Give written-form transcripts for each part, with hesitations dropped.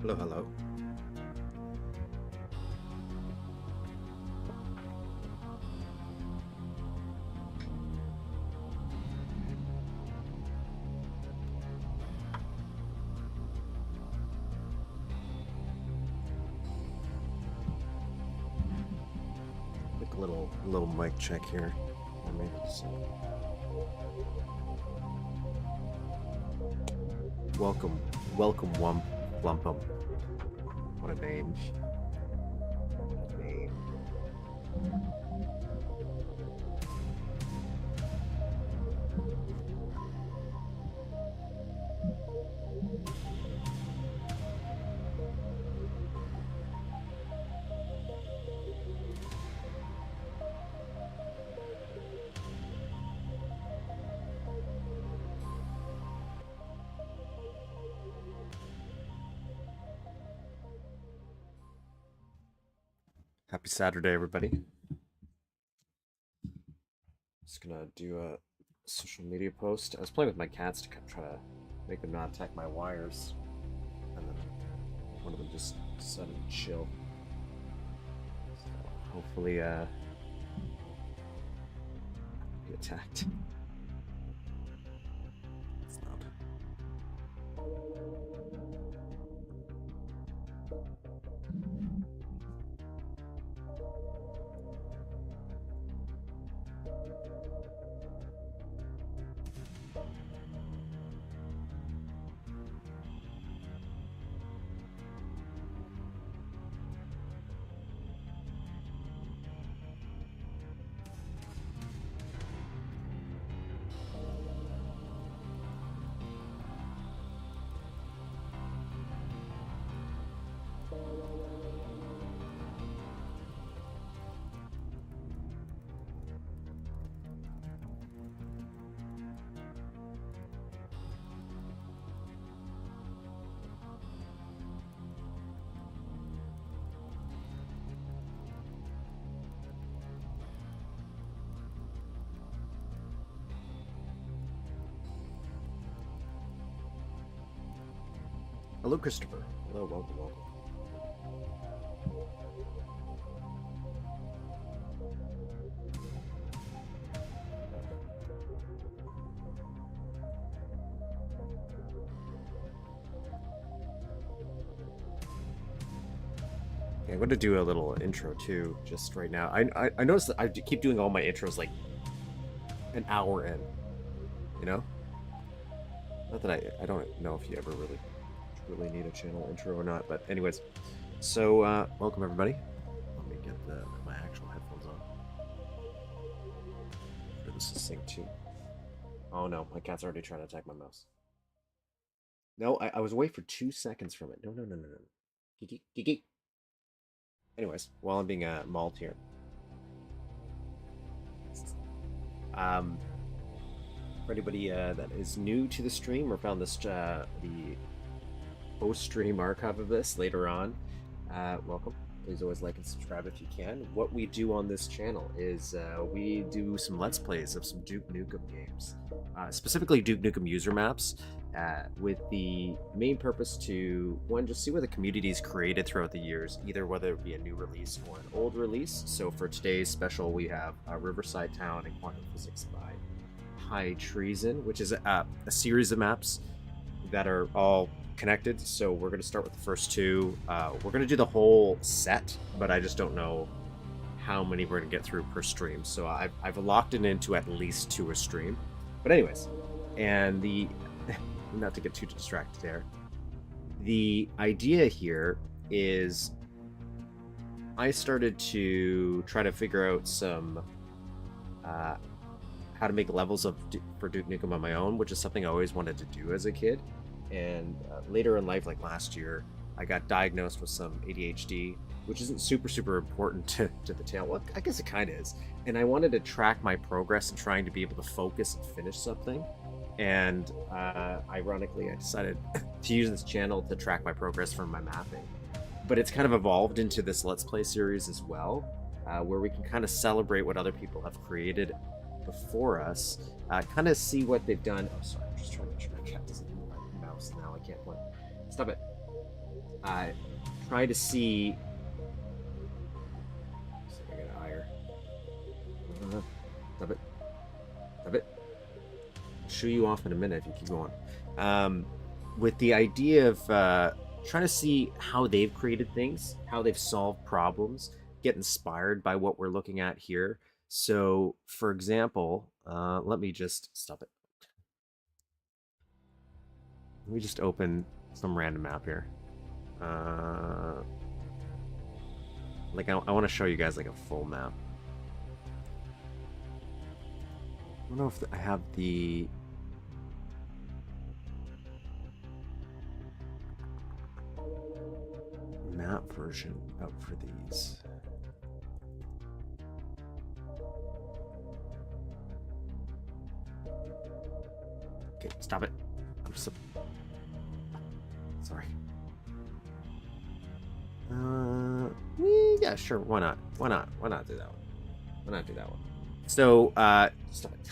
Hello, hello. Quick little mic check here. Welcome, Lumpum. What a name. Happy Saturday, everybody. Just gonna do a social media post. I was playing with my cats to try to make them not attack my wires, and then one of them just decided to chill. So hopefully, be attacked. It's not. Hello, Christopher. Hello, welcome. Okay, I'm going to do a little intro too, just right now. I noticed that I keep doing all my intros like an hour in, you know? Not that I don't know if you ever really need a channel intro or not, but anyways. So, welcome everybody. Let me get my actual headphones on. For this is sync too. Oh no, my cat's already trying to attack my mouse. No, I was away for 2 seconds from it. No. Geeky. Anyways, while I'm being mauled here. For anybody that is new to the stream or found this the post-stream archive of this later on, welcome. Please always like and subscribe if you can. What we do on this channel is we do some Let's Plays of some Duke Nukem games, specifically Duke Nukem user maps, with the main purpose to, one, just see what the community's created throughout the years, either whether it be a new release or an old release. So for today's special, we have Riverside Town and Quantum Physics by Treason, which is a series of maps that are all connected. So we're going to start with the first two. We're going to do the whole set, but I just don't know how many we're going to get through per stream. So I've locked it into at least 2 a stream. But anyways, and the not to get too distracted there, the idea here is I started to try to figure out some how to make levels for Duke Nukem on my own, which is something I always wanted to do as a kid. And later in life, like last year, I got diagnosed with some ADHD, which isn't super important to the tale. Well, I guess it kind of is. And I wanted to track my progress and trying to be able to focus and finish something. And ironically, I decided to use this channel to track my progress from my mapping. But it's kind of evolved into this Let's Play series as well, where we can kind of celebrate what other people have created before us, kind of see what they've done. Oh, sorry, I'm just trying to make sure my cat doesn't move my mouse now. I can't play. Stop it. try to see. I got a higher. Stop it. Stop it. I'll shoo you off in a minute if you keep going. With the idea of trying to see how they've created things, how they've solved problems, get inspired by what we're looking at here. So, for example, let me just stop it. Let me just open some random map here. Like I want to show you guys like a full map. I don't know if I have the map version up for these. Okay, stop it. I'm so sorry. Yeah, sure. Why not? Why not? Why not do that one? Why not do that one? So, stop it.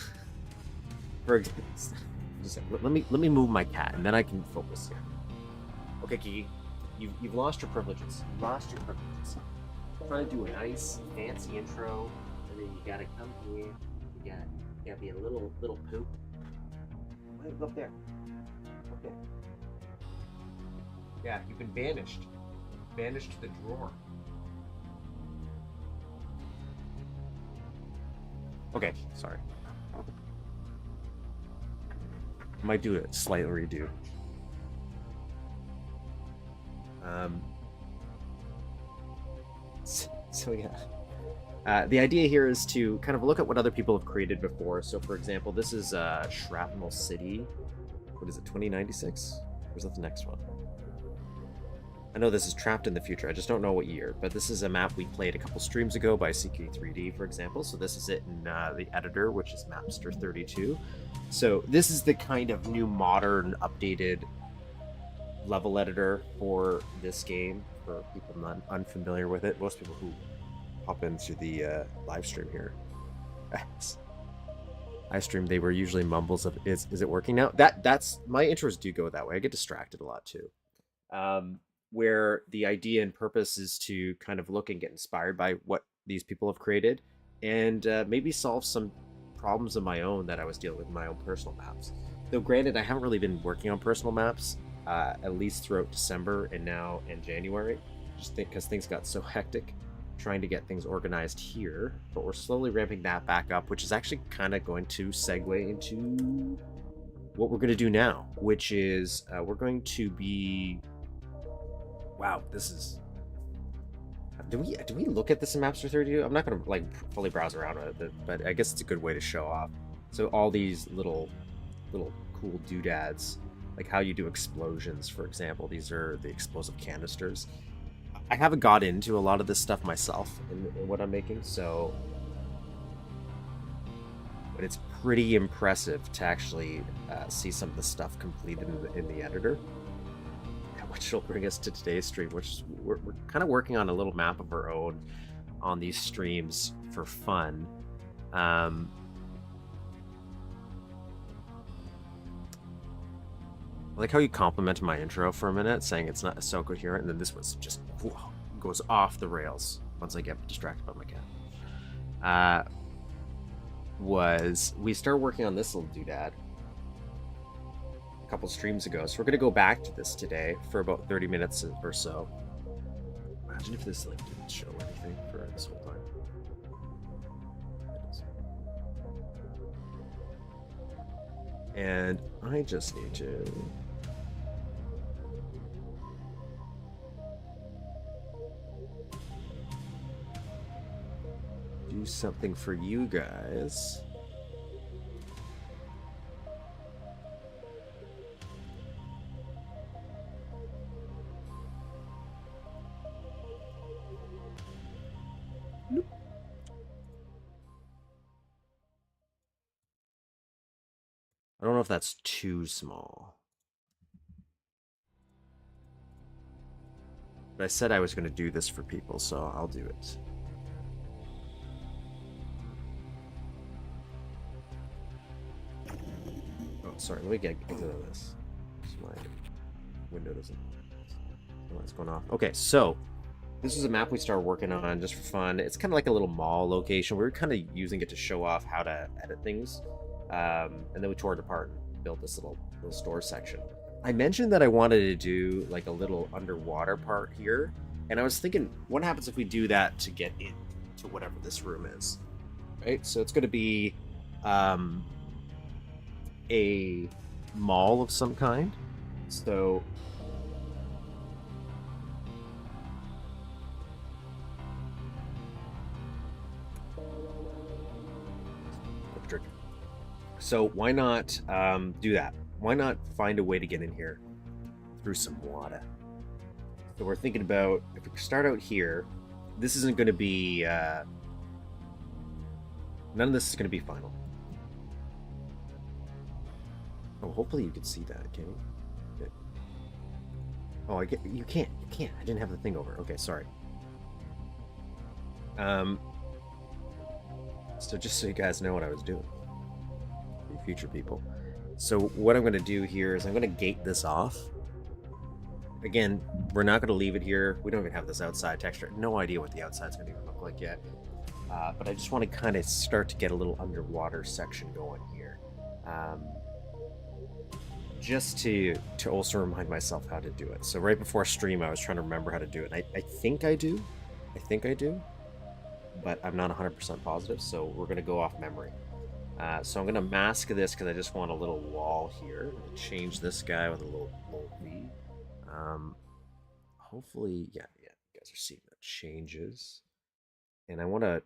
For just let me move my cat, and then I can focus here. Okay, Kiki, you've lost your privileges. You lost your privileges. I'm trying to do a nice, fancy intro, and then you gotta come here. You gotta be a little poop. Go up there. Okay. Yeah, you've been banished. Banished to the drawer. Okay, sorry. Might do a slight redo. So yeah. The idea here is to kind of look at what other people have created before. So for example, this is Shrapnel City. What is it, 2096? Or is that the next one? I know this is Trapped in the Future. I just don't know what year. But this is a map we played a couple streams ago by CK3D, for example. So this is it in the editor, which is Mapster32. So this is the kind of new, modern, updated level editor for this game, for people not unfamiliar with it. Most people who pop into the live stream here. I stream, they were usually mumbles of, is it working now? That's my intros do go that way. I get distracted a lot too. Where the idea and purpose is to kind of look and get inspired by what these people have created, and maybe solve some problems of my own that I was dealing with in my own personal maps. Though granted, I haven't really been working on personal maps, at least throughout December and now in January, just because things got so hectic trying to get things organized here, but we're slowly ramping that back up, which is actually kind of going to segue into what we're going to do now, which is we're going to be... Wow, this is... Do we look at this in Mapster32? I'm not going to like fully browse around with it, but I guess it's a good way to show off. So all these little cool doodads, like how you do explosions, for example. These are the explosive canisters. I haven't got into a lot of this stuff myself in what I'm making, so... But it's pretty impressive to actually see some of the stuff completed in the editor. Which will bring us to today's stream, which we're kind of working on a little map of our own on these streams for fun. I like how you complimented my intro for a minute, saying it's not so coherent, and then this was just goes off the rails once I get distracted by my cat. We started working on this little doodad a couple streams ago, so we're gonna go back to this today for about 30 minutes or so. Imagine if this like didn't show anything for this whole time. And I just need to do something for you guys. I don't know if that's too small. But I said I was going to do this for people, so I'll do it. Oh, sorry, let me get into this. My window doesn't... What's going on? Okay, so this is a map we started working on just for fun. It's kind of like a little mall location. We were kind of using it to show off how to edit things. And then we tore it apart and built this little store section. I mentioned that I wanted to do like a little underwater part here. And I was thinking, what happens if we do that to get into whatever this room is? Right? So it's going to be a mall of some kind. So why not do that? Why not find a way to get in here through some water? So we're thinking about, if we start out here, this isn't going to be, none of this is going to be final. Oh, hopefully you can see that, can you? Yeah. Oh, you can't. I didn't have the thing over. Okay, sorry. So just so you guys know what I was doing. You future people. So what I'm going to do here is I'm going to gate this off. Again, we're not going to leave it here. We don't even have this outside texture. No idea what the outside's going to look like yet. But I just want to kind of start to get a little underwater section going here. Just to also remind myself how to do it. So right before stream, I was trying to remember how to do it. I think I do. But I'm not 100% positive, so we're going to go off memory. So I'm going to mask this because I just want a little wall here. Change this guy with a little V. Hopefully, yeah, you guys are seeing the changes. And I want to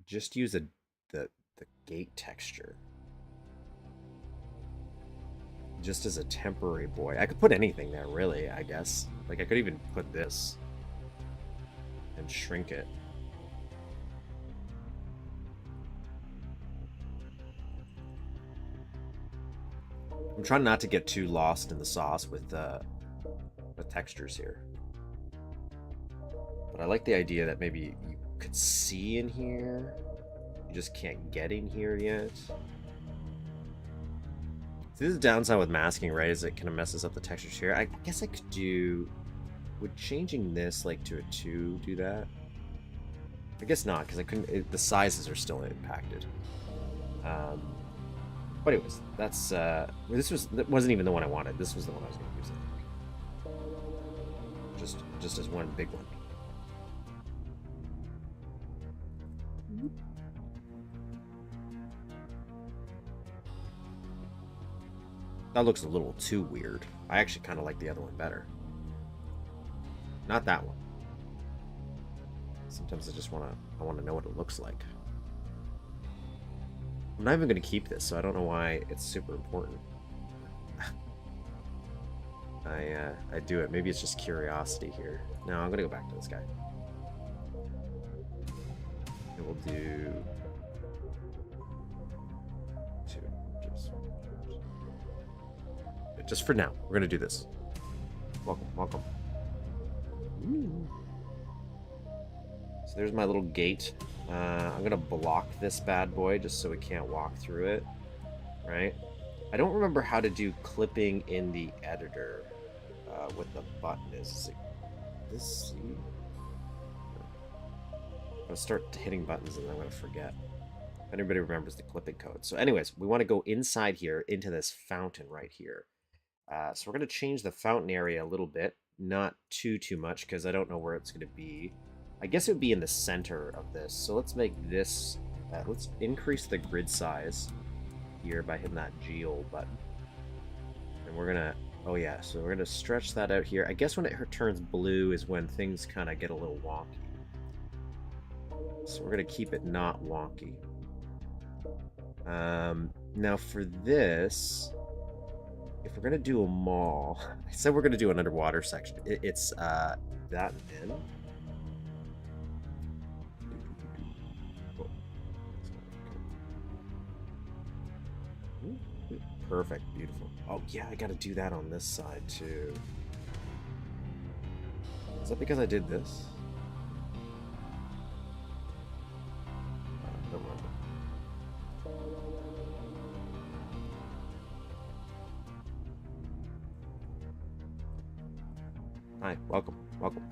just use the gate texture. Just as a temporary boy. I could put anything there, really, I guess. Like, I could even put this and shrink it. I'm trying not to get too lost in the sauce with textures here. But I like the idea that maybe you could see in here. You just can't get in here yet. So this is the downside with masking, right? Is it kind of messes up the textures here. I guess I could do... Would changing this like to a 2 do that? I guess not, because I couldn't... the sizes are still impacted. But anyways, that's... that wasn't even the one I wanted. This was the one I was going to use, I think. Just as one big one. That looks a little too weird. I actually kind of like the other one better. Not that one. Sometimes I just want to know what it looks like. I'm not even going to keep this, so I don't know why it's super important. I do it. Maybe it's just curiosity here. No, I'm going to go back to this guy. And we'll do... 2. Just for now. We're going to do this. Welcome. Ooh. So there's my little gate. I'm going to block this bad boy just so we can't walk through it. Right? I don't remember how to do clipping in the editor with the button. Is it this? I'm going to start hitting buttons and I'm going to forget. If anybody remembers the clipping code. So anyways, we want to go inside here into this fountain right here. So we're going to change the fountain area a little bit. Not too much because I don't know where it's going to be. I guess it would be in the center of this. So let's make this... let's increase the grid size here by hitting that G-O button. And we're going to... Oh yeah, so we're going to stretch that out here. I guess when it turns blue is when things kind of get a little wonky. So we're going to keep it not wonky. Now for this... If we're going to do a mall... I said we're going to do an underwater section. It's that then. Perfect, beautiful. Oh yeah, I gotta do that on this side too. Is that because I did this? Don't remember. Hi, welcome, welcome.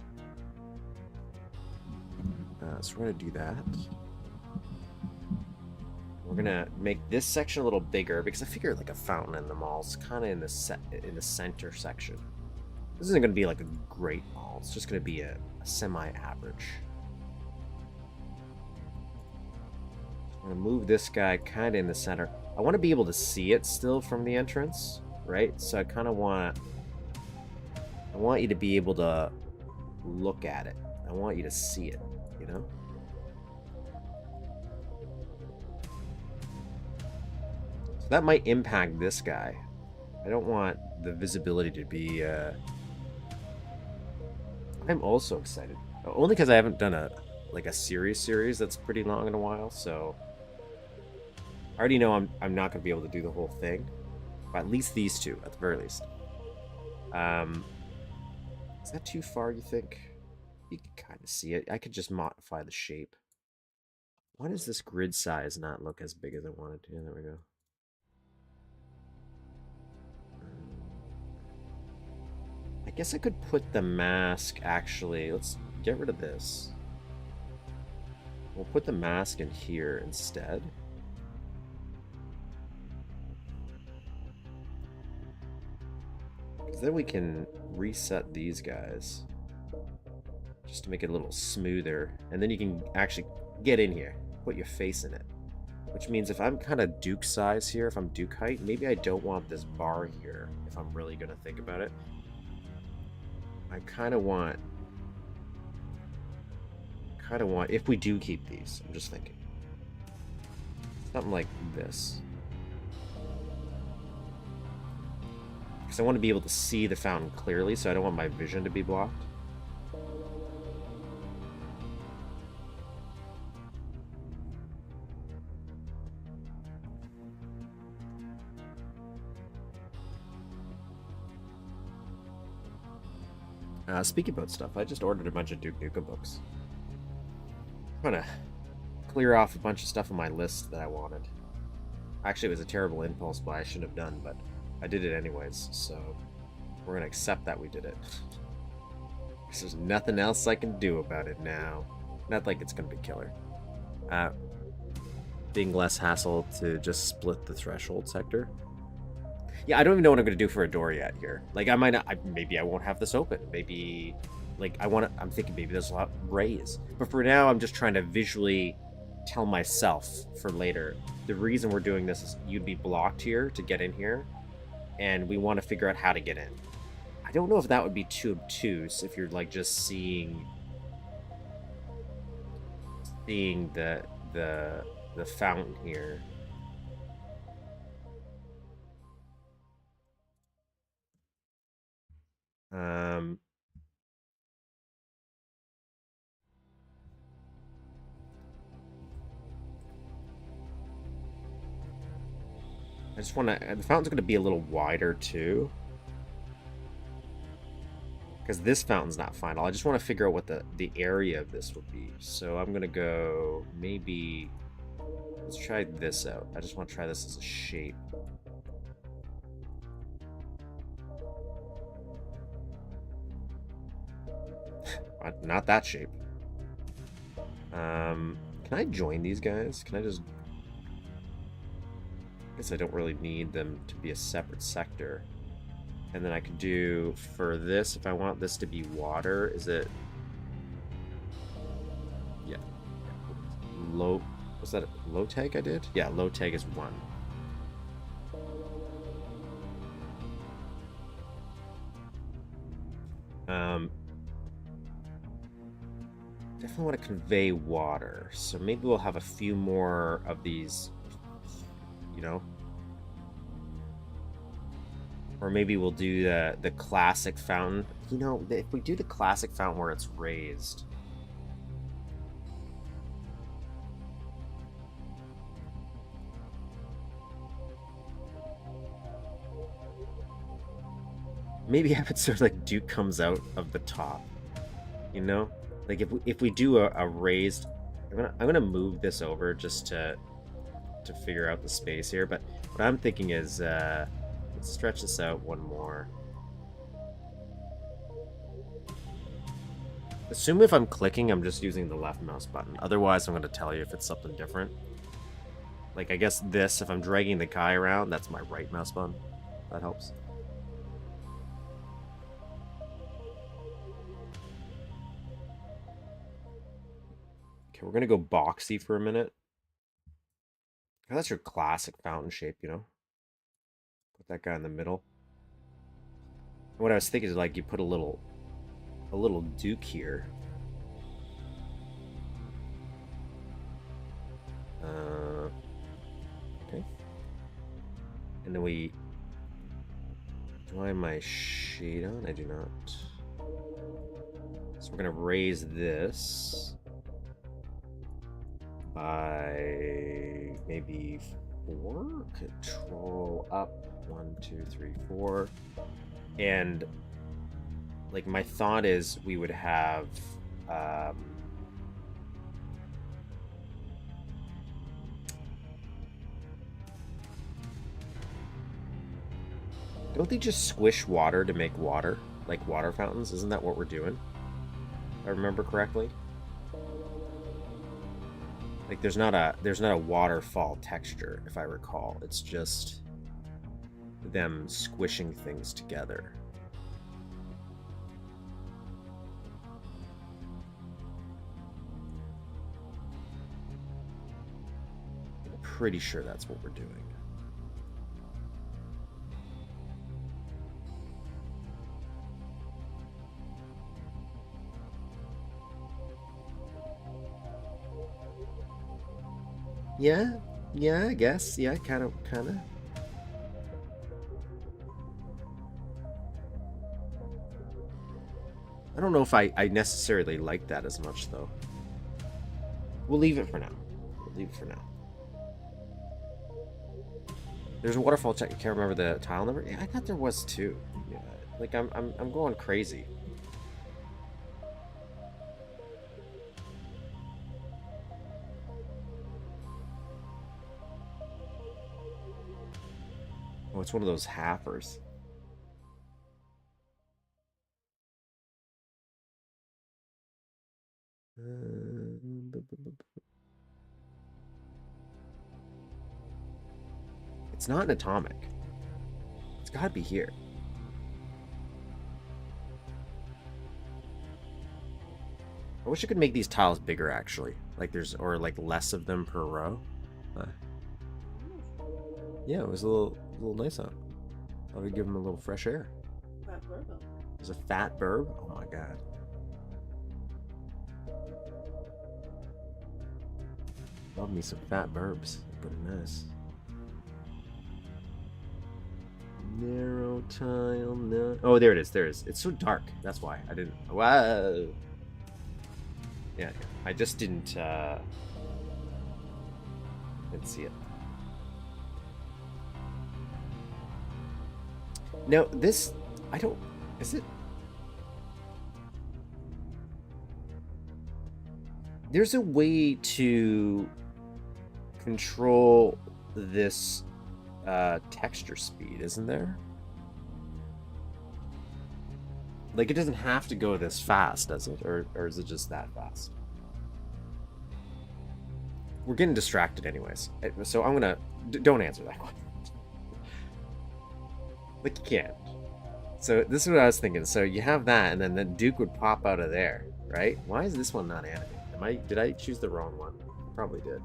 So we're gonna do that. We're gonna make this section a little bigger because I figure like a fountain in the mall's kind of in the center section. This isn't gonna be like a great mall. It's just gonna be a semi-average. I'm gonna move this guy kind of in the center. I want to be able to see it still from the entrance, right? So I kind of want you to be able to look at it. I want you to see it, you know? So that might impact this guy. I don't want the visibility to be... I'm also excited. Only because I haven't done a series that's pretty long in a while, so... I already know I'm not going to be able to do the whole thing. But at least these two, at the very least. Is that too far, you think? You can kind of see it. I could just modify the shape. Why does this grid size not look as big as I wanted to? There we go. I guess I could put the mask, actually. Let's get rid of this. We'll put the mask in here instead. Because then we can reset these guys. Just to make it a little smoother. And then you can actually get in here. Put your face in it. Which means if I'm kind of Duke size here, if I'm Duke height, maybe I don't want this bar here, if I'm really going to think about it. I kind of want, if we do keep these, I'm just thinking. Something like this. Because I want to be able to see the fountain clearly, so I don't want my vision to be blocked. Speaking about stuff, I just ordered a bunch of Duke Nukem books. I'm gonna clear off a bunch of stuff on my list that I wanted. Actually, it was a terrible impulse buy I shouldn't have done, but I did it anyways, so we're gonna accept that we did it. Because there's nothing else I can do about it now. Not like it's gonna be killer. Being less hassle to just split the threshold sector. Yeah, I don't even know what I'm gonna do for a door yet here. Like, I might not. Maybe I won't have this open. Maybe, like, I'm thinking maybe there's a lot of rays. But for now, I'm just trying to visually tell myself for later. The reason we're doing this is you'd be blocked here to get in here, and we want to figure out how to get in. I don't know if that would be too obtuse if you're like just seeing the fountain here. I just want to... The fountain's going to be a little wider, too. Because this fountain's not final. I just want to figure out what the area of this would be. So I'm going to go... Maybe... Let's try this out. I just want to try this as a shape. Not that shape. Can I join these guys? Can I just... I guess I don't really need them to be a separate sector. And then I could do, for this, if I want this to be water, is it... Yeah. Low... Was that a low tag I did? Yeah, low tag is 1. Definitely want to convey water, so maybe we'll have a few more of these, you know, or maybe we'll do the classic fountain. You know, if we do the classic fountain where it's raised, maybe have it sort of like Duke comes out of the top, you know. Like if we do a raised, I'm gonna move this over just to figure out the space here. But what I'm thinking is let's stretch this out one more. Assume if I'm clicking, I'm just using the left mouse button. Otherwise, I'm going to tell you if it's something different. Like, I guess this, if I'm dragging the guy around, that's my right mouse button. That helps. Okay, we're going to go boxy for a minute. That's your classic fountain shape, you know? Put that guy in the middle. What I was thinking is, like, you put a little Duke here. Okay. And then we... Do I have my shade on? I do not. So we're going to raise this by maybe 4. Control up. 1, 2, 3, 4. And like my thought is we would have don't they just squish water to make water, like water fountains? Isn't that what we're doing? If I remember correctly. Like there's not a waterfall texture, if I recall. It's just them squishing things together. I'm pretty sure that's what we're doing. Yeah, I guess. Yeah, kind of. I don't know if I necessarily like that as much, though. We'll leave it for now. There's a waterfall check. I can't remember the tile number. Yeah, I thought there was too. Yeah, like I'm going crazy. Oh, it's one of those halfers. It's not an atomic. It's got to be here. I wish I could make these tiles bigger, actually. Like there's, or like less of them per row. Yeah, it was a little nice out. I would give them a little fresh air. Fat burb. There's a fat burb? Oh my god. Love me some fat burbs. Pretty nice. Narrow tile, no. Oh, there it is. It's so dark. That's why I didn't. Wow. Yeah, I just didn't see it. Now, this, I don't, is it? There's a way to control this texture speed, isn't there? Like, it doesn't have to go this fast, does it? Or is it just that fast? We're getting distracted anyways. So I'm gonna... Don't answer that one. Like, you can't. So this is what I was thinking. So you have that, and then the Duke would pop out of there, right? Why is this one not animated? Did I choose the wrong one? Probably did.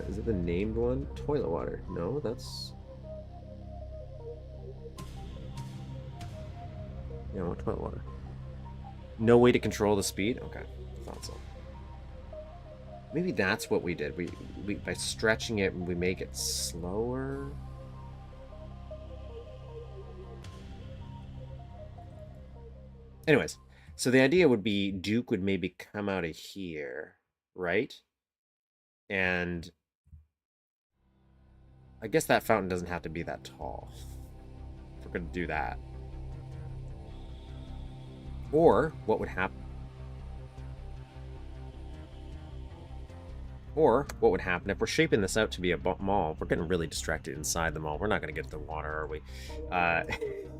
Is it the named one? Toilet water. No, that's... Yeah, I want toilet water. No way to control the speed? Okay, thought so. Maybe that's what we did. We by stretching it, we make it slower. Anyways, so the idea would be Duke would maybe come out of here, right? And I guess that fountain doesn't have to be that tall. If we're going to do that. Or what would happen? Or what would happen if we're shaping this out to be a mall? We're getting really distracted inside the mall. We're not going to get to the water, are we?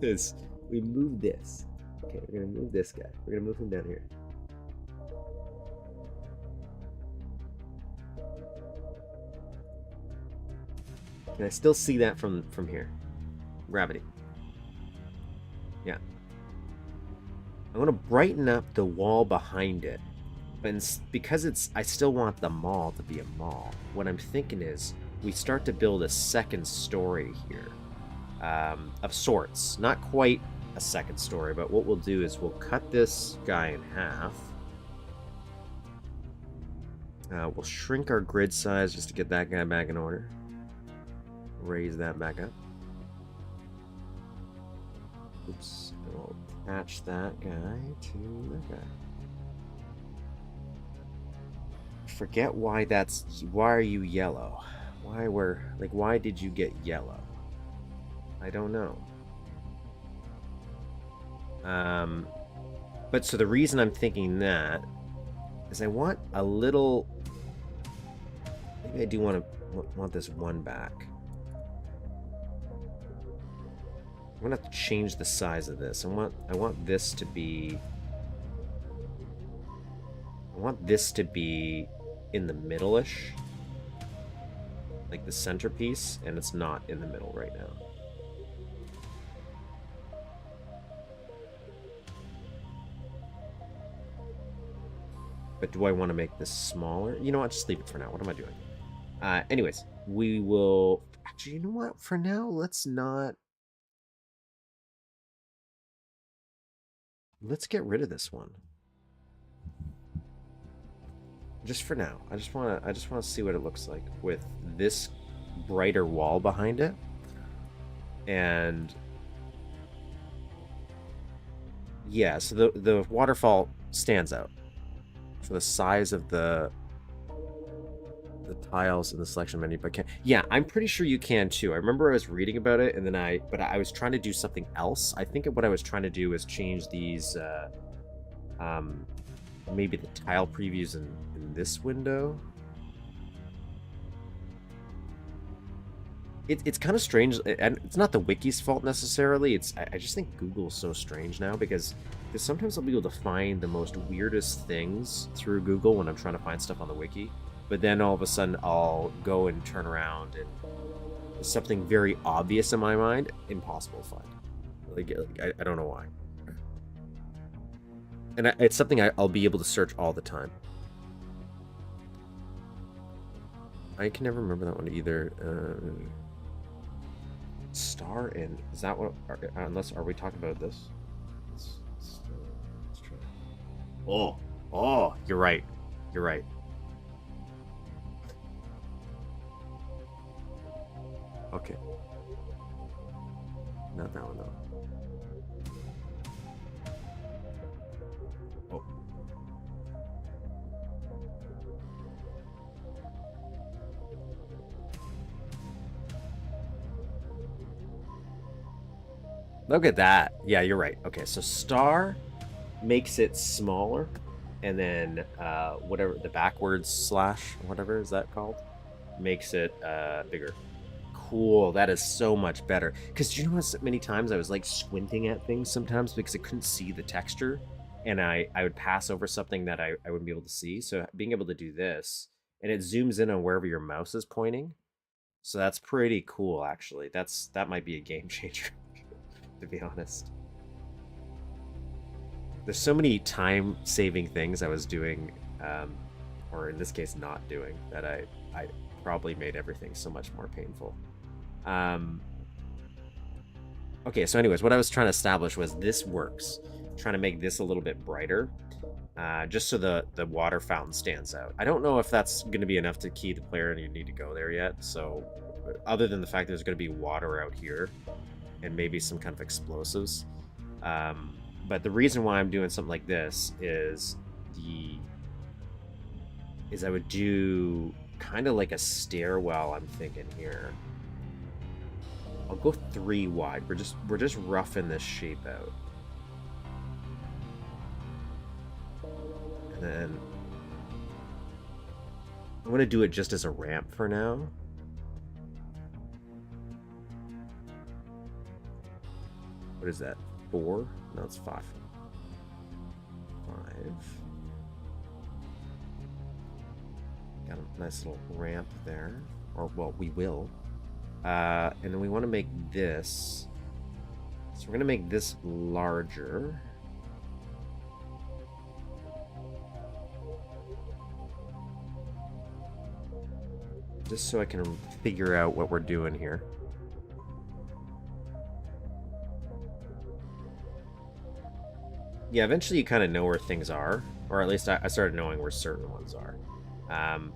Is we move this. Okay, we're going to move this guy. We're going to move him down here. Can I still see that from here? Gravity. Yeah. I want to brighten up the wall behind it. But because I still want the mall to be a mall, what I'm thinking is we start to build a second story here. Of sorts. Not quite a second story, but what we'll do is we'll cut this guy in half. We'll shrink our grid size just to get that guy back in order. Raise that back up. Oops. And we'll attach that guy to that guy. Forget why why are you yellow? Why did you get yellow? I don't know. But so the reason I'm thinking that is I want a little, maybe I do want this one back. I'm gonna have to change the size of this. I want this to be in the middle-ish, like the centerpiece, and it's not in the middle right now. But do I want to make this smaller? You know what, just leave it for now. What am I doing? Anyways, we will, actually, you know what, for now, let's get rid of this one. Just for now. I just want to see what it looks like with this brighter wall behind it. And yeah, so the waterfall stands out for the size of the tiles in the selection menu, but yeah, I'm pretty sure you can too. I remember I was reading about it, and then I was trying to do something else. I think what I was trying to do is change these maybe the tile previews in this window. It's kind of strange, and it's not the wiki's fault necessarily. I just think Google's so strange now, because sometimes I'll be able to find the most weirdest things through Google when I'm trying to find stuff on the wiki, but then all of a sudden I'll go and turn around and something very obvious in my mind, impossible to find. Like I don't know why. And it's something I'll be able to search all the time. I can never remember that one either. Star in, is that what? Are we talking about this? Let's try. Oh, you're right. You're right. Okay. Not that one though. Look at that. Yeah, you're right. Okay, so star makes it smaller, and then whatever the backwards slash, whatever is that called, makes it bigger. Cool. That is so much better. Because you know what? Many times I was like squinting at things sometimes because I couldn't see the texture, and I would pass over something that I wouldn't be able to see. So being able to do this, and it zooms in on wherever your mouse is pointing. So that's pretty cool, actually. That might be a game changer. To be honest, there's so many time-saving things I was doing, or in this case not doing, that I probably made everything so much more painful. Okay, so anyways, what I was trying to establish was this works. Trying to make this a little bit brighter, just so the water fountain stands out. I don't know if that's going to be enough to key the player and you need to go there yet, so other than the fact that there's going to be water out here and maybe some kind of explosives. But the reason why I'm doing something like this is I would do kind of like a stairwell, I'm thinking here. I'll go 3 wide. We're just roughing this shape out. And then I'm going to do it just as a ramp for now. What is that? 4? No, it's 5. 5. Got a nice little ramp there. Or, well, we will. And then we want to make this. So we're going to make this larger. Just so I can figure out what we're doing here. Yeah, eventually you kind of know where things are. Or at least I started knowing where certain ones are.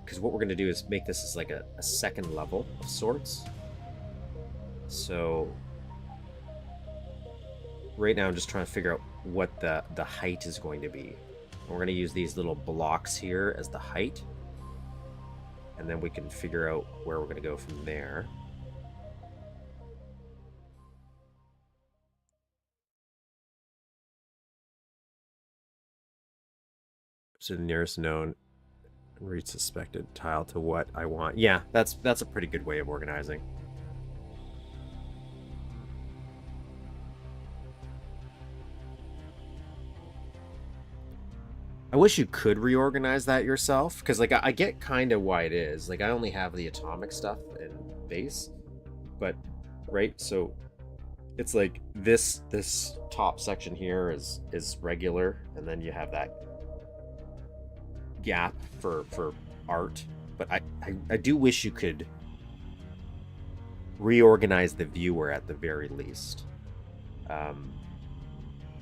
Because what we're going to do is make this as like a second level of sorts. So right now I'm just trying to figure out what the height is going to be. And we're going to use these little blocks here as the height. And then we can figure out where we're going to go from there. So the nearest known read suspected tile to what I want. Yeah, that's a pretty good way of organizing. I wish you could reorganize that yourself, because like I get kind of why it is. Like I only have the atomic stuff in base, but right, so it's like this top section here is regular, and then you have that gap for art. But I do wish you could reorganize the viewer at the very least.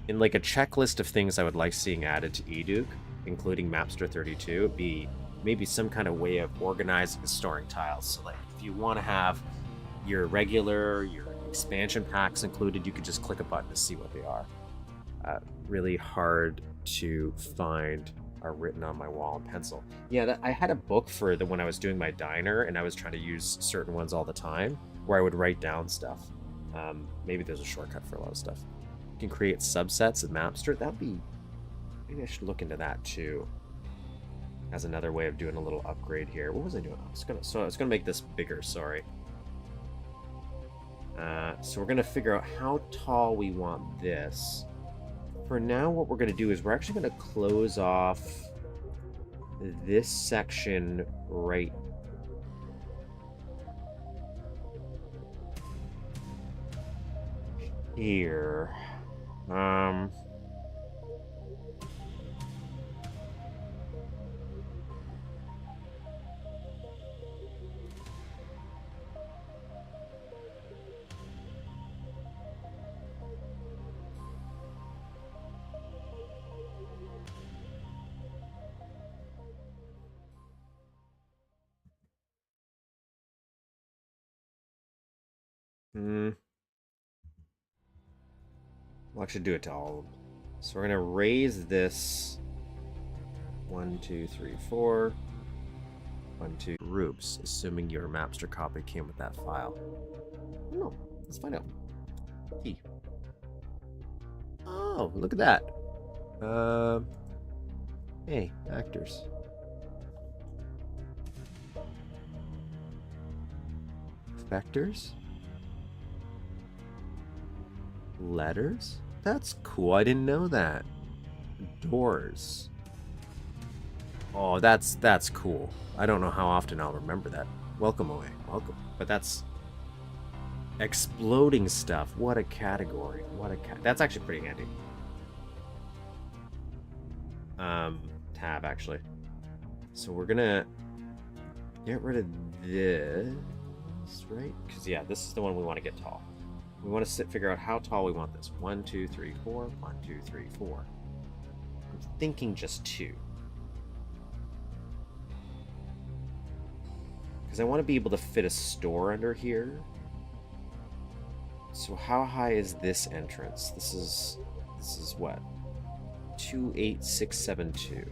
In like a checklist of things I would like seeing added to eDuke, including Mapster 32, would be maybe some kind of way of organizing and storing tiles. So like if you want to have your regular, your expansion packs included, you could just click a button to see what they are. Really hard to find are written on my wall in pencil. Yeah, I had a book for the when I was doing my diner, and I was trying to use certain ones all the time, where I would write down stuff. Maybe there's a shortcut for a lot of stuff. You can create subsets of Mapster. That'd be... Maybe I should look into that too, as another way of doing a little upgrade here. What was I doing? I was gonna make this bigger. Sorry. So we're gonna figure out how tall we want this. For now, what we're gonna do is we're actually gonna close off this section right here. We'll actually do it to all of them. So we're gonna raise this 1, 2, 3, 4. 1, 2 groups, assuming your Mapster copy came with that file. I don't know. Let's find out. Key. Oh, look at that. Hey, actors. Vectors? Letters? That's cool. I didn't know that. Doors. Oh, that's cool. I don't know how often I'll remember that. Welcome away. Welcome. But that's exploding stuff. What a category. That's actually pretty handy. Tab actually. So we're gonna get rid of this, right? Because yeah, this is the one we want to get tall. We want to figure out how tall we want this. 1, 2, 3, 4. 1, 2, 3, 4. I'm thinking just 2. Because I want to be able to fit a store under here. So how high is this entrance? This is what? 28672.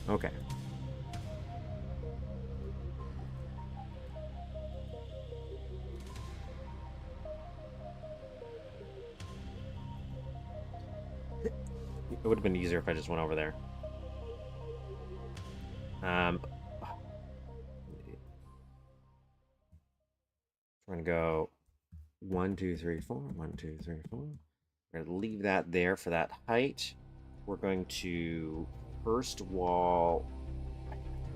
Okay. It would have been easier if I just went over there. We're gonna go 1, 2, 3, 4. 1, 2, 3, 4. We're gonna leave that there for that height. We're going to first wall.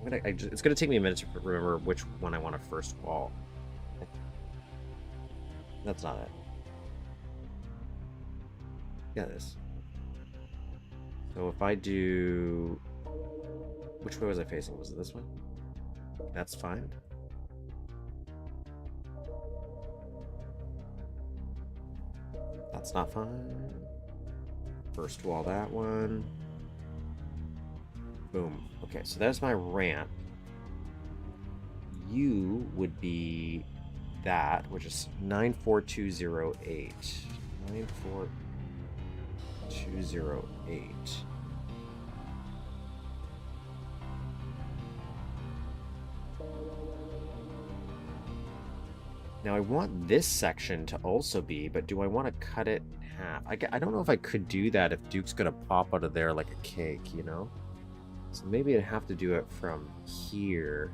It's gonna take me a minute to remember which one I want to first wall. That's not it. Yeah, it is. So if I do, which way was I facing? Was it this one? That's fine. That's not fine. First wall that one. Boom. Okay, so there's my ramp. You would be that, which is 94208. 94208. Now I want this section to also be, but do I want to cut it in half? I don't know if I could do that if Duke's gonna pop out of there like a cake, you know? So maybe I'd have to do it from here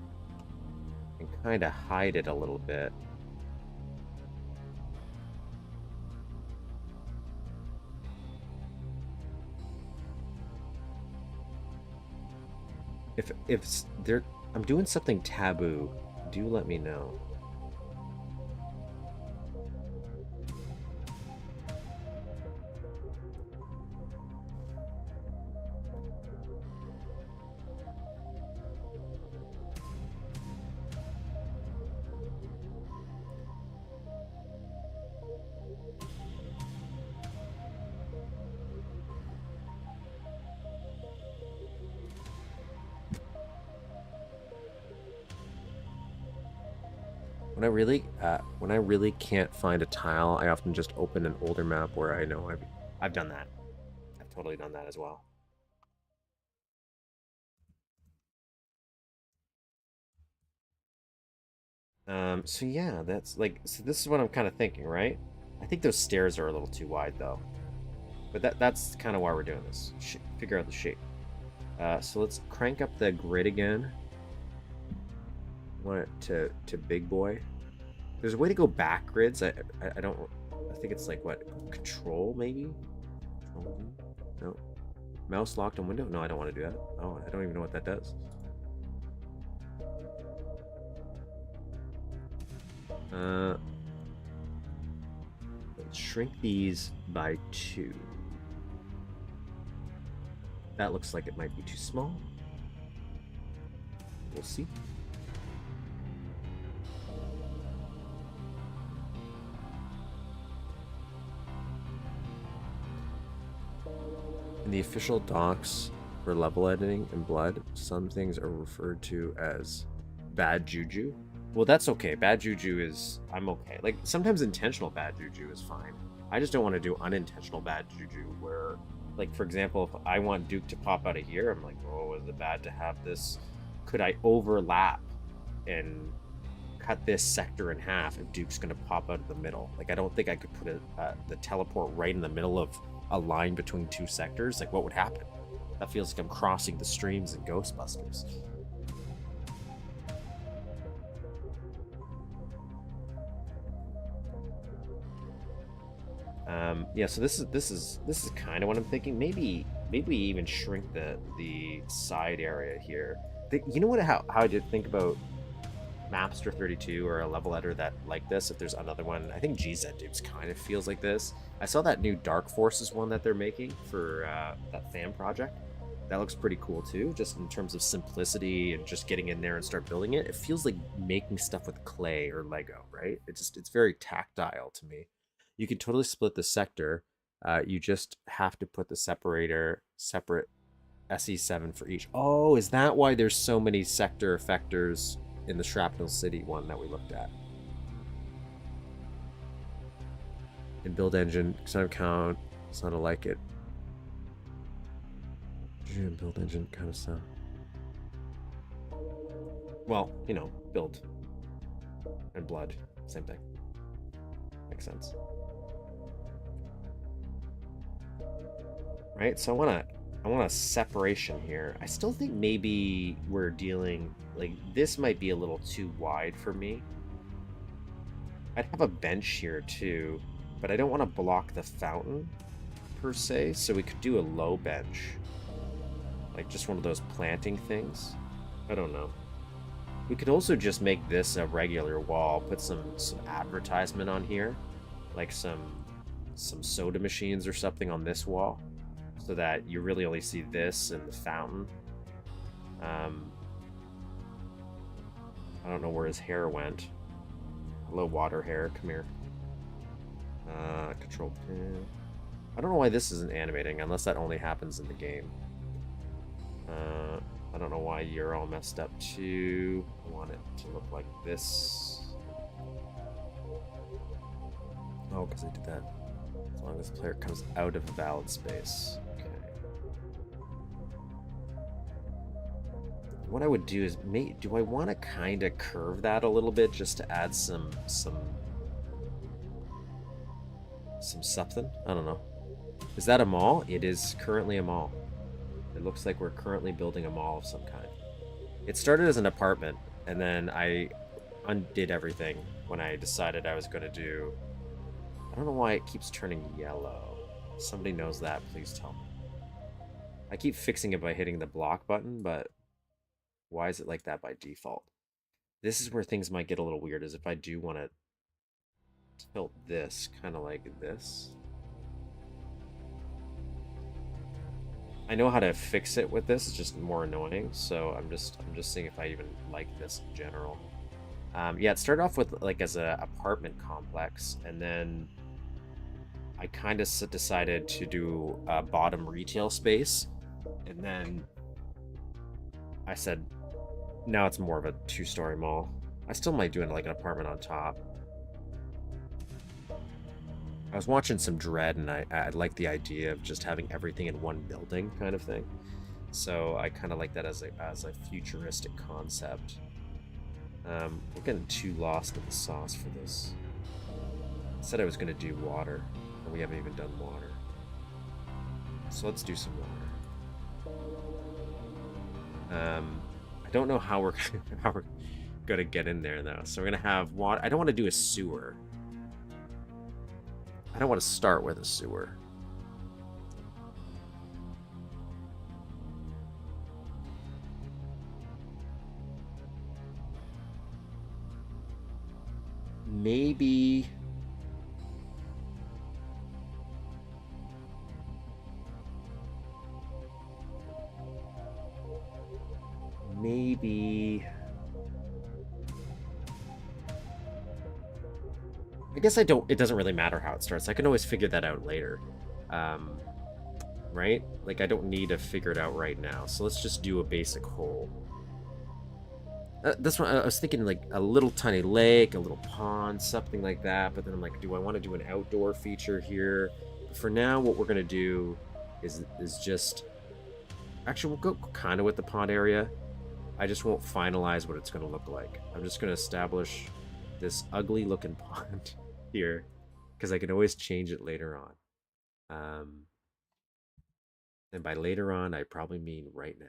and kind of hide it a little bit. If there, I'm doing something taboo, do let me know. When I really can't find a tile, I often just open an older map where I know I've done that. I've totally done that as well. So yeah, that's like, so this is what I'm kind of thinking, right? I think those stairs are a little too wide though. But that's kind of why we're doing this. Figure out the shape. So let's crank up the grid again. I want it to big boy. There's a way to go back grids. I think it's like what, control maybe? No. Mouse locked on window? No, I don't want to do that. Oh, I don't even know what that does. Let's shrink these by 2. That looks like it might be too small. We'll see. In the official docs for level editing in Blood, some things are referred to as bad juju. Well, that's okay. Bad juju is, I'm okay. Like, sometimes intentional bad juju is fine. I just don't want to do unintentional bad juju where, like, for example, if I want Duke to pop out of here, I'm like, oh, is it bad to have this? Could I overlap and cut this sector in half if Duke's going to pop out of the middle? Like, I don't think I could put the teleport right in the middle of a line between 2 sectors. Like, what would happen? That feels like I'm crossing the streams in Ghostbusters. Yeah, so this is kind of what I'm thinking. Maybe even shrink the side area here. You know what? How I did think about Mapster 32 or a level editor that like this. If there's another one, I think GZ Dukes kind of feels like this. I saw that new Dark Forces one that they're making for that fan project. That looks pretty cool too, just in terms of simplicity and just getting in there and start building it. It feels like making stuff with clay or Lego, right? It's very tactile to me. You can totally split the sector. You just have to put the separator separate SE7 for each. Oh, is that why there's so many sector effectors in the Shrapnel City one that we looked at? In build engine, sound count, sound like it. Build engine kind of sound. Well, you know, build and blood, same thing. Makes sense. right? So I want a separation here. I still think maybe we're dealing, like, this might be a little too wide for me. I'd have a bench here too, but I don't want to block the fountain per se, so we could do a low bench. Like just one of those planting things. I don't know. We could also just make this a regular wall, put some advertisement on here, like some soda machines or something on this wall, so that you really only see this and the fountain. I don't know where his hair went. Low water hair, come here. Control pin. I don't know why this isn't animating, unless that only happens in the game. I don't know why you're all messed up too. I want it to look like this. Oh, because I did that. As long as the player comes out of a valid space. Okay. What I would do is, do I want to kind of curve that a little bit just to add some something? I don't know. Is that a mall? It is currently a mall. It looks like we're currently building a mall of some kind. It started as an apartment, and then I undid everything when I decided I was going to do... I don't know why it keeps turning yellow. If somebody knows that, please tell me. I keep fixing it by hitting the block button, but why is it like that by default? This is where things might get a little weird, is if I do want to tilt this kind of like this. I know how to fix it with this, it's just more annoying, so I'm just seeing if I even like this in general. Yeah, it started off with like as an apartment complex, and then I kind of decided to do a bottom retail space, and then I said now it's more of a two-story mall. I still might do it like an apartment on top. I was watching some Dread, and I like the idea of just having everything in one building kind of thing. So I kind of like that as a futuristic concept. We're getting too lost in the sauce for this. I said I was going to do water, and we haven't even done water. So let's do some water. I don't know how we're going to get in there, though. So we're going to have water. I don't want to do a sewer. I don't want to start with a sewer. Maybe... I guess it doesn't really matter how it starts. I can always figure that out later. Right? Like, I don't need to figure it out right now. So let's just do a basic hole. This one, I was thinking like a little tiny lake, a little pond, something like that. But then I'm like, do I want to do an outdoor feature here? But for now, what we're going to do is just... Actually, we'll go kind of with the pond area. I just won't finalize what it's going to look like. I'm just going to establish this ugly looking pond here, because I can always change it later on. And by later on, I probably mean right now.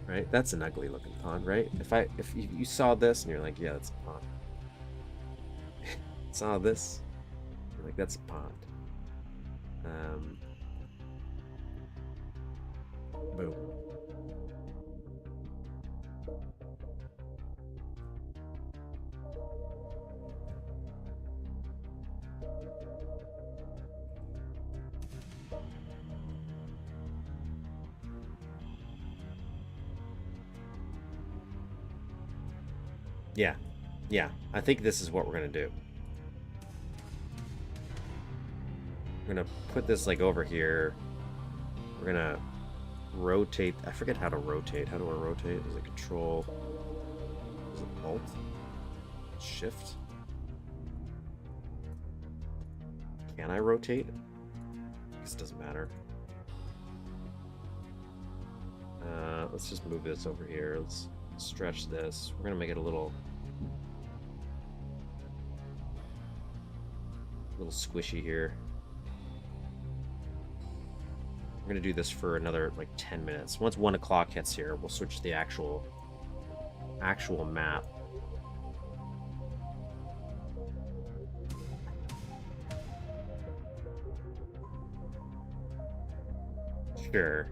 Right? That's an ugly looking pond, right? If you saw this and you're like, yeah, that's a pond. Saw this, you're like, that's a pond. Boom. Yeah, I think this is what we're gonna do. We're gonna put this like over here. We're gonna rotate. I forget how to rotate. How do I rotate? Is it control? Is it alt? Shift? Can I rotate? This doesn't matter. Let's just move this over here. Let's stretch this. We're gonna make it a little... little squishy here. We're gonna do this for another like 10 minutes. Once 1 o'clock hits here, we'll switch to the actual map. Sure.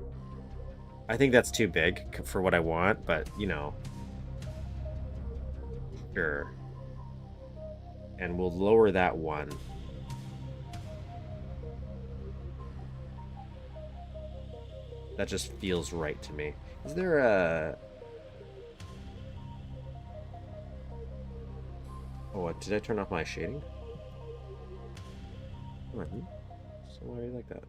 I think that's too big for what I want, but you know. Sure. And we'll lower that one. That just feels right to me. Is there a... Oh, did I turn off my shading? Oh, so why are you like that?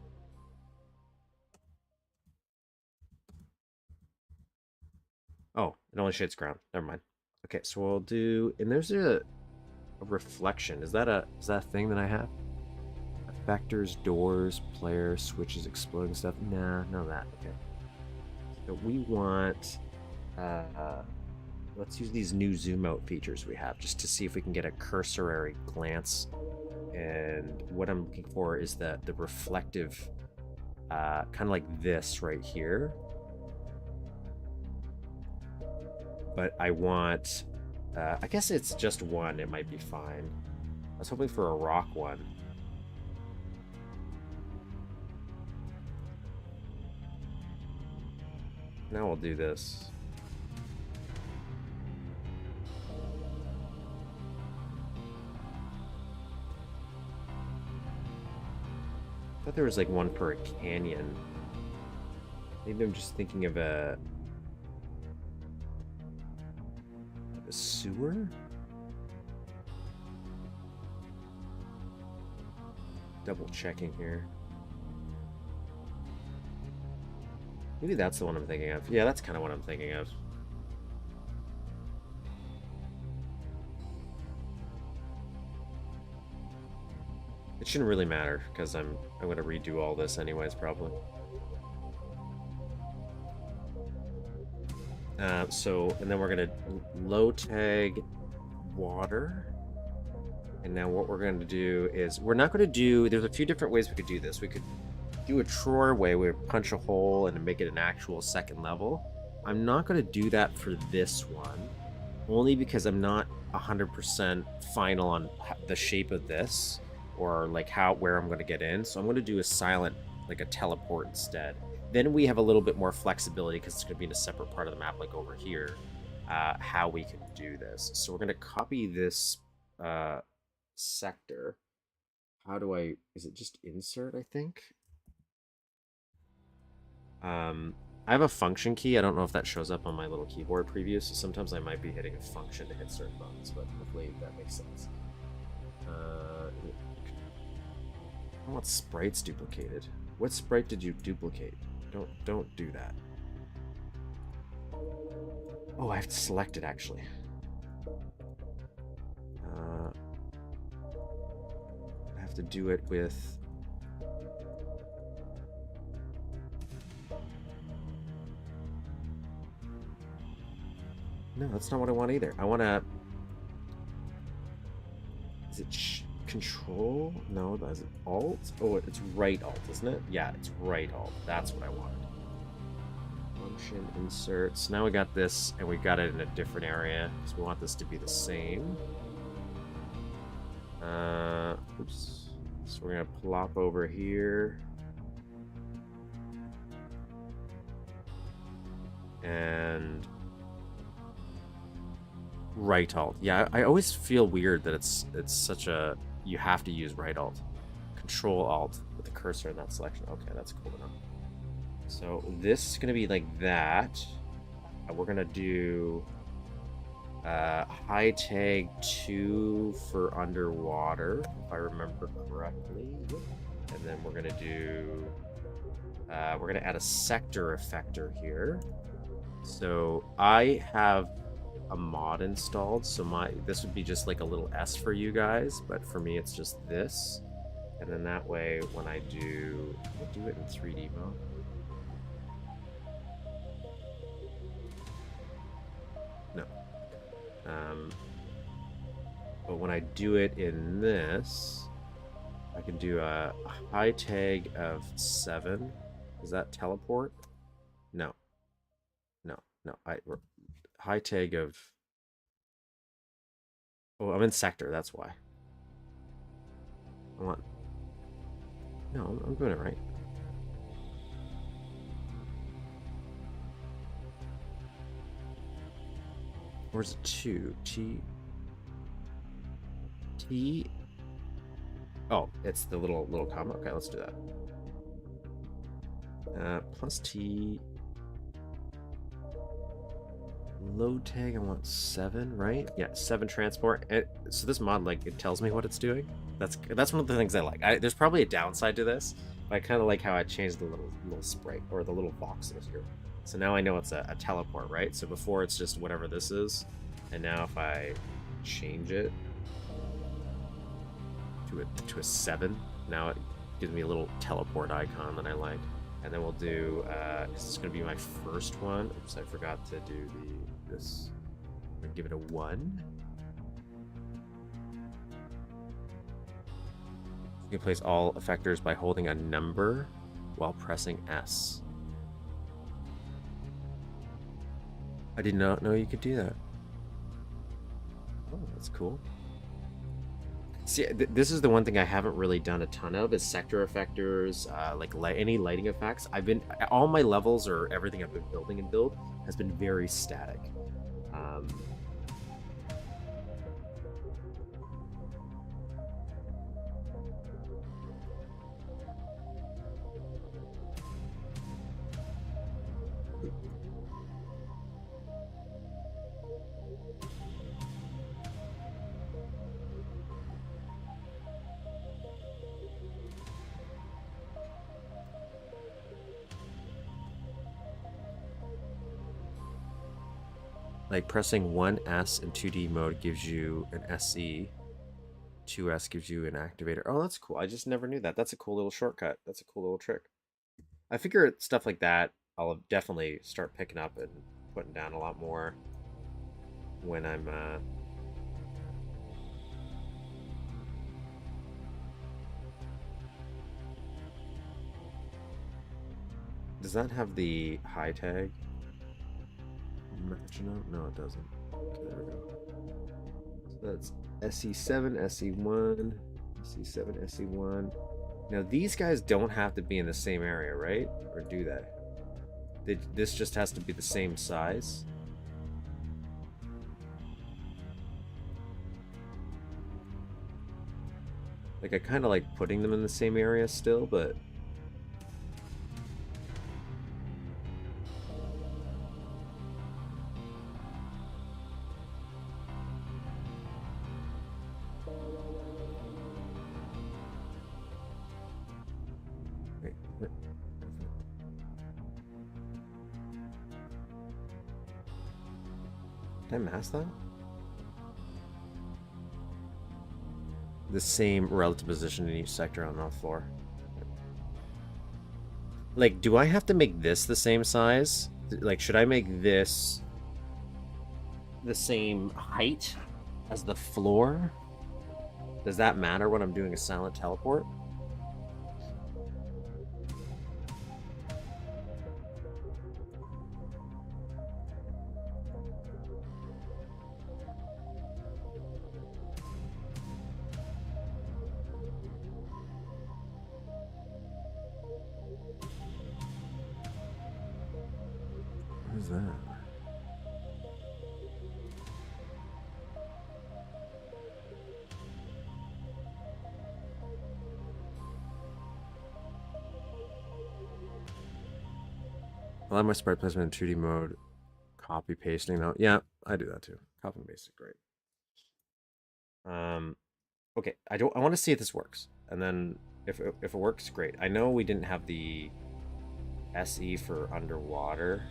Oh, it only shades ground. Never mind. Okay, so we'll do... And there's a reflection. Is that a thing that I have? Effectors, doors, player, switches, exploding stuff. Nah, none of that. Okay. So we want... let's use these new zoom out features we have just to see if we can get a cursory glance. And what I'm looking for is the reflective, kind of like this right here. But I want, I guess it's just one. It might be fine. I was hoping for a rock one. Now we'll do this. I thought there was like one per canyon. Maybe I'm just thinking of a sewer? Double checking here. Maybe that's the one I'm thinking of. Yeah, that's kind of what I'm thinking of. It shouldn't really matter because I'm going to redo all this anyways, probably. And then we're going to low tag water. And now what we're going to do is, we're not going to do, there's a few different ways we could do this. We could do a TROR way where we punch a hole and make it an actual second level. I'm not going to do that for this one, only because I'm not 100% final on the shape of this, or like where I'm going to get in. So I'm going to do a silent, like a teleport instead. Then we have a little bit more flexibility because it's going to be in a separate part of the map, like over here, how we can do this. So we're going to copy this sector. How do I, is it just insert, I think? I have a function key. I don't know if that shows up on my little keyboard preview, so sometimes I might be hitting a function to hit certain buttons, but hopefully that makes sense. I want sprites duplicated. What sprite did you duplicate? Don't do that. Oh, I have to select it actually. I have to do it with. No, that's not what I want either. I want to. Is it Control? No, is it Alt? Oh, it's right Alt, isn't it? Yeah, it's right Alt. That's what I wanted. Function inserts. Now we got this, and we got it in a different area, so we want this to be the same. Oops. So we're gonna plop over here. And right Alt. Yeah, I always feel weird that it's such a, you have to use right Alt. Control Alt with the cursor in that selection. Okay, that's cool enough. So this is gonna be like that. We're gonna do high tag 2 for underwater, if I remember correctly. And then we're gonna do we're gonna add a sector effector here. So I have a mod installed, so this would be just like a little S for you guys, but for me it's just this. And then that way when I do it in 3D mode. No. But when I do it in this, I can do a high tag of 7. Is that teleport? No. No. No. High tag of... Oh, I'm in sector. That's why. I want... No, I'm doing it right. Where's it 2? T... Oh, it's the little comma. Okay, let's do that. Plus T... Load tag, I want 7, right? Yeah, 7 transport. So this mod, like, it tells me what it's doing. That's one of the things I like. There's probably a downside to this, but I kind of like how I changed the little sprite, or the little boxes here. So now I know it's a teleport, right? So before it's just whatever this is, and now if I change it to a 7, now it gives me a little teleport icon that I like. And then we'll do, this is going to be my first one. Oops, I forgot to do this. I'm going to give it a 1. You can place all effectors by holding a number while pressing S. I did not know you could do that. Oh, that's cool. See, this is the one thing I haven't really done a ton of, is sector effectors, like any lighting effects. All my levels, or everything I've been building and build, has been very static. Like pressing 1S in 2D mode gives you an SE. 2S gives you an activator. Oh, that's cool. I just never knew that. That's a cool little shortcut. That's a cool little trick. I figure stuff like that I'll definitely start picking up and putting down a lot more when I'm Does that have the high tag? No, it doesn't. Okay, there we go. So that's SE7, SE1, SE7, SE1. Now these guys don't have to be in the same area, right? Or do they? This just has to be the same size. Like, I kind of like putting them in the same area still, but... Did I mask that? The same relative position in each sector on the floor. Like, do I have to make this the same size? Like, should I make this the same height as the floor? Does that matter when I'm doing a silent teleport? What is that? Allow my sprite placement in 2D mode. Copy pasting now. Yeah, I do that too. Copy and paste is great. Okay, I want to see if this works. And then if it works, great. I know we didn't have the SE for underwater.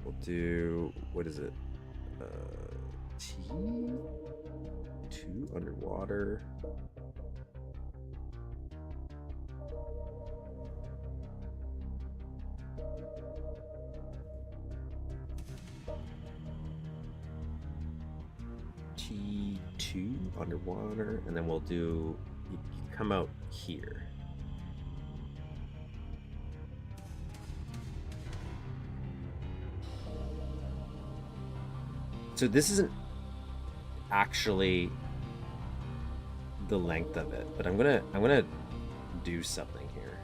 We'll do, what is it? T2 underwater. 2 underwater, and then we'll do, you come out here. So this isn't actually the length of it, but I'm gonna do something here.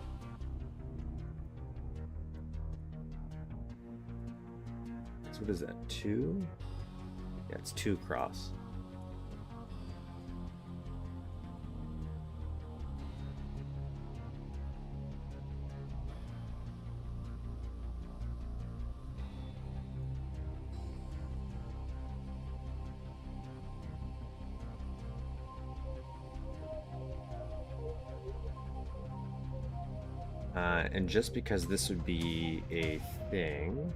So what is that, 2? Yeah, it's 2 across. And just because this would be a thing,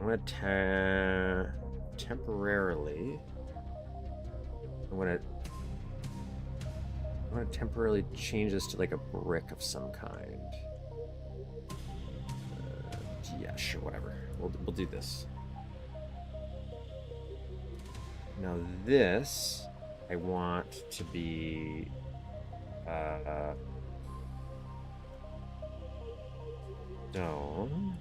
I'm gonna temporarily change this to like a brick of some kind. Yeah, sure, whatever. We'll do this. Now this I want to be stone.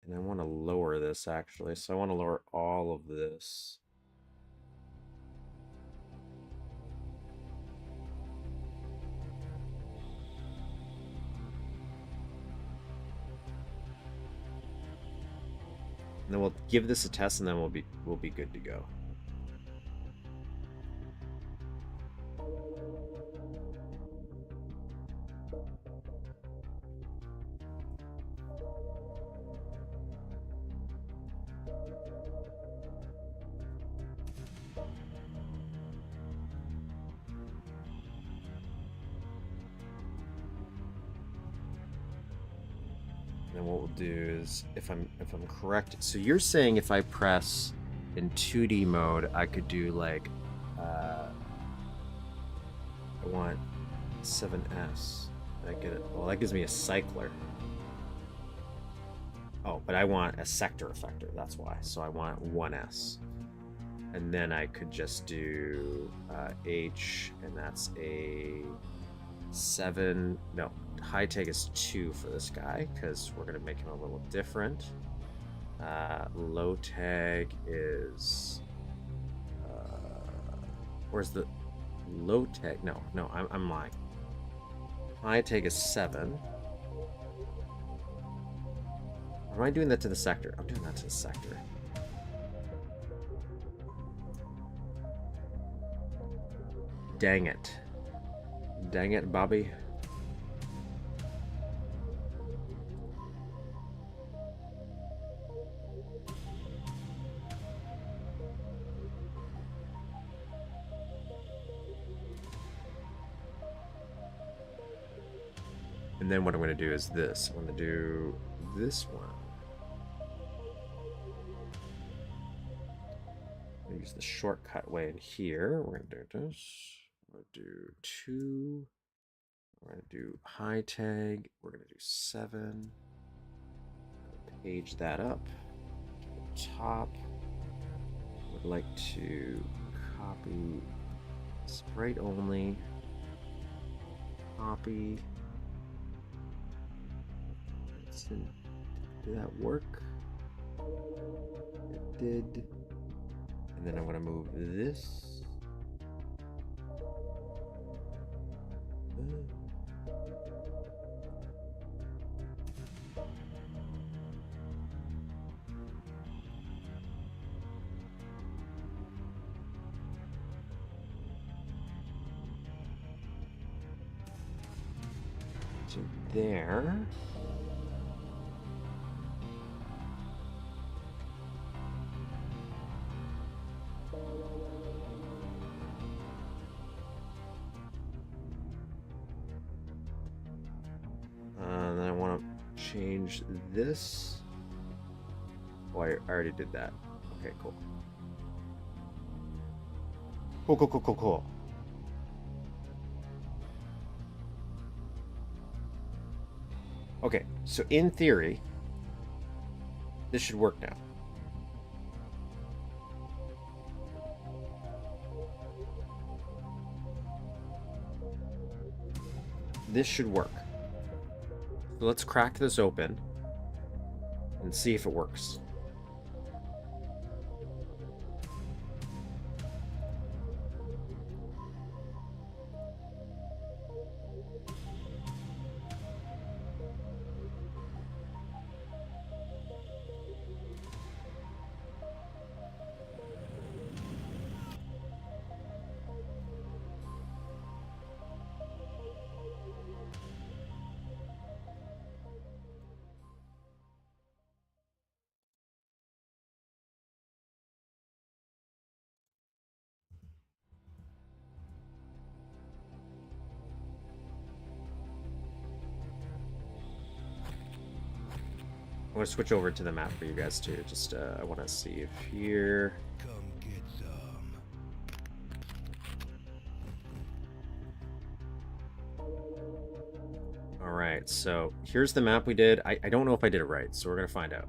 And I want to lower this actually, so I want to lower all of this. And then we'll give this a test, and then we'll be good to go. And what we'll do is, if I'm correct, so you're saying if I press in 2D mode, I could do like, I want 7S. I get it. Well, that gives me a cycler. Oh, but I want a sector effector. That's why. So I want 1S, and then I could just do H, and that's a 7. No. High tag is 2 for this guy because we're gonna make him a little different. Low tag is where's the low tag? No, I'm lying. High tag is 7. Or am I doing that to the sector? I'm doing that to the sector. Dang it. Dang it, Bobby. And then what I'm going to do is this. I'm going to do this one. I'm going to use the shortcut way in here. We're going to do this. We're going to do 2. We're going to do high tag. We're going to do 7. Page that up to the top. Would like to copy Sprite only. Copy. Did that work? It did. And then I'm going to move this. To there. And then I want to change this. Oh, I already did that. Okay, cool. Cool. Okay, so in theory, This should work now. This should work. So let's crack this open and see if it works. I'm going to switch over to the map for you guys too. Just I want to see if here. Come get some. All right, so here's the map we did. I don't know if I did it right, so we're going to find out.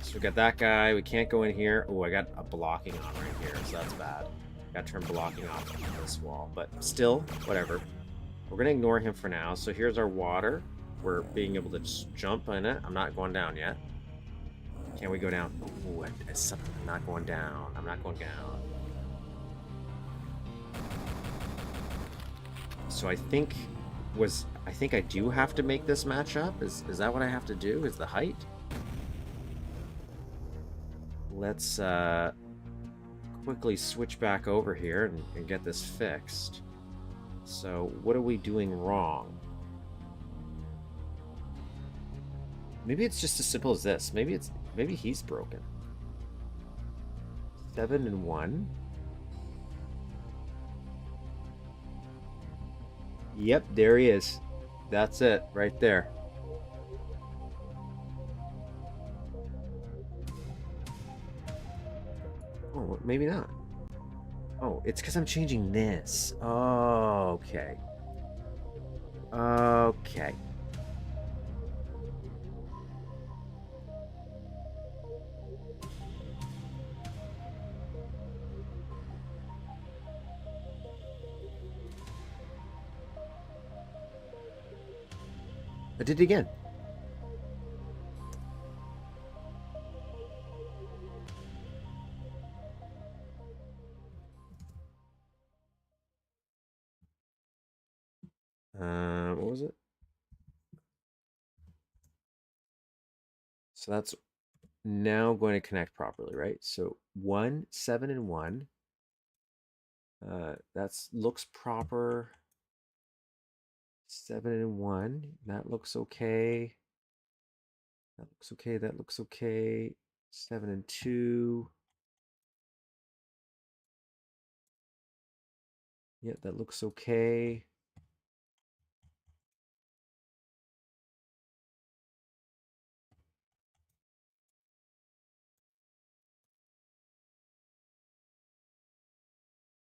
So we got that guy. We can't go in here. Oh, I got a blocking on right here, so that's bad. Got to turn blocking off on this wall, but still, whatever. We're going to ignore him for now. So here's our water. We're being able to just jump in it. I'm not going down yet. Can we go down? Oh, I'm not going down. I'm not going down. So I think I do have to make this match up. Is that what I have to do? Is the height? Let's quickly switch back over here and get this fixed. So what are we doing wrong? Maybe it's just as simple as this. Maybe he's broken. 7 and 1. Yep, there he is. That's it, right there. Oh, maybe not. Oh, it's because I'm changing this. Oh, okay. Okay. I did it again. What was it? So that's now going to connect properly, right? So 1, 7, and 1. That's looks proper. 7 and 1. That looks okay. That looks okay. That looks okay. 7 and 2. Yeah, that looks okay.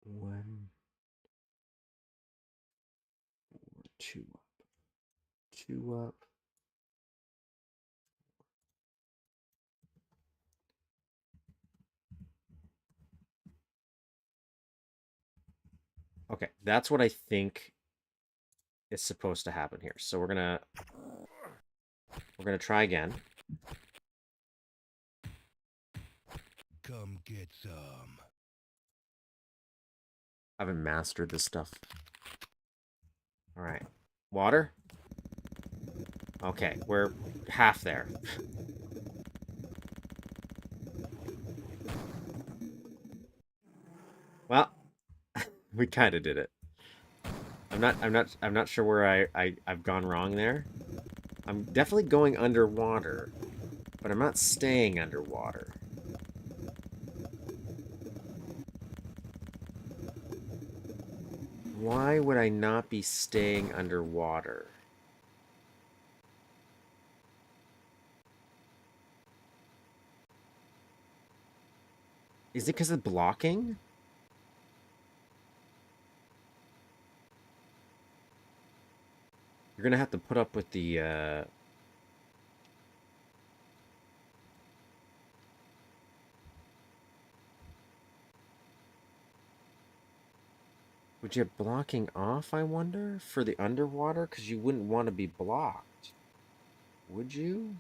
One, 2 up. 2 up. Okay, that's what I think is supposed to happen here. So we're gonna try again. Come get some. I haven't mastered this stuff. All right, water. Okay, we're half there. Well, we kind of did it. I'm not sure where I've gone wrong there. I'm definitely going underwater, but I'm not staying underwater. Why would I not be staying underwater? Is it because of blocking? You're gonna have to put up with the Would you have blocking off, I wonder, for the underwater? Because you wouldn't want to be blocked. Would you?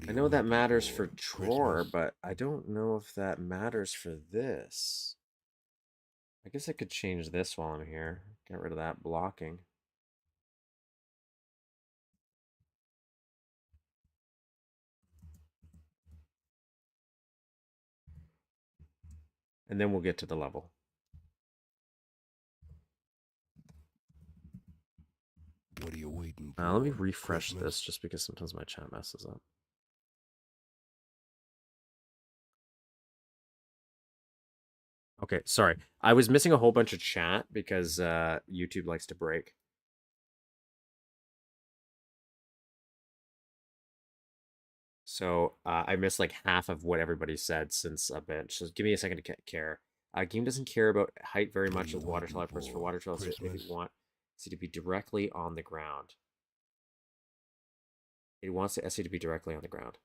I know that matters for TROR, but I don't know if that matters for this. I guess I could change this while I'm here. Get rid of that blocking. And then we'll get to the level. What are you waiting for? Let me refresh Christmas? this just because sometimes my chat messes up. Okay, sorry. I was missing a whole bunch of chat because YouTube likes to break. So I missed like half of what everybody said since a bench. So give me a second to care. Game doesn't care about height very much of water toilet for water toilets if you want it to be directly on the ground. It wants the SE to be directly on the ground.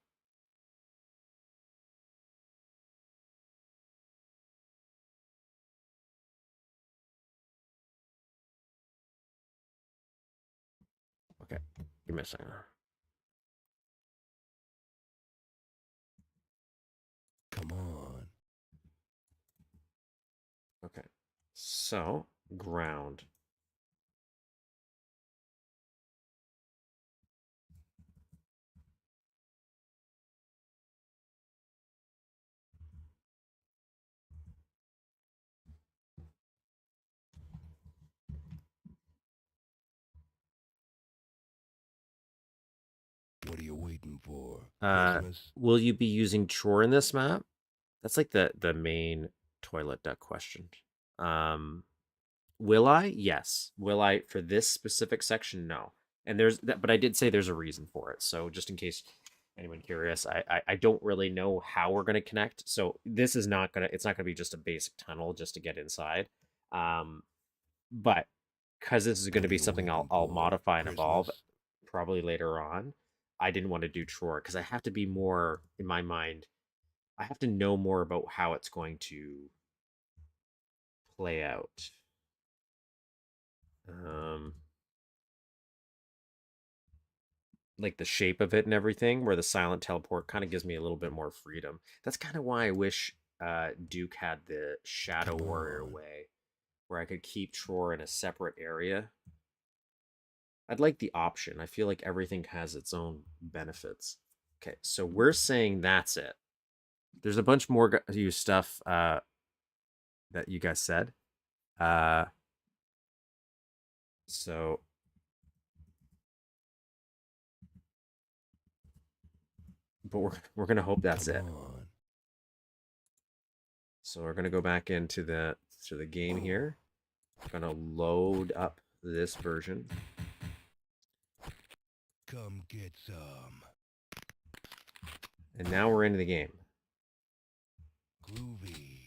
Okay, give me a second. Come on. Okay, so ground. What are you waiting for? Christmas? Will you be using TROR in this map? That's like the main toilet duck question. Will I? Yes. Will I for this specific section? No. And there's that, but I did say there's a reason for it. So just in case anyone curious, I don't really know how we're gonna connect. So this is not gonna it's not gonna be just a basic tunnel just to get inside. But because this is gonna be something I'll modify and evolve probably later on. I didn't want to do TROR because I have to be more in my mind. I have to know more about how it's going to play out. Like the shape of it and everything, where the silent teleport kind of gives me a little bit more freedom. That's kind of why I wish Duke had the Shadow Warrior way, where I could keep TROR in a separate area. I'd like the option. I feel like everything has its own benefits. Okay, so we're saying that's it. There's a bunch more stuff that you guys said. So but we're gonna hope that's it. So we're gonna go back into the game here. I'm gonna load up this version. Come get some. And now we're into the game. Groovy.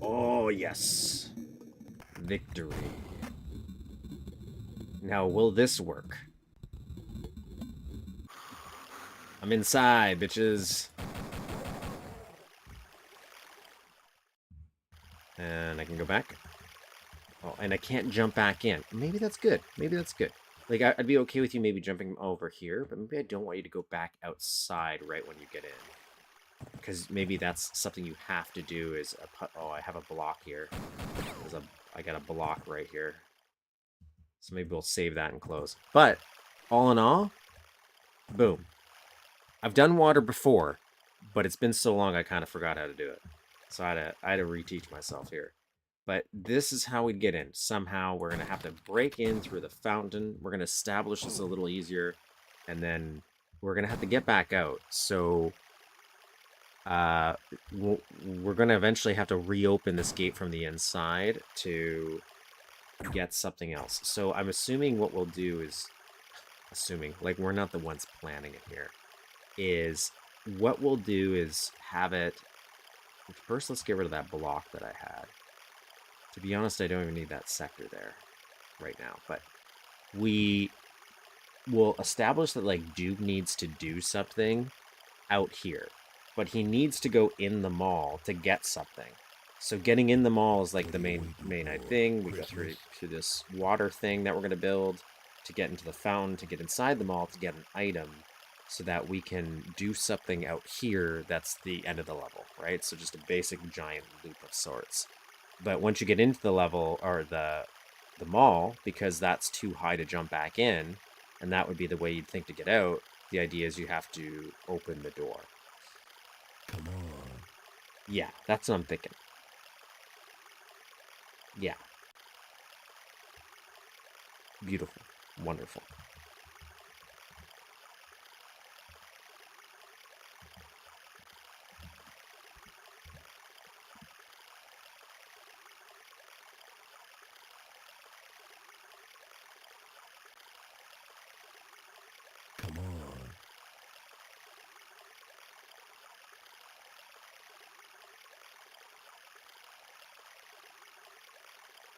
Oh yes. Victory. Now will this work? I'm inside, bitches. And I can go back. Oh, and I can't jump back in. Maybe that's good. Maybe that's good. Like, I'd be okay with you maybe jumping over here, but maybe I don't want you to go back outside right when you get in. Because maybe that's something you have to do is... Oh, I have a block here. I got a block right here. So maybe we'll save that and close. But, all in all, boom. I've done water before, but it's been so long I kind of forgot how to do it. So I had to reteach myself here. But this is how we'd get in. Somehow we're going to have to break in through the fountain. We're going to establish this a little easier. And then we're going to have to get back out. So we're going to eventually have to reopen this gate from the inside to get something else. So I'm assuming what we'll do is... Assuming, like we're not the ones planning it here. Is what we'll do is have it... First, let's get rid of that block that I had. To be honest, I don't even need that sector there right now. But we will establish that, like, Duke needs to do something out here. But he needs to go in the mall to get something. So getting in the mall is like the main thing. We go through this water thing that we're gonna build to get into the fountain, to get inside the mall, to get an item, so that we can do something out here that's the end of the level, right? So just a basic giant loop of sorts. But once you get into the level or the mall, because that's too high to jump back in, and that would be the way you'd think to get out, the idea is you have to open the door. Come on. Yeah, that's what I'm thinking. Yeah. Beautiful. Wonderful. Come on.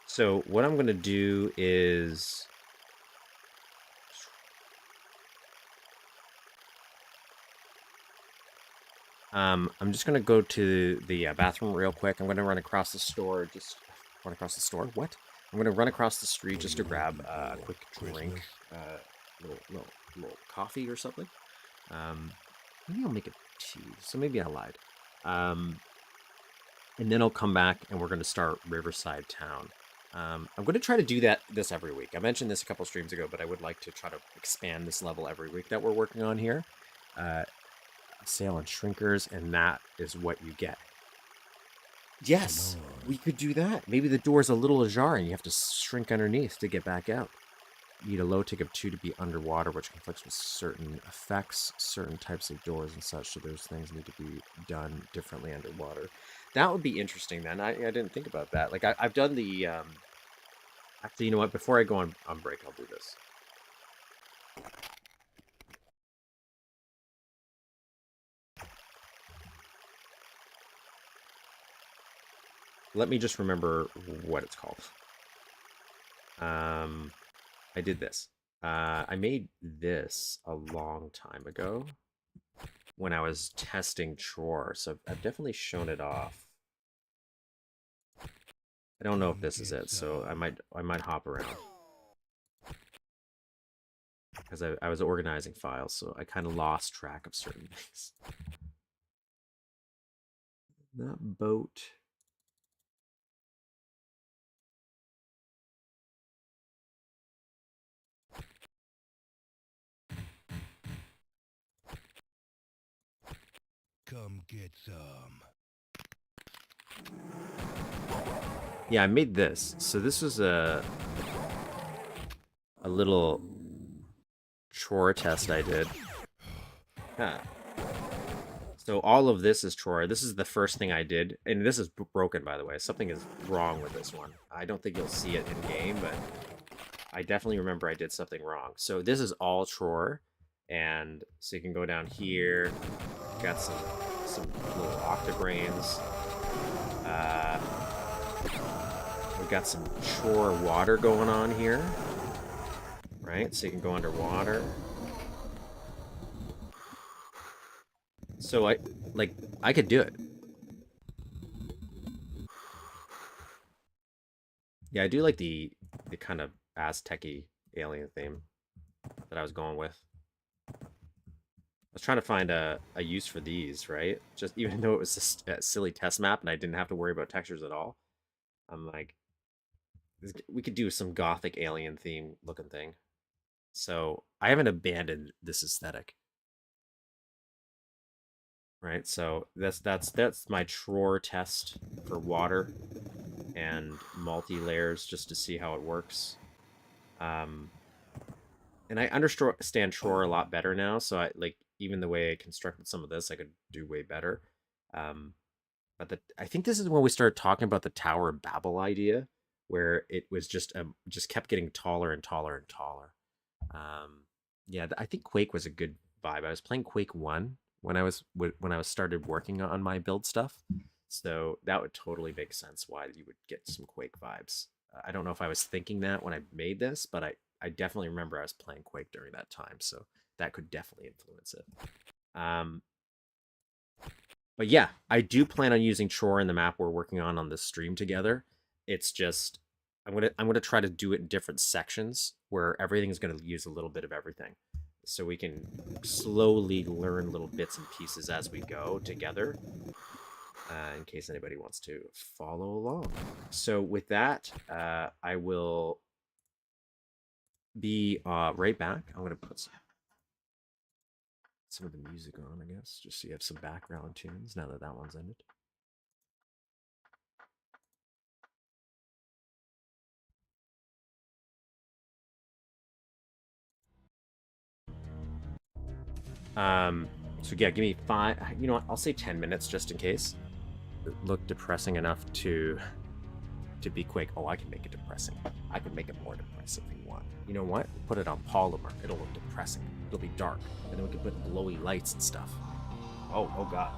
So what I'm going to do is... I'm just going to go to the bathroom real quick. I'm going to run across the store. Just run across the store? What? I'm going to run across the street just to grab a quick drink. Little coffee or something. Maybe I'll make it tea. So maybe I lied. And then I'll come back and we're going to start Riverside Town. I'm going to try to do this every week. I mentioned this a couple streams ago, but I would like to try to expand this level every week that we're working on here. Sale on shrinkers, and that is what you get. Yes, we could do that. Maybe the door's a little ajar and you have to shrink underneath to get back out. You need a low tick of 2 to be underwater, which conflicts with certain effects, certain types of doors and such, so those things need to be done differently underwater. That would be interesting, then. I didn't think about that. Like, I've done the... Actually, you know what? Before I go on break, I'll do this. Let me just remember what it's called. I did this. I made this a long time ago when I was testing TROR, so I've definitely shown it off. I don't know if this is it, so I might hop around. Because I was organizing files, so I kind of lost track of certain things. That boat... Come get some. Yeah, I made this. So this was a little TROR test I did. Huh. So all of this is TROR. This is the first thing I did. And this is broken, by the way. Something is wrong with this one. I don't think you'll see it in-game, but I definitely remember I did something wrong. So this is all TROR. And so you can go down here. Got some little octobrains. We've got some TROR water going on here. Right? So you can go underwater. So I could do it. Yeah, I do like the kind of Aztec-y alien theme that I was going with. I was trying to find a use for these, right? Just even though it was just a silly test map and I didn't have to worry about textures at all. I'm like, we could do some gothic alien theme looking thing. So I haven't abandoned this aesthetic. Right, so that's my TROR test for water and multi-layers just to see how it works. And I understand TROR a lot better now, so I like even the way I constructed some of this, I could do way better. But I think this is when we started talking about the Tower of Babel idea, where it was just kept getting taller and taller and taller. Yeah, I think Quake was a good vibe. I was playing Quake 1 when I was started working on my build stuff, so that would totally make sense why you would get some Quake vibes. I don't know if I was thinking that when I made this, but I definitely remember I was playing Quake during that time, so that could definitely influence it. But yeah, I do plan on using TROR in the map we're working on this stream together. It's just I'm gonna try to do it in different sections where everything's gonna use a little bit of everything, so we can slowly learn little bits and pieces as we go together. In case anybody wants to follow along. So with that, I will be right back. I'm gonna put some of the music on, I guess, just so you have some background tunes now that that one's ended. So yeah, give me 5. You know what? I'll say 10 minutes just in case. It looked depressing enough to be quick. Oh, I can make it depressing. I can make it more depressing if you want. You know what? Put it on polymer. It'll look depressing. It'll be dark, and then we can put glowy lights and stuff. Oh god.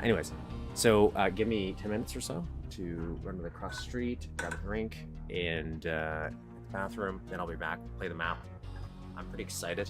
Anyways, so give me 10 minutes or so to run to the cross street, grab a drink, and the bathroom. Then I'll be back, play the map. I'm pretty excited.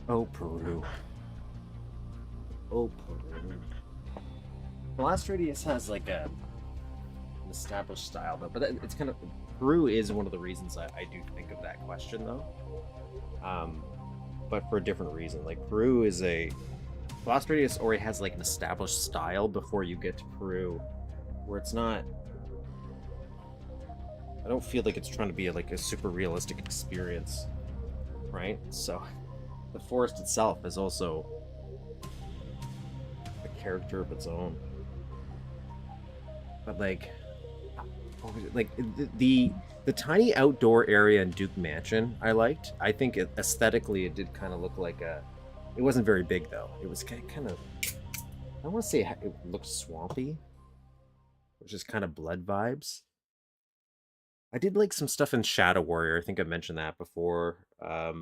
Oh, Peru. Oh, Peru. The last radius has like an established style, but it's kind of Peru is one of the reasons I do think of that question though. But for a different reason. Like Peru is the last radius already has like an established style before you get to Peru, where it's not. I don't feel like it's trying to be like a super realistic experience, right? So, the forest itself is also a character of its own. But like the tiny outdoor area in Duke Mansion, I liked. I think aesthetically it did kind of look like a. It wasn't very big though. It was kind of. I want to say it looked swampy, which is kind of Blood vibes. I did like some stuff in Shadow Warrior. I think I mentioned that before. I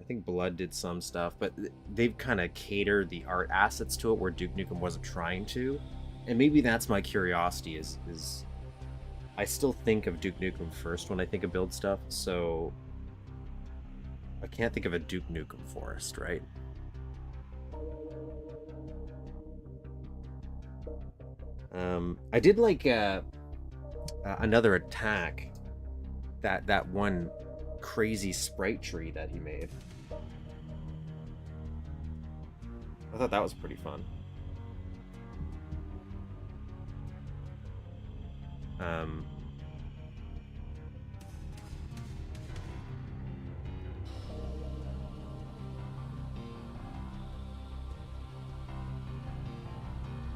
think Blood did some stuff, but they've kind of catered the art assets to it where Duke Nukem wasn't trying to. And maybe that's my curiosity is I still think of Duke Nukem first when I think of build stuff, so I can't think of a Duke Nukem forest, right? I did like another attack, that one crazy sprite tree that he made. I thought that was pretty fun.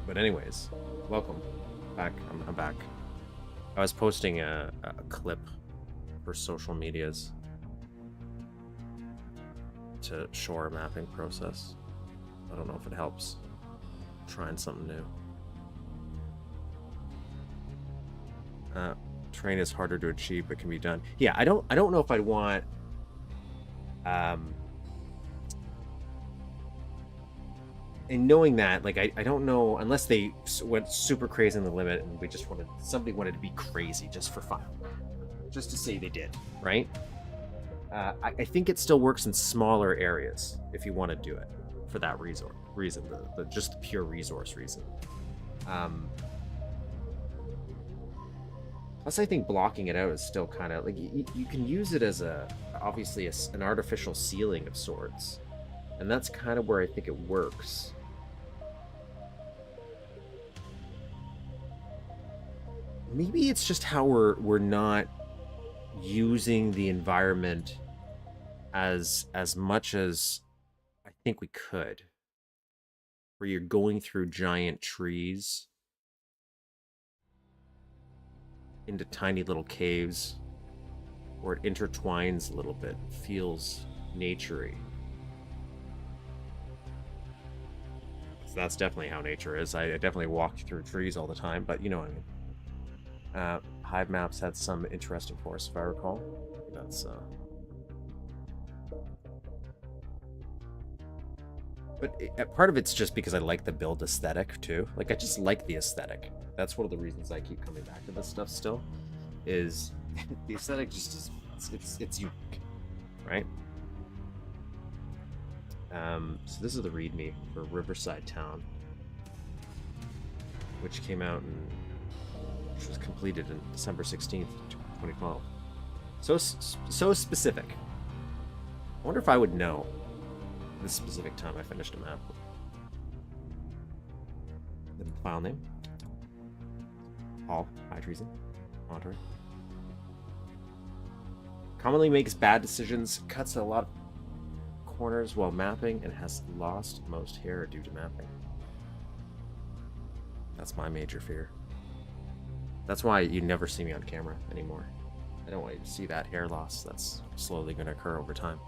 But anyways, welcome back. I'm back. I was posting a clip for social medias to show our mapping process. I don't know if it helps. I'm trying something new. Terrain is harder to achieve, but can be done. Yeah, I don't know if I'd want. And knowing that, like, I don't know, unless they went super crazy in the limit and somebody wanted to be crazy just for fun, just to say they did, right? I think it still works in smaller areas if you want to do it for that reason, just the pure resource reason. Plus, I think blocking it out is still kind of like you can use it as obviously an artificial ceiling of sorts, and that's kind of where I think it works. Maybe it's just how we're not using the environment as much as I think we could. Where you're going through giant trees into tiny little caves, where it intertwines a little bit, feels naturey. So that's definitely how nature is. I definitely walk through trees all the time, but you know what I mean. Hive Maps had some interesting for us, if I recall. That's but part of it's just because I like the build aesthetic too. Like, I just like the aesthetic. That's one of the reasons I keep coming back to this stuff still, is the aesthetic just is, it's unique, right? So this is the ReadMe for Riverside Town, which came out which was completed in December 16th, 2012. So specific. I wonder if I would know this specific time I finished a map. The file name. Paul, high treason. Monteray. Commonly makes bad decisions, cuts a lot of corners while mapping, and has lost most hair due to mapping. That's my major fear. That's why you never see me on camera anymore. I don't want you to see that hair loss. That's slowly going to occur over time.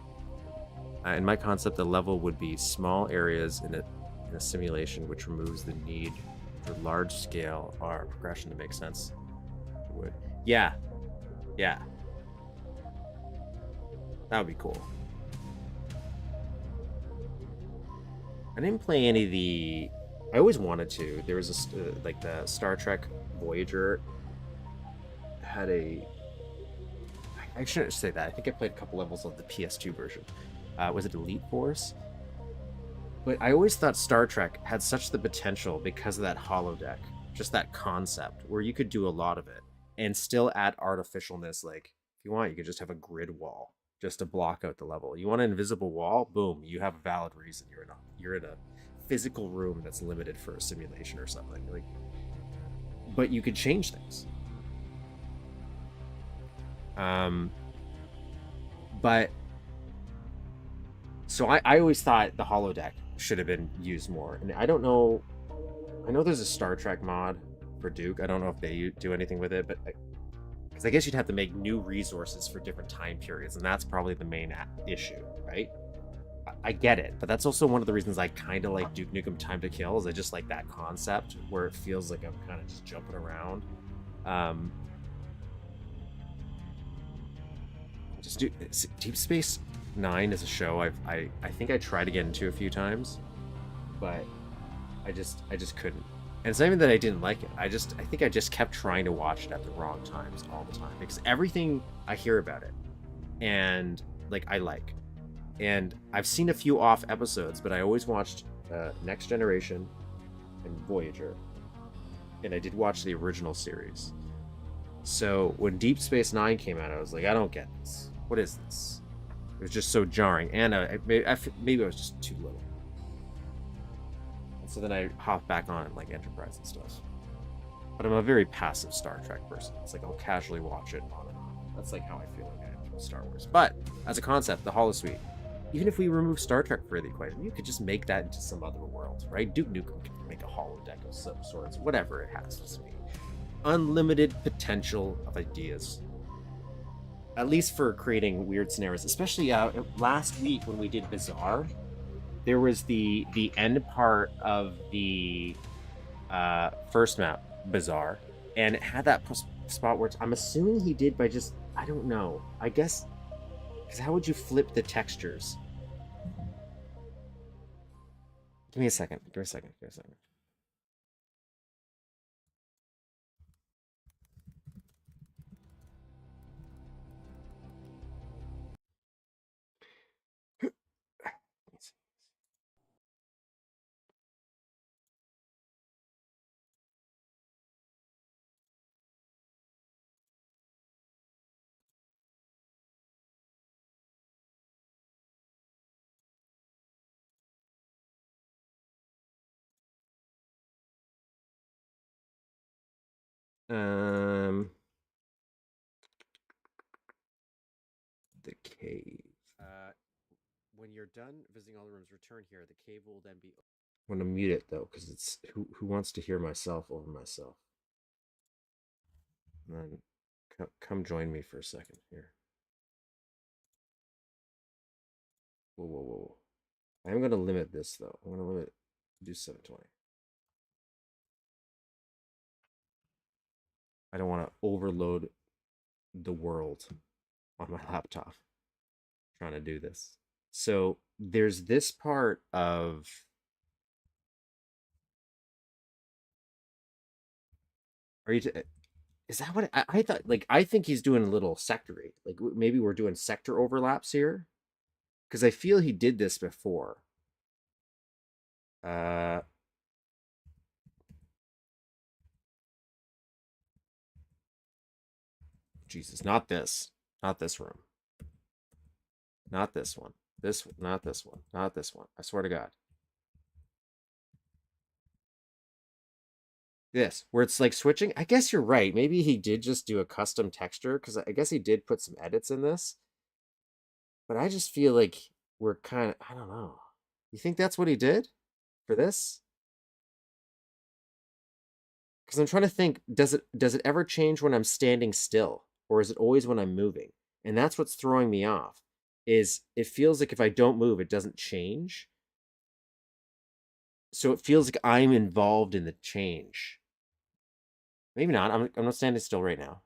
In my concept, the level would be small areas in a simulation, which removes the need for large-scale progression to make sense. It would. Yeah. Yeah. That would be cool. I didn't play any of the... I always wanted to. There was like the Star Trek Voyager had a... I shouldn't say that. I think I played a couple levels of the PS2 version. Was it Elite Force? But I always thought Star Trek had such the potential because of that holodeck, just that concept, where you could do a lot of it and still add artificialness. Like, if you want, you could just have a grid wall just to block out the level. You want an invisible wall? Boom, you have a valid reason. You're in a physical room that's limited for a simulation or something. Like, but you could change things. But so I always thought the holodeck should have been used more, and I don't know. I know there's a Star Trek mod for Duke. I don't know if they do anything with it, but because I guess you'd have to make new resources for different time periods, and that's probably the main issue, right? I get it, but that's also one of the reasons I kind of like Duke Nukem Time to Kill, is I just like that concept where it feels like I'm kind of just jumping around. Deep Space Nine is a show I think I tried to get into a few times, but I just couldn't. And it's not even that I didn't like it. I think I just kept trying to watch it at the wrong times all the time, because everything I hear about it and I like. And I've seen a few off episodes, but I always watched Next Generation and Voyager, and I did watch the original series. So when Deep Space Nine came out, I was like, I don't get this. What is this? It was just so jarring, and maybe I was just too little. And so then I hopped back on like Enterprise and stuff. But I'm a very passive Star Trek person. It's like I'll casually watch it on and on. That's like how I feel like I am with Star Wars. But as a concept, the holosuite, even if we remove Star Trek for the equation, you could just make that into some other world, right? Duke Nukem can make a holodeck of some sorts, whatever it has to be. Unlimited potential of ideas. At least for creating weird scenarios, especially last week when we did Bizarre, there was the end part of the first map, Bizarre, and it had that spot where I'm assuming he did by just, I don't know. I guess, because how would you flip the textures? Give me a second. Give me a second. Give me a second. The cave. When you're done visiting all the rooms, return here. The cave will then be. I'm gonna mute it though, because it's who wants to hear myself over myself. And then come join me for a second here. Whoa, whoa, whoa. I'm gonna limit this though. I'm gonna limit do 720. I don't want to overload the world on my laptop trying to do this. So there's this part of are you is that what I thought? Like I think he's doing a little sectory. Like maybe we're doing sector overlaps here, because I feel he did this before. Jesus, not this room, not this one, not this one, not this one. I swear to God. This, where it's like switching. I guess you're right. Maybe he did just do a custom texture, because I guess he did put some edits in this. But I just feel like we're kind of, I don't know. You think that's what he did for this? Because I'm trying to think, does it ever change when I'm standing still? Or is it always when I'm moving? And that's what's throwing me off. Is it feels like if I don't move, it doesn't change. So it feels like I'm involved in the change. Maybe not. I'm not standing still right now.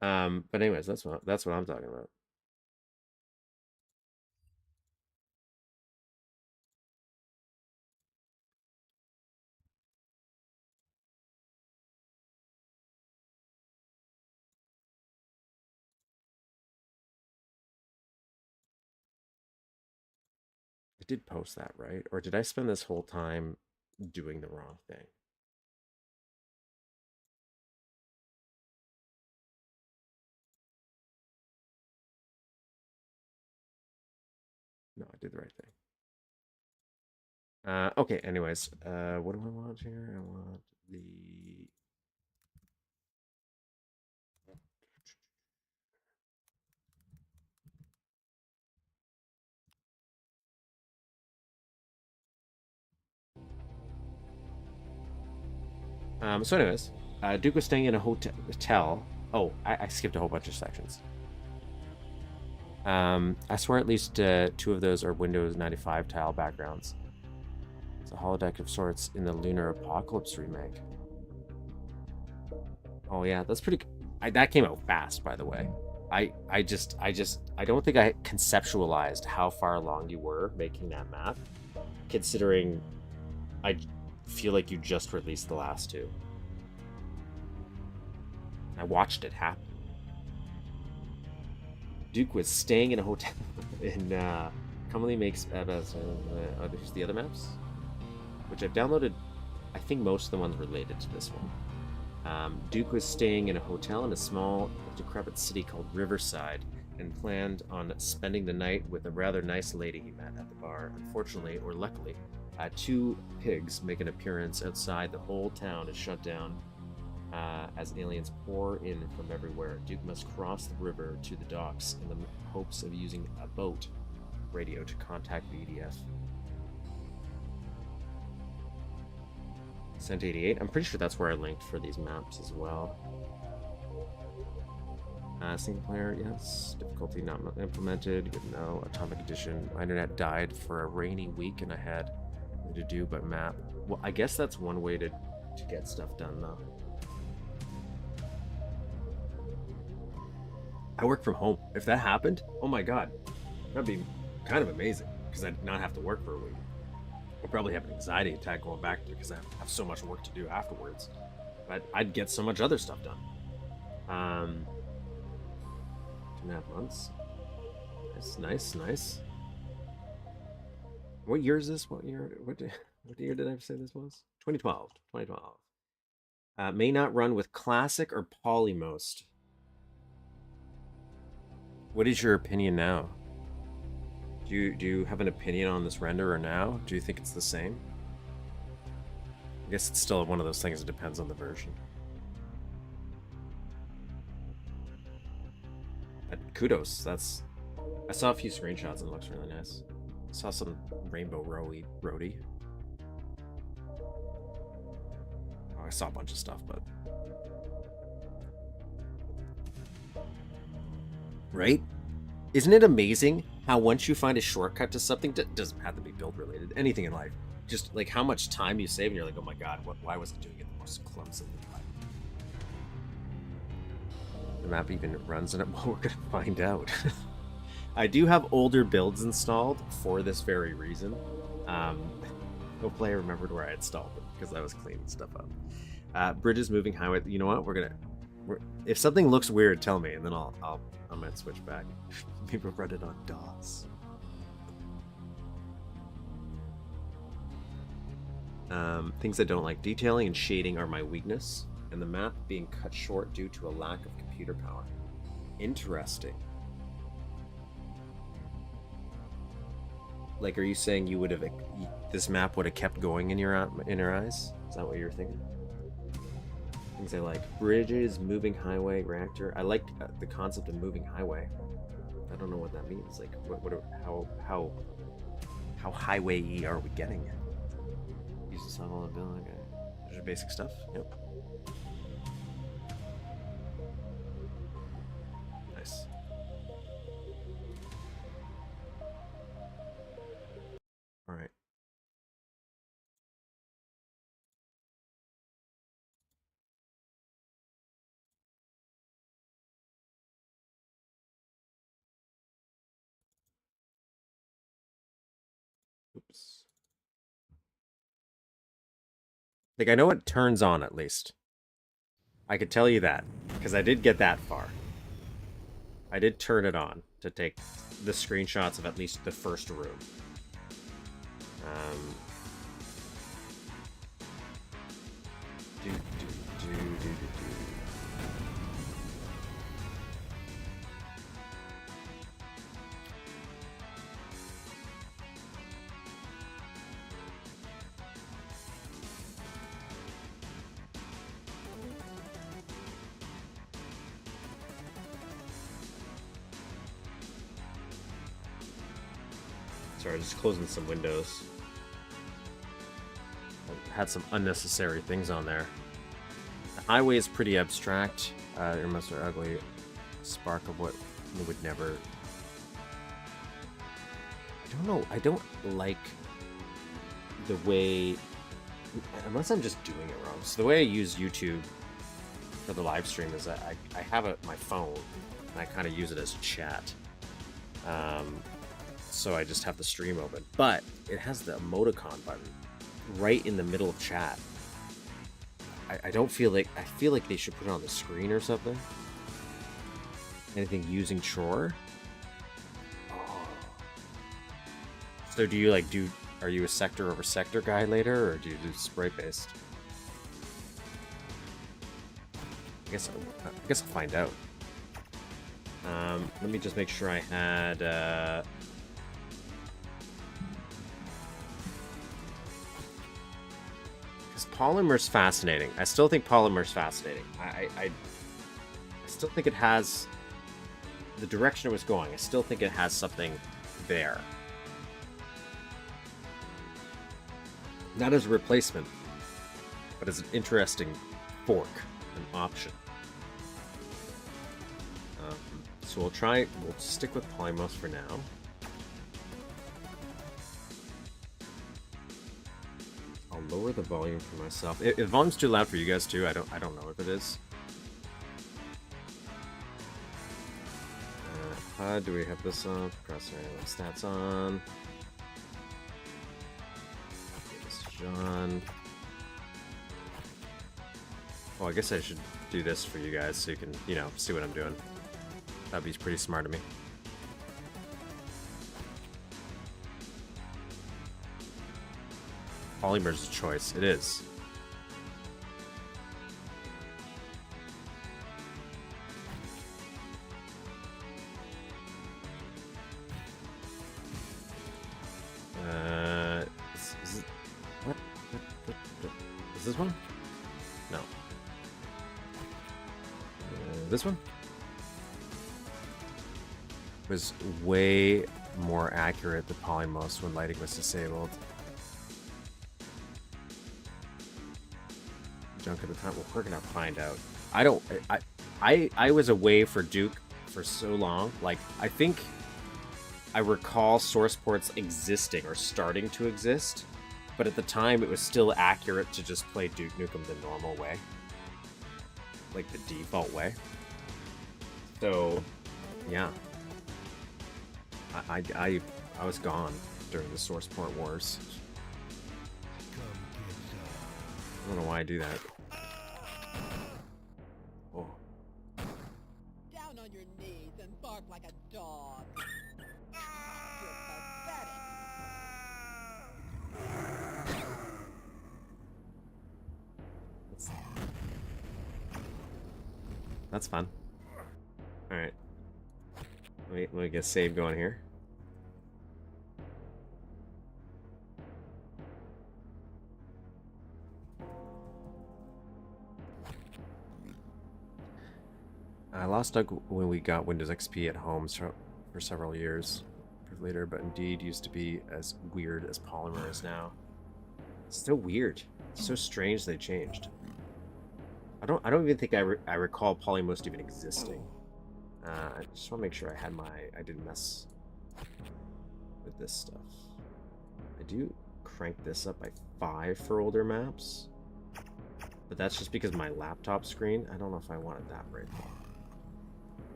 But anyways, that's what I'm talking about. I did post that, right? Or did I spend this whole time doing the wrong thing? No, I did the right thing. Okay, anyways, what do I want here? I want the so anyways, Duke was staying in a hotel. Oh, I skipped a whole bunch of sections. I swear at least 2 of those are Windows 95 tile backgrounds. It's a holodeck of sorts in the Lunar Apocalypse remake. Oh yeah, that's pretty. That came out fast, by the way. I don't think I conceptualized how far along you were making that map, considering I feel like you just released the last 2. I watched it happen. Duke was staying in a hotel in commonly makes here's the other maps, which I've downloaded. I think most of the ones related to this one. Duke was staying in a hotel in a small, decrepit city called Riverside and planned on spending the night with a rather nice lady he met at the bar. Unfortunately, or luckily, 2 pigs make an appearance outside. The whole town is shut down as aliens pour in from everywhere. Duke must cross the river to the docks in the hopes of using a boat radio to contact BDF. Cent 88. I'm pretty sure that's where I linked for these maps as well. Single player, yes. Difficulty not implemented. Good, no. Atomic Edition. My internet died for a rainy week, and I had to do but map. Well, I guess that's one way to get stuff done, though. I work from home. If that happened, oh my god, that'd be kind of amazing because I'd not have to work for a week. I'd probably have an anxiety attack going back there because I have so much work to do afterwards. But I'd get so much other stuff done. 2.5 months. Nice. What year is this? What year did I say this was? 2012. May not run with classic or polymost. What is your opinion now? Do you have an opinion on this renderer now? Do you think it's the same? I guess it's still one of those things that depends on the version. Kudos. I saw a few screenshots and it looks really nice. I saw some rainbow roadie. Oh, I saw a bunch of stuff, but right? Isn't it amazing how once you find a shortcut to something, doesn't have to be build related, anything in life, just like how much time you save and you're like, oh my god, why was I doing it the most clumsily? The map even runs in it. Well, we're gonna find out. I do have older builds installed for this very reason. Hopefully I remembered where I installed them because I was cleaning stuff up. Bridges, moving highway. You know what? If something looks weird, tell me, and then I might switch back. Maybe run it on DOS. Things I don't like. Detailing and shading are my weakness, and the map being cut short due to a lack of computer power. Interesting. Like, are you saying you would have this map would have kept going in your eyes? Is that what you're thinking? Things I like: bridges, moving highway, reactor. I like the concept of moving highway. I don't know what that means. Like, how highway-y are we getting? Use the level of building. Okay. There's your basic stuff. Yep. Nice. All right. Oops. Like, I know it turns on at least. I could tell you that because I did get that far. I did turn it on to take the screenshots of at least the first room. Sorry, just closing some windows. I had some unnecessary things on there. The highway is pretty abstract. Your most are ugly. Spark of what you would never. I don't know. I don't like the way. Unless I'm just doing it wrong. So the way I use YouTube for the live stream is that I have my phone and I kind of use it as chat. So I just have the stream open, but it has the emoticon button right in the middle of chat. I don't feel like, I feel like they should put it on the screen or something. Anything using TROR? Oh. So do you are you a sector over sector guy later, or do you do Sprite based? I guess I'll find out. Let me just make sure I had Polymer's fascinating. I still think Polymer's fascinating. I still think it has the direction it was going. I still think it has something there. Not as a replacement, but as an interesting fork, an option. So we'll stick with polymorphs for now. I'll lower the volume for myself. If volume's too loud for you guys too, I don't know if it is. HUD, do we have this on? Press stats on. Okay, this is John. Oh, I guess I should do this for you guys so you can, you know, see what I'm doing. That'd be pretty smart of me. Polymer's a choice. It is. Is this one? No. This one? Was way more accurate than polymorphs when lighting was disabled. Junk at the time. Well, we're gonna find out. I was away for Duke for so long. Like, I think I recall source ports existing or starting to exist, but at the time it was still accurate to just play Duke Nukem the normal way, like the default way. So, yeah. I was gone during the source port wars. I don't know why I do that. Oh. Down on your knees and bark like a dog. You're pathetic. That's fun. Alright. Let me get save going here. I lost Doug when we got Windows XP at home for several years later, but indeed used to be as weird as Polymer is now. It's still weird. It's so strange they changed. I don't even think I recall Polymost even existing. I just want to make sure I didn't mess with this stuff. I do crank this up by 5 for older maps, but that's just because my laptop screen, I don't know if I wanted that right now.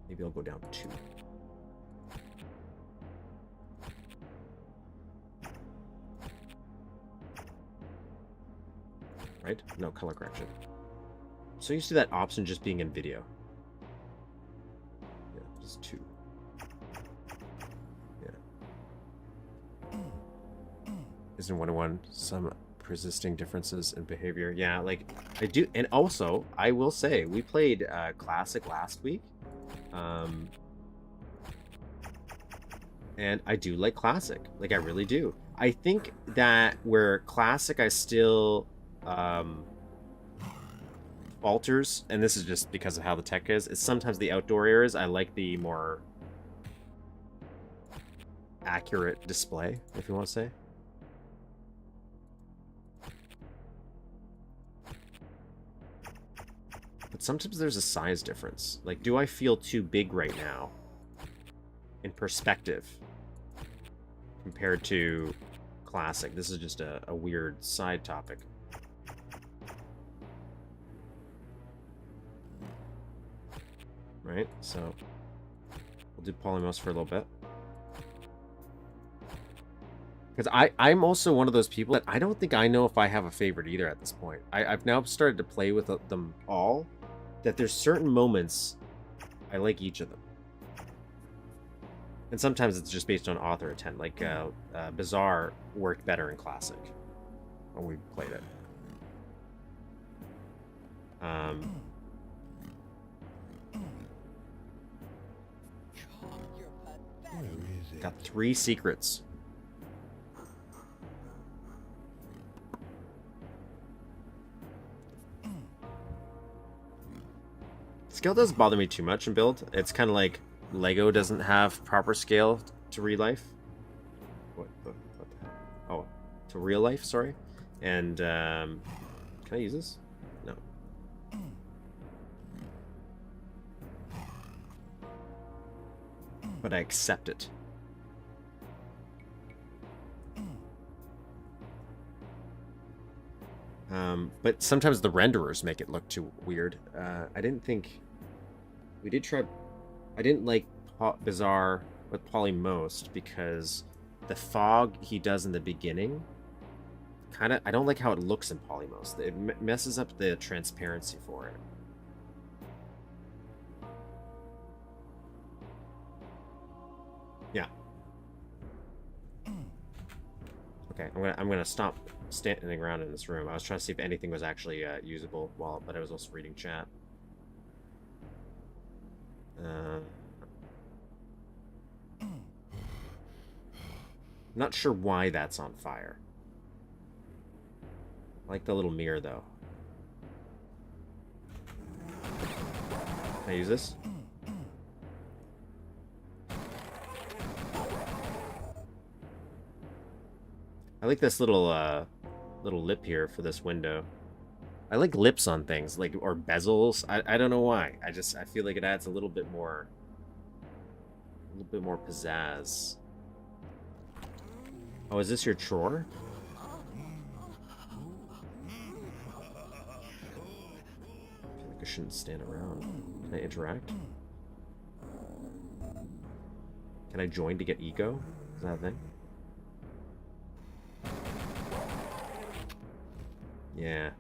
Maybe I'll go down 2. Right? No, color correction. So used to that option just being in video. Yeah, just 2. Yeah. Isn't 101 some persisting differences in behavior? Yeah, like I do, and also I will say we played Classic last week, and I do like Classic. Like I really do. I think that where Classic I still falters, and this is just because of how the tech is sometimes the outdoor areas I like the more accurate display, if you want to say. But sometimes there's a size difference. Like, do I feel too big right now in perspective compared to Classic? This is just a weird side topic. Right, so we'll do Polymos for a little bit. Because I'm also one of those people that I don't think I know if I have a favorite either at this point. I've now started to play with them all, that there's certain moments I like each of them. And sometimes it's just based on author intent. Like Bizarre worked better in Classic when we played it. Got 3 secrets. Scale doesn't bother me too much in build. It's kind of like Lego doesn't have proper scale to real life. What the heck? Oh, to real life, sorry. And can I use this? No. but I accept it. But sometimes the renderers make it look too weird. I didn't think... We did try... I didn't like Bizarre with Poly most because the fog he does in the beginning... Kind of... I don't like how it looks in Poly most. It messes up the transparency for it. Yeah. Okay, I'm gonna stop standing around in this room. I was trying to see if anything was actually usable, but I was also reading chat. Not sure why that's on fire. I like the little mirror though. Can I use this? I like this little lip here for this window. I like lips on things, like, or bezels. I don't know why. I feel like it adds a little bit more pizzazz. Oh, is this your TROR? I feel like I shouldn't stand around. Can I interact? Can I join to get eco? Is that a thing? Yeah.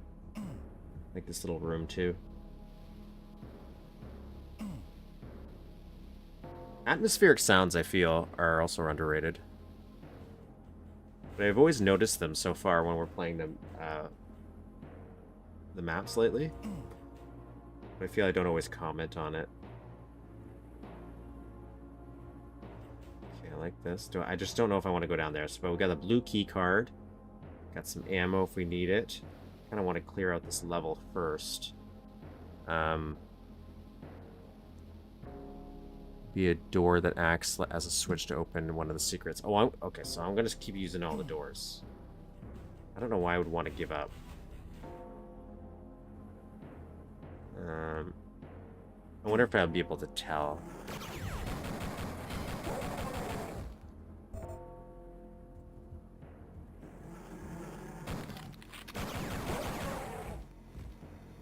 Like this little room too. Atmospheric sounds, I feel, are also underrated. But I've always noticed them so far when we're playing them, the maps lately. But I feel I don't always comment on it. Okay, I like this. I just don't know if I want to go down there. So we got a blue key card. Got some ammo if we need it. Kind of want to clear out this level first. Be a door that acts as a switch to open one of the secrets. Oh, okay, so I'm going to keep using all the doors. I don't know why I would want to give up. I wonder if I'll be able to tell.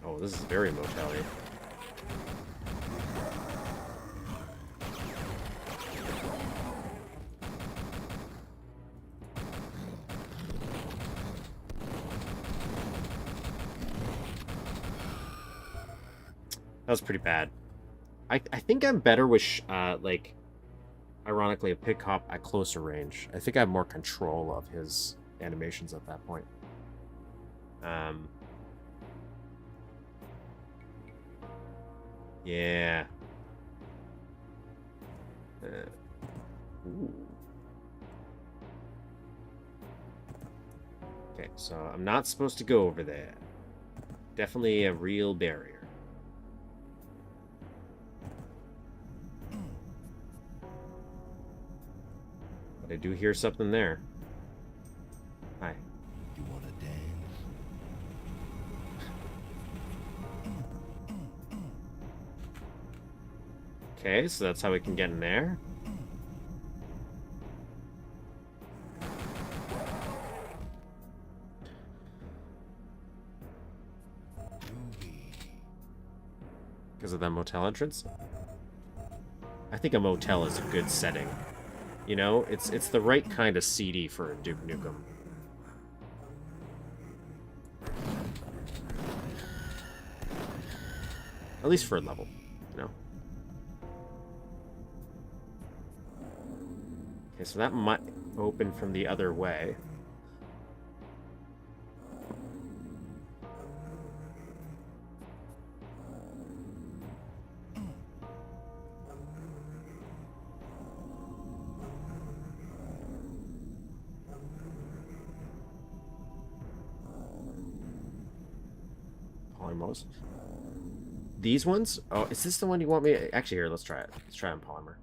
Oh, this is very motel-y. That was pretty bad. I think I'm better with, like, ironically, a pick hop at closer range. I think I have more control of his animations at that point. Yeah. Ooh. Okay, so I'm not supposed to go over there. Definitely a real barrier. But I do hear something there. Hi. You wanna dance? Okay, so that's how we can get in there. Because of that motel entrance? I think a motel is a good setting. You know, it's the right kind of seedy for Duke Nukem. At least for a level, you know? Okay, so that might open from the other way. Almost. These ones? Oh, is this the one you want me? Actually, here, let's try it. Let's try on polymer.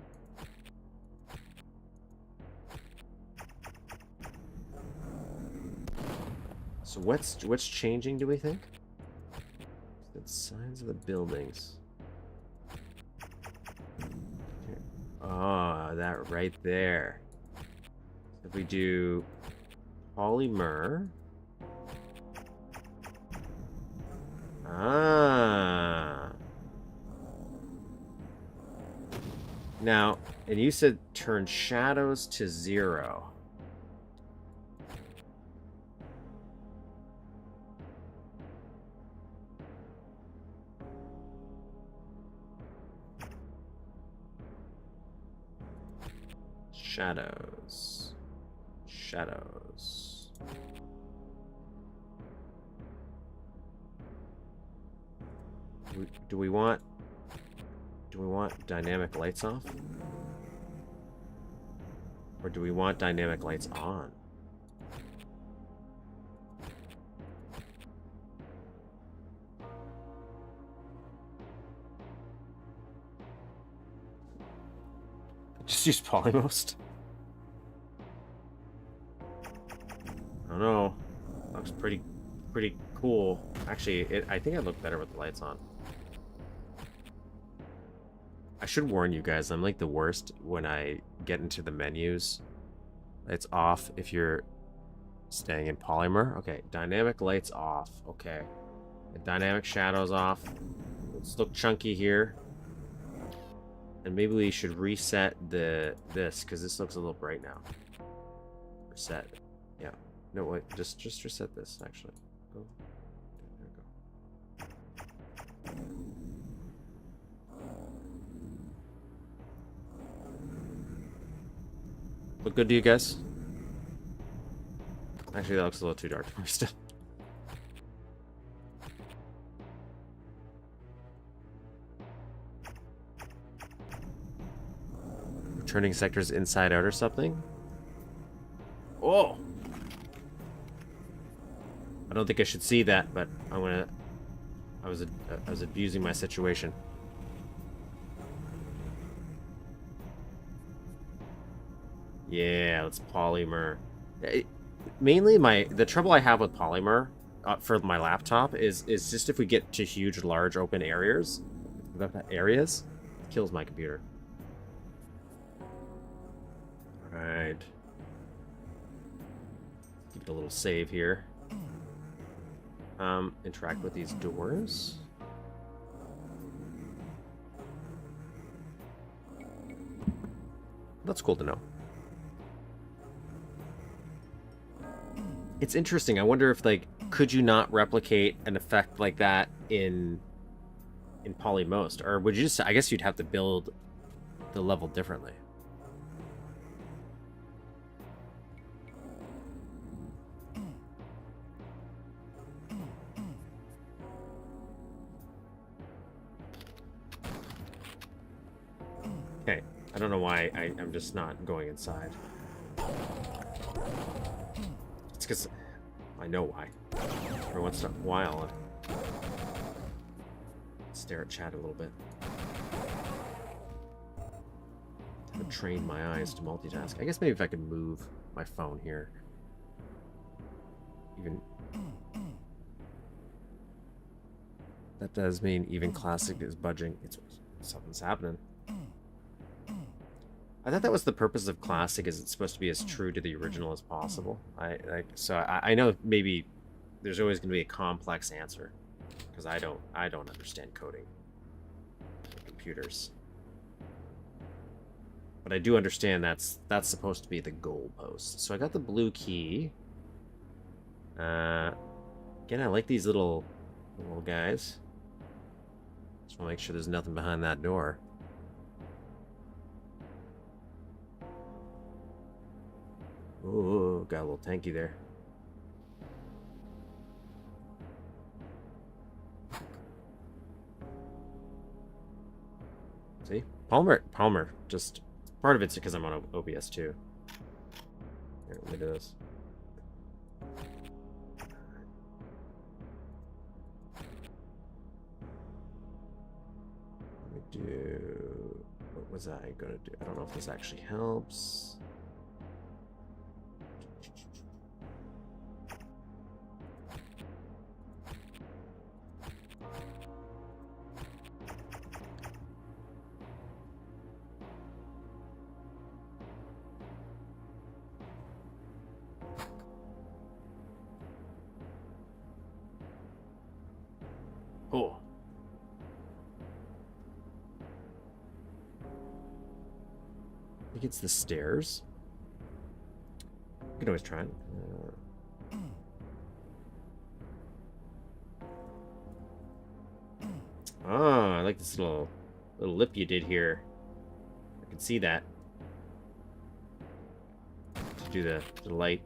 So what's changing, do we think? The signs of the buildings. Okay. Ah. that right there. If we do polymer. Ah. Now, and you said turn shadows to 0. Shadows. Shadows. Do we want dynamic lights off? Or do we want dynamic lights on? Just use polymost. I don't know. Looks pretty cool. Actually, I think it looked better with the lights on. I should warn you guys, I'm like the worst when I get into the menus. Lights off if you're staying in polymer. Okay, dynamic lights off. Okay. Dynamic shadows off. Let's look chunky here. And maybe we should reset this, because this looks a little bright now. Reset. Yeah. No, wait, just reset this, actually. Go. There we go. Look good to you guys? Actually, that looks a little too dark for me still. Turning sectors inside out or something? Oh! I don't think I should see that, but I'm gonna... I was abusing my situation. Yeah, let's polymer. Mainly the trouble I have with polymer for my laptop is just if we get to huge, large open areas, it kills my computer. All right. Keep a little save here. Interact with these doors. That's cool to know. It's interesting. I wonder if, like, could you not replicate an effect like that in polymost, or would you just? I guess you'd have to build the level differently. Okay, I don't know why I'm just not going inside. It's because I know why. Every once in a while, I stare at chat a little bit. I've trained my eyes to multitask. I guess maybe if I could move my phone here. Even... That does mean even classic is budging. Something's happening. I thought that was the purpose of classic, is it's supposed to be as true to the original as possible. I know maybe there's always going to be a complex answer, because I don't understand coding or computers. But I do understand that's supposed to be the goalpost. So I got the blue key. Again, I like these little guys. Just want to make sure there's nothing behind that door. Ooh, got a little tanky there. See? Palmer, just... Part of it's because I'm on OBS too. Here, let me do this. Let me do... What was I gonna do? I don't know if this actually helps. I think it's the stairs. You can always try it. Oh, I like this little lip you did here. I can see that. To do the light.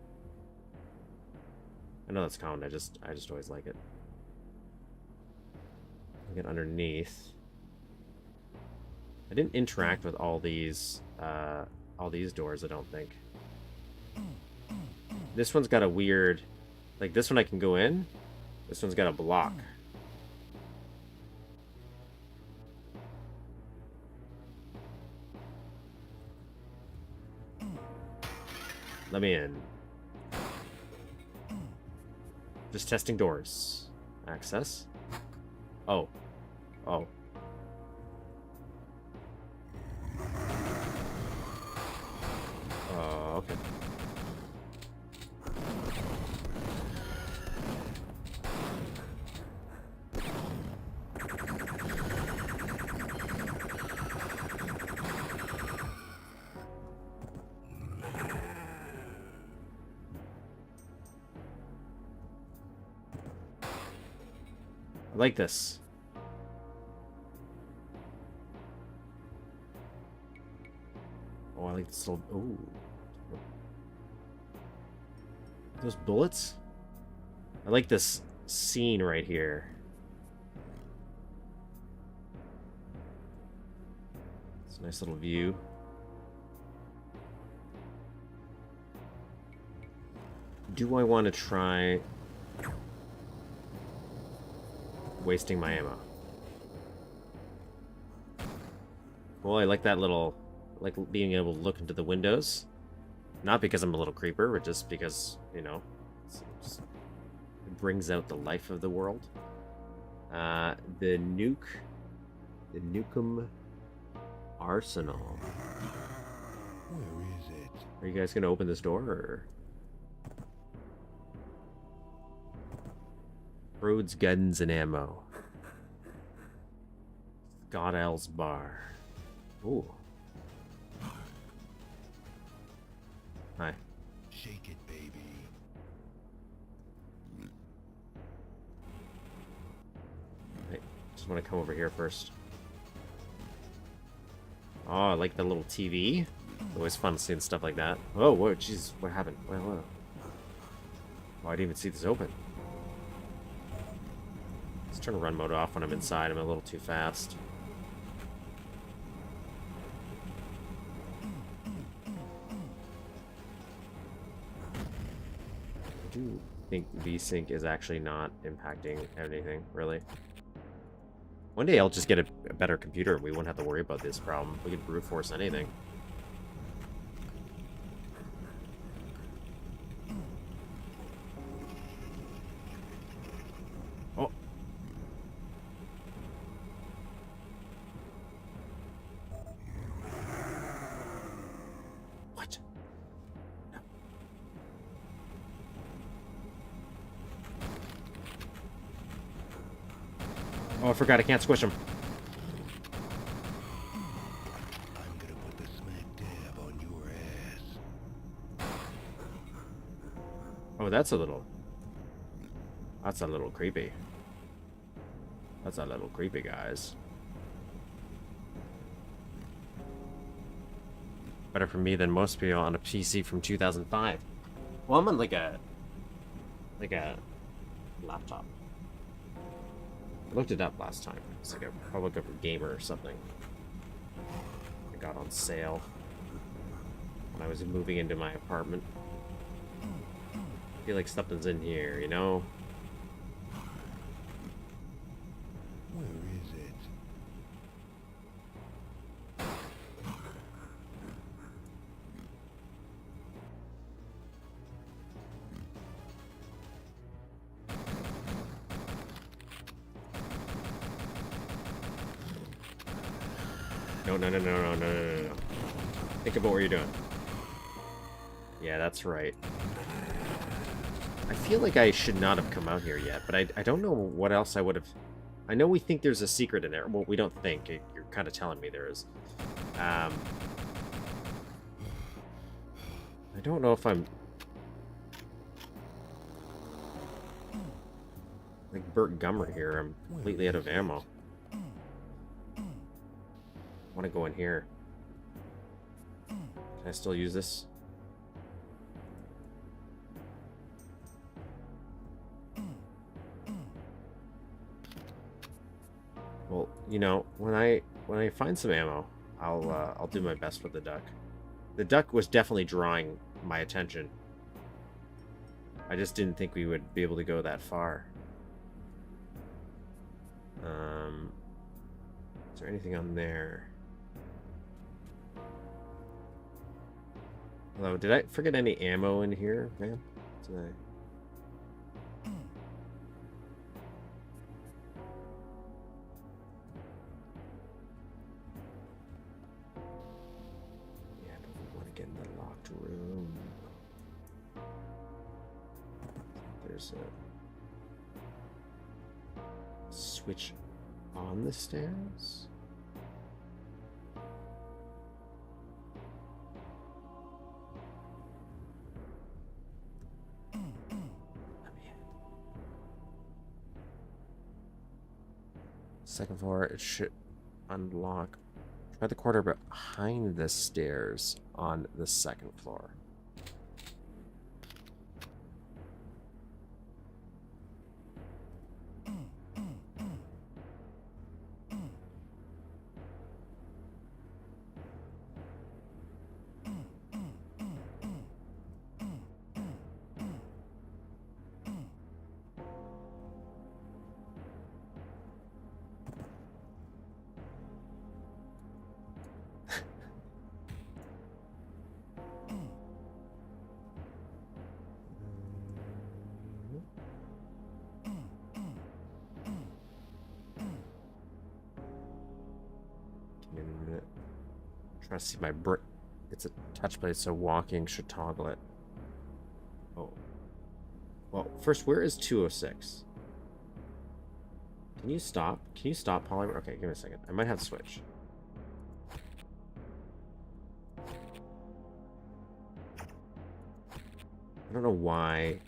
I know that's common. I just always like it. Get underneath. I didn't interact with all these doors, I don't think. This one's got a weird, like this one I can go in. This one's got a block. Let me in. Just testing doors. Access. Oh. Oh. Okay. I like this. Oh, I like this little... Ooh. Those bullets? I like this scene right here. It's a nice little view. Do I want to try wasting my ammo? Well, I like that little, like being able to look into the windows. Not because I'm a little creeper, but just because, you know, it brings out the life of the world. The Nukem Arsenal. Where is it? Are you guys gonna open this door, or? Roads, guns, and ammo. Godell's Bar. Ooh. Hi. Shake it, baby. I just want to come over here first. Oh, I like the little TV. Always fun seeing stuff like that. Oh, whoa, jeez, what happened? Whoa. Oh, I didn't even see this open. Let's turn run mode off when I'm inside. I'm a little too fast. I do think VSync is actually not impacting anything, really. One day I'll just get a better computer and we won't have to worry about this problem. We could brute force anything. Oh. What? No. Oh, I forgot I can't squish him. I'm gonna put the smack dab on your ass. Oh, that's a little creepy. That's a little creepy, guys. Better for me than most people on a PC from 2005. Well, I'm on like a laptop. I looked it up last time. It's like a probably a gamer or something. I got on sale when I was moving into my apartment. I feel like something's in here, you know? Where is it? No. Think about what you're doing. Yeah, that's right. I feel like I should not have come out here yet, but I don't know what else I would have... I know we think there's a secret in there. Well, we don't think. You're kind of telling me there is. don't know if I'm like Burt Gummer here. I'm completely out of ammo. I want to go in here. Can I still use this? Well, you know, when I find some ammo, I'll do my best with the duck. The duck was definitely drawing my attention. I just didn't think we would be able to go that far. Is there anything on there? Hello, did I forget any ammo in here, man? Did I? Yeah, but we want to get in the locked room. There's a switch on the stairs. Second floor, it should unlock. Try the corridor behind the stairs on the second floor. Trying to see my brick. It's a touch plate, so walking should toggle it. Oh. Well, first, where is 206? Can you stop? Can you stop, Polymer? Okay, give me a second. I might have to switch. I don't know why.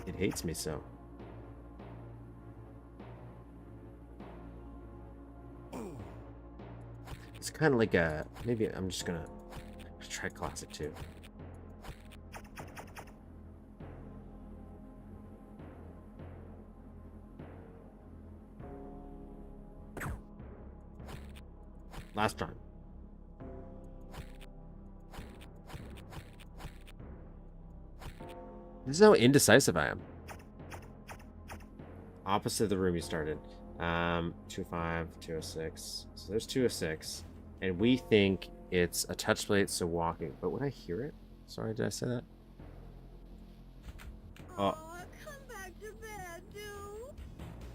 It hates me so. It's kind of like a... Maybe I'm just gonna try classic too. Last time. This is how indecisive I am. Opposite of the room you started. 205, 206. So there's 206. And we think it's a touch plate, so walking. But would I hear it? Sorry, did I say that? Oh. Come back to bed, dude.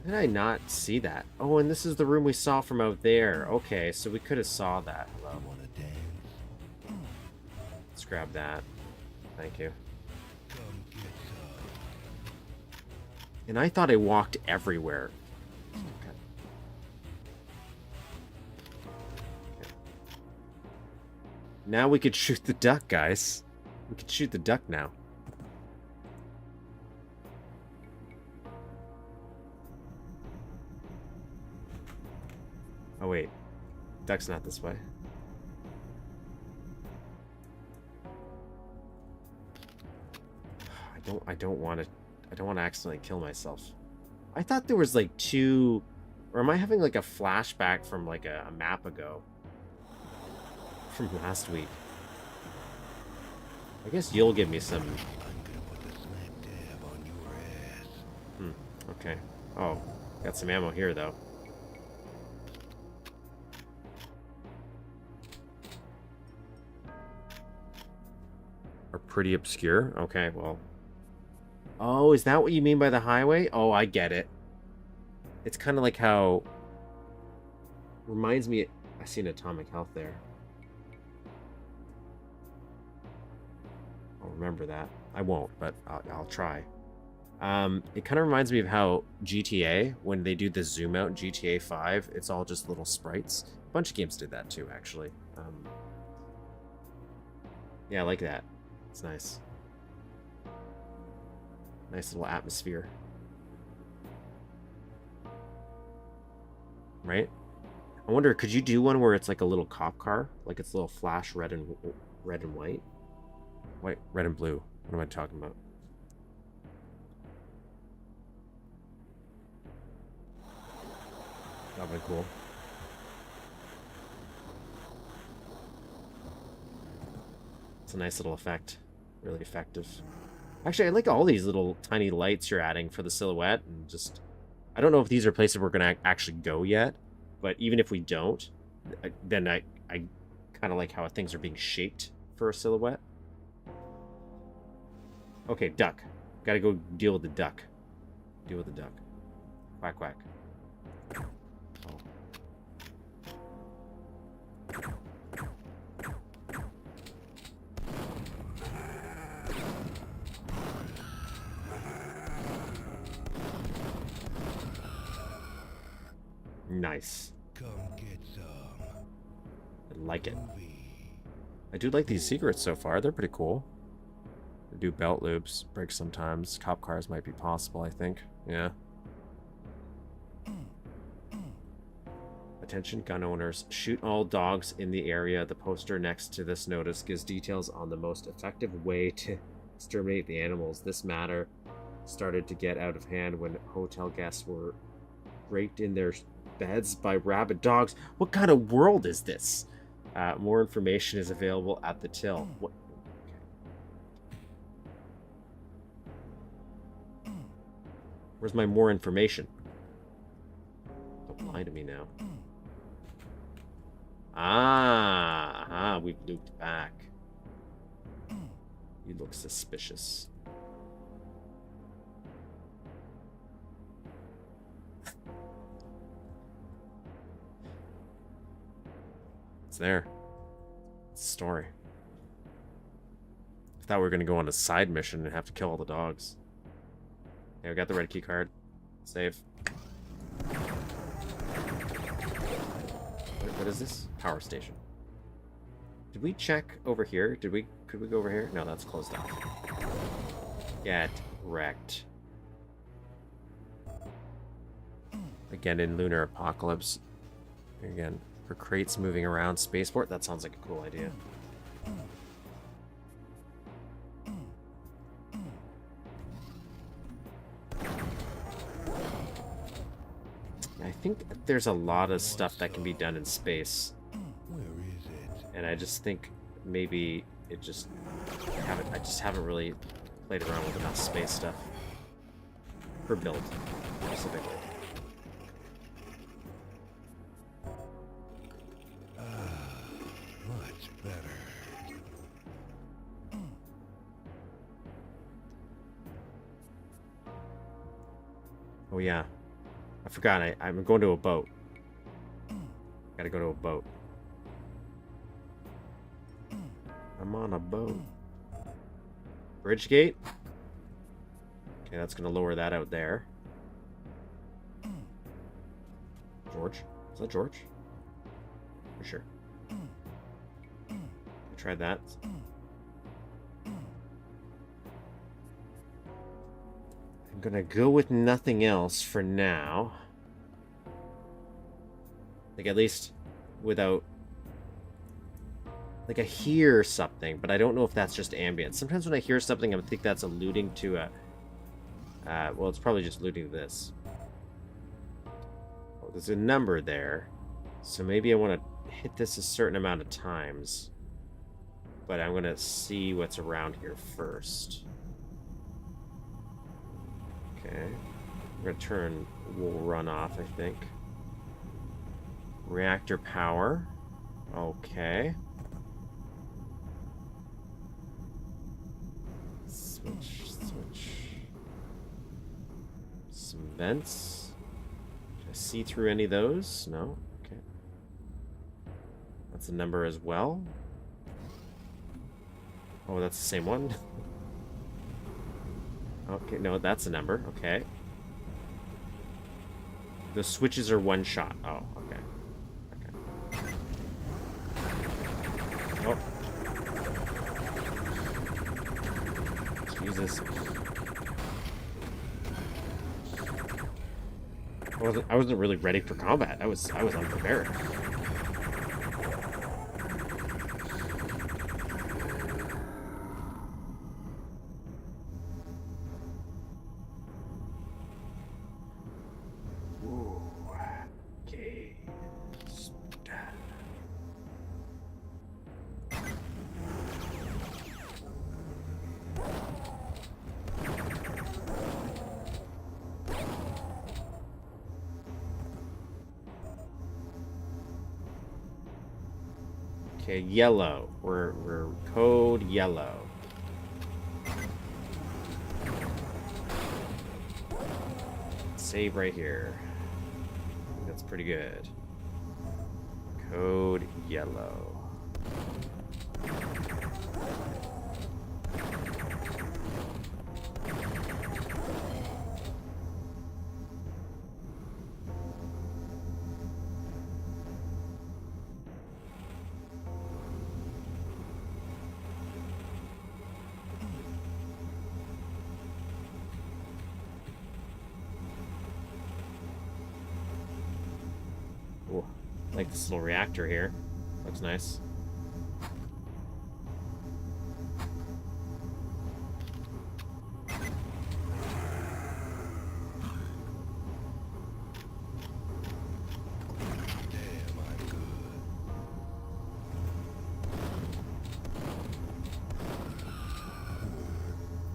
Did I not see that? Oh, and this is the room we saw from out there. Okay, so we could have saw that. Hello. You wanna dance? Let's grab that. Thank you. Come get some. And I thought I walked everywhere. Okay. Now we could shoot the duck, guys. We could shoot the duck now. Oh wait, duck's not this way. I don't want to accidentally kill myself. I thought there was like two, or am I having like a flashback from like a map ago? From last week. I guess you'll give me some. I'm gonna put the smack dab on your ass. Okay. Oh, got some ammo here though. Are pretty obscure. Okay, well. Oh, is that what you mean by the highway? Oh, I get it. It's kind of like how... Reminds me... I see an atomic health there. I'll remember that. I won't, but I'll try. It kind of reminds me of how GTA, when they do the zoom out in GTA 5, it's all just little sprites. A bunch of games did that too, actually. Yeah, I like that. It's nice. Nice little atmosphere. Right? I wonder, could you do one where it's like a little cop car? Like it's a little flash red and white? White, red and blue. What am I talking about? That'd be cool. It's a nice little effect. Really effective. Actually, I like all these little tiny lights you're adding for the silhouette. And just, I don't know if these are places we're going to actually go yet. But even if we don't, then I kind of like how things are being shaped for a silhouette. Okay, duck. Gotta go deal with the duck. Deal with the duck. Quack, quack. Oh. Nice. Come get some. I like it. Movie. I do like these secrets so far. They're pretty cool. They do belt loops, break sometimes. Cop cars might be possible, I think. Yeah. Attention gun owners. Shoot all dogs in the area. The poster next to this notice gives details on the most effective way to exterminate the animals. This matter started to get out of hand when hotel guests were raped in their beds by rabid dogs. What kind of world is this? More information is available at the till. What? Where's my more information? Don't lie to me now. We've looped back. You look suspicious. It's there. It's a story. I thought we were going to go on a side mission and have to kill all the dogs. Yeah, we got the red key card. Save. What is this? Power station. Did we check over here? Could we go over here? No, that's closed off. Get wrecked. Again, in Lunar Apocalypse. Again, for crates moving around spaceport, that sounds like a cool idea. I think there's a lot of stuff that can be done in space. Where is it? And I just think maybe it just I just haven't really played around with enough space stuff for build specifically. Much better. Oh yeah, I forgot. I'm going to a boat. Gotta go to a boat. I'm on a boat. Bridge gate. Okay, that's gonna lower that out there. George? Is that George? For sure. I tried that. I'm gonna go with nothing else for now. Like, at least without... Like, I hear something, but I don't know if that's just ambient. Sometimes when I hear something, I think that's alluding to a... well, it's probably just alluding to this. Oh, there's a number there. So maybe I want to hit this a certain amount of times. But I'm going to see what's around here first. Okay. I'm going to turn... We'll run off, I think. Reactor power. Okay. Switch. Some vents. Can I see through any of those? No? Okay. That's a number as well. Oh, that's the same one? Okay, no, that's a number. Okay. The switches are one shot. Oh, okay. Okay. Oh. Jesus. I wasn't really ready for combat. I was unprepared. Whoa. Okay. Okay, yellow. We're code yellow. Save right here. I think that's pretty good. Code yellow. Ooh, I like this little reactor here. Looks nice. Damn, I'm good.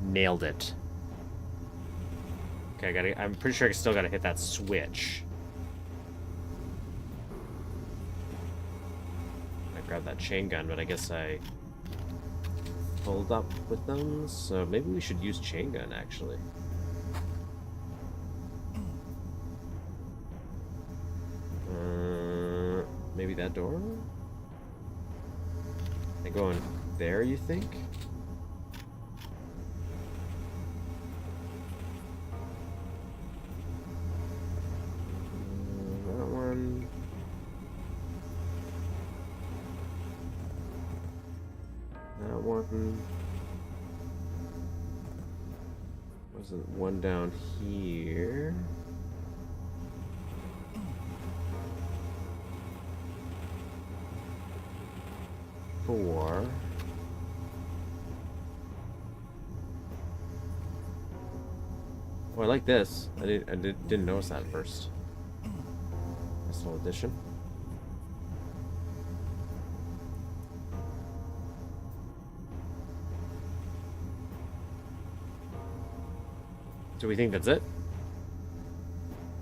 Nailed it. Okay, I'm pretty sure I still gotta hit that switch. I grabbed that chain gun, but I guess I pulled up with them, so maybe we should use chain gun actually. Maybe that door? I go in there, you think? That one. That one. Wasn't one down here? Four. Oh, I like this. I didn't notice that at first. Nice little addition. Do we think that's it?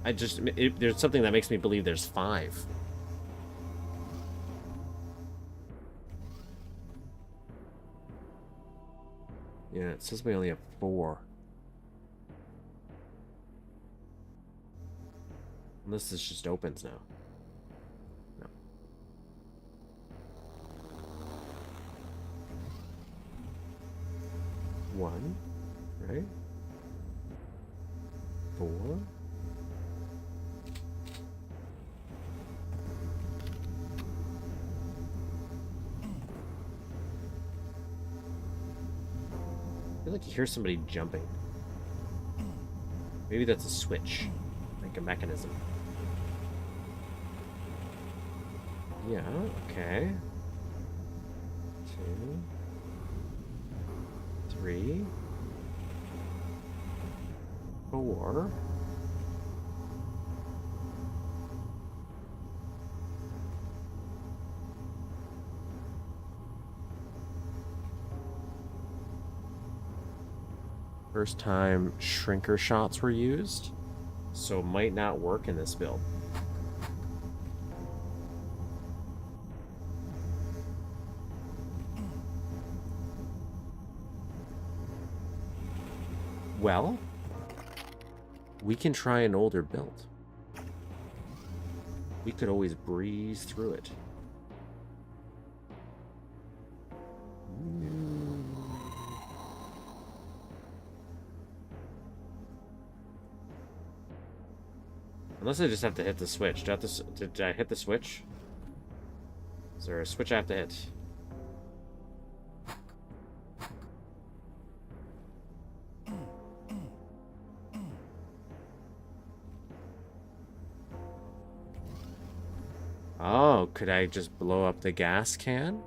There's something that makes me believe there's 5. Yeah, it says we only have 4. Unless this just opens now. No. One, right? 4. I feel like you hear somebody jumping. Maybe that's a switch, like a mechanism. Yeah, okay. 2, 3, 4. First time shrinker shots were used, so it might not work in this build. Well, we can try an older build. We could always breeze through it. Unless I just have to hit the switch. Did I hit the switch? Is there a switch I have to hit? Oh, could I just blow up the gas can?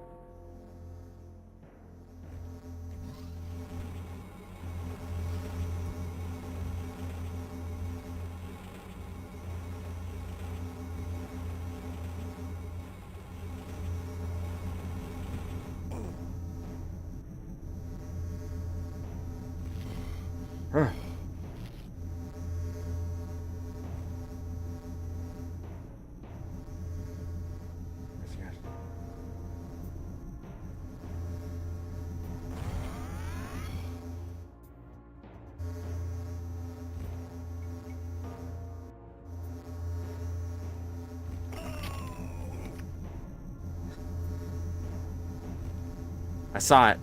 Huh. I saw it.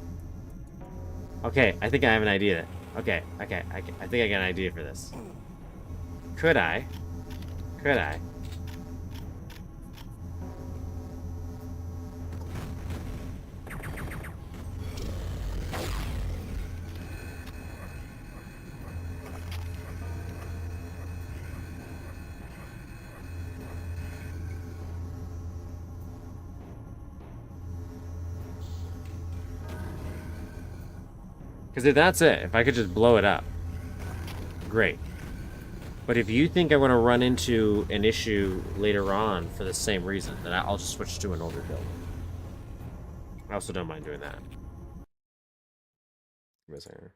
Okay, I think I have an idea. Okay, I think I got an idea for this. Could I? Because if that's it, if I could just blow it up, great. But if you think I'm going to run into an issue later on for the same reason, then I'll just switch to an older build. I also don't mind doing that. Give me a second.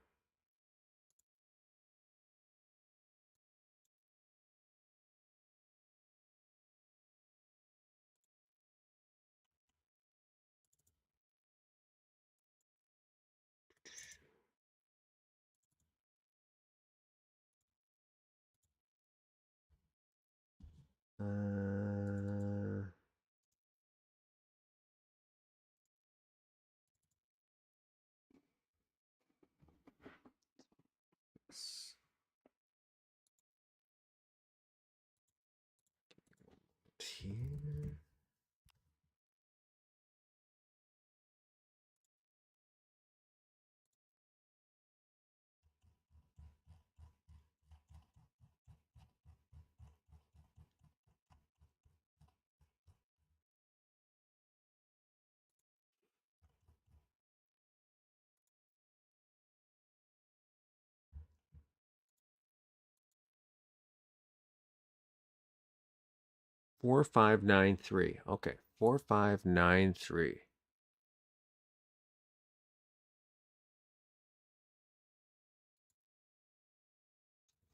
4593. Okay, 4593.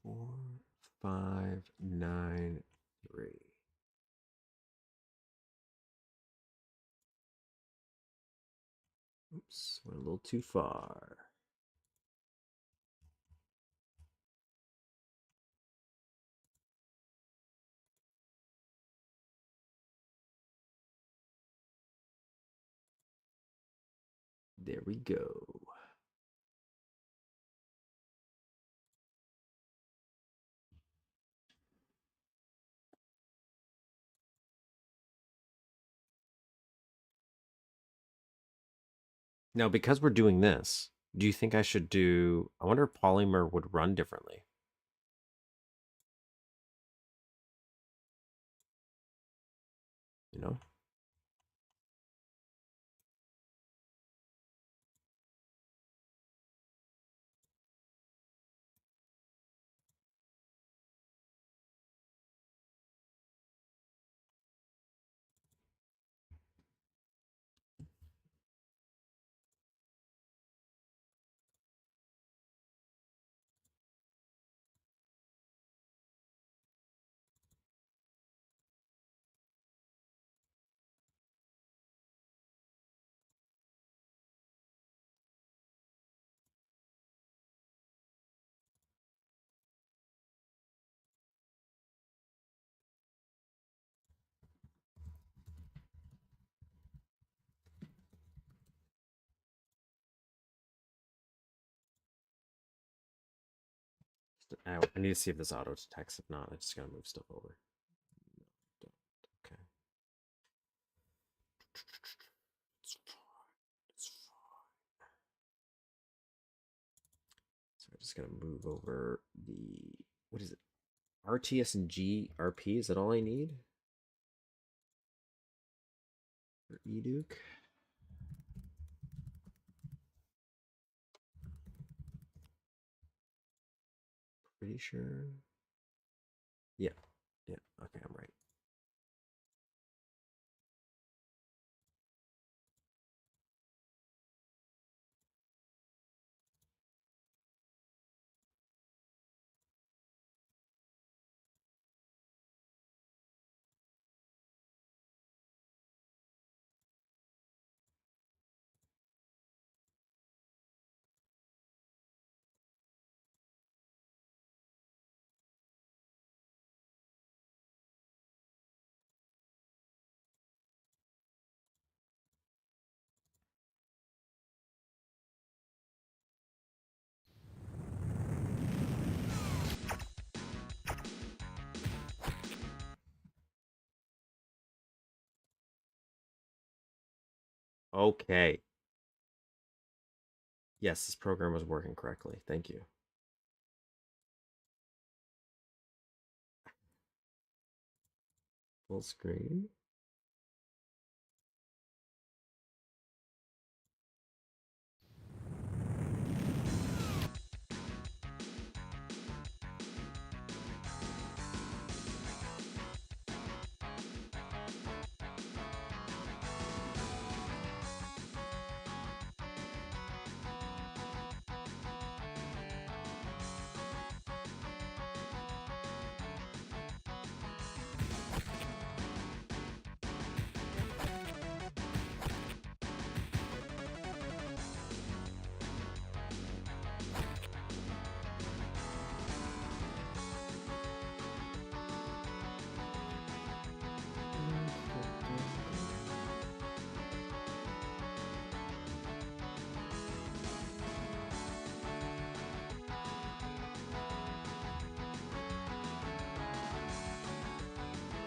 4593. Oops, went a little too far. There we go. Now, because we're doing this, do you think I should do... I wonder if polymer would run differently. You know? I need to see if this auto detects. If not, I just gotta move stuff over. No, okay. It's fine. It's fine. So I just gotta move over the, what is it? RTS and GRP, is that all I need? For eDuke? Pretty sure. Yeah. Yeah. Okay, I'm right. Okay. Yes, this program was working correctly. Thank you. Full screen.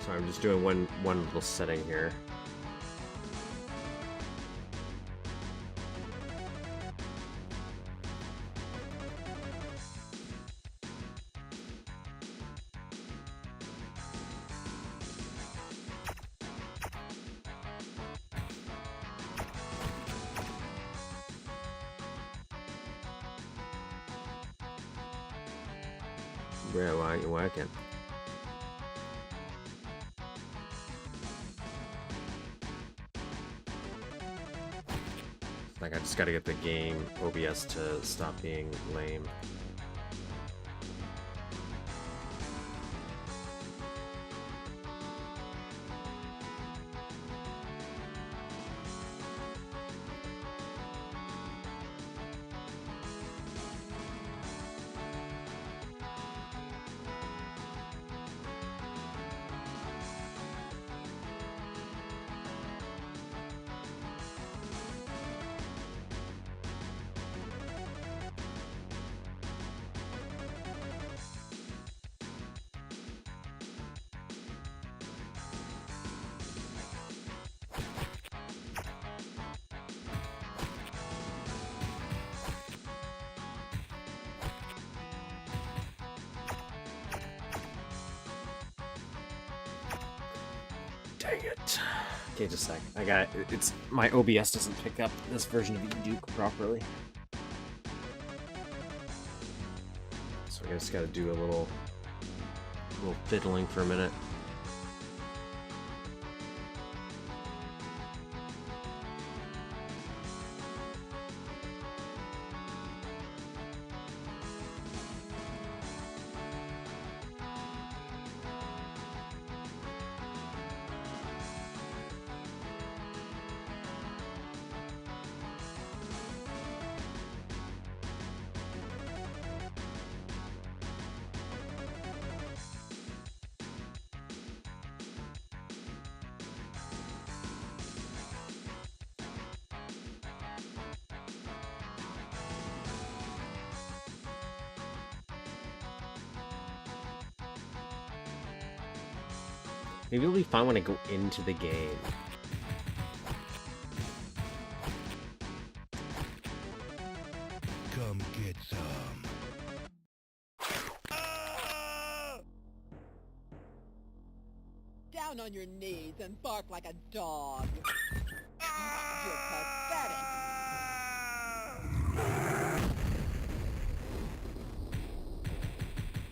So I'm just doing one little setting here. Yeah, why aren't you working? Like, I just gotta get the game OBS to stop being lame. Dang it. Okay, just a sec. I got it. It's my OBS doesn't pick up this version of Duke properly. So I just gotta do a little fiddling for a minute. Maybe it'll be fun when I go into the game. Come get some. Ah! Down on your knees and bark like a dog. You're pathetic.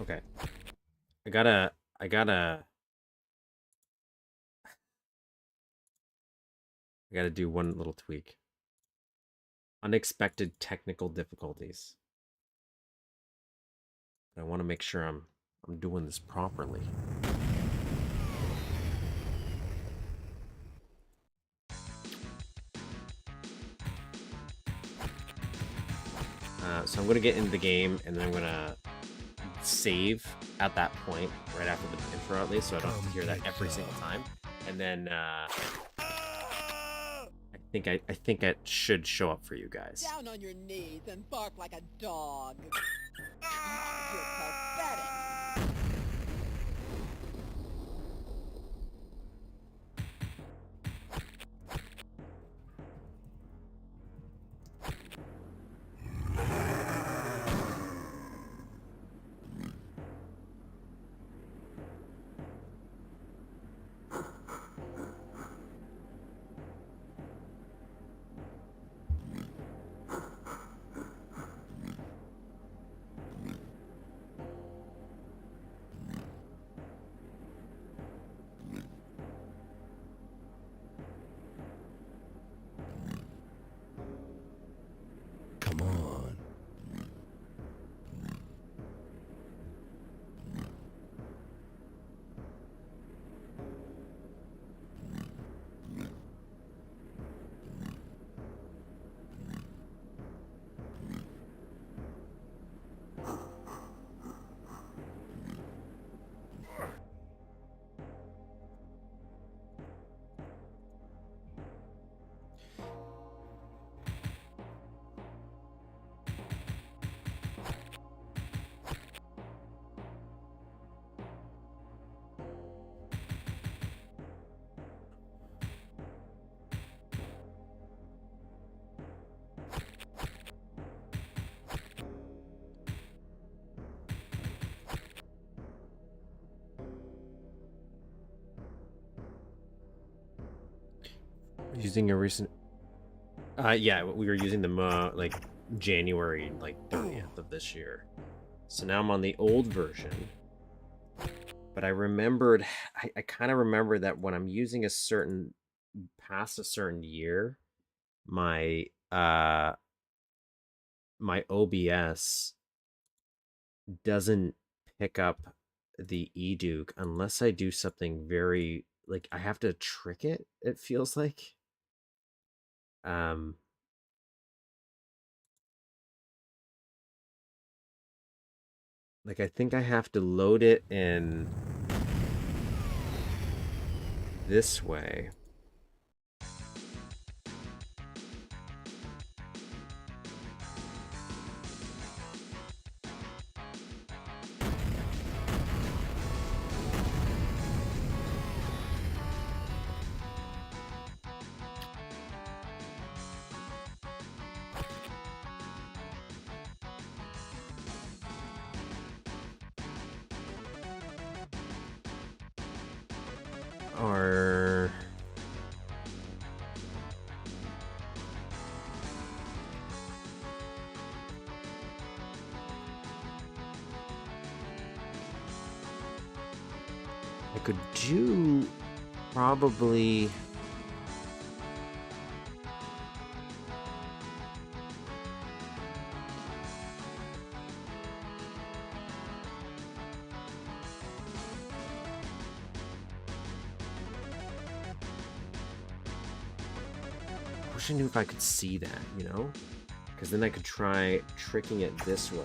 Okay. I gotta do one little tweak. Unexpected technical difficulties. I want to make sure I'm doing this properly. So I'm gonna get into the game, and then I'm gonna save at that point, right after the intro at least, so I don't have to hear that every single time. And then I think it should show up for you guys. Down on your knees and bark like a dog. You're pathetic. Come on. Using a recent yeah, we were using the like January 30th of this year. So now I'm on the old version. But I remembered I kind of remember that when I'm using a certain past a certain year, my my OBS doesn't pick up the eDuke unless I do something very like I have to trick it, it feels like. Like I think I have to load it in this way. Or I could do probably I wish I knew if I could see that, you know? Because then I could try tricking it this way.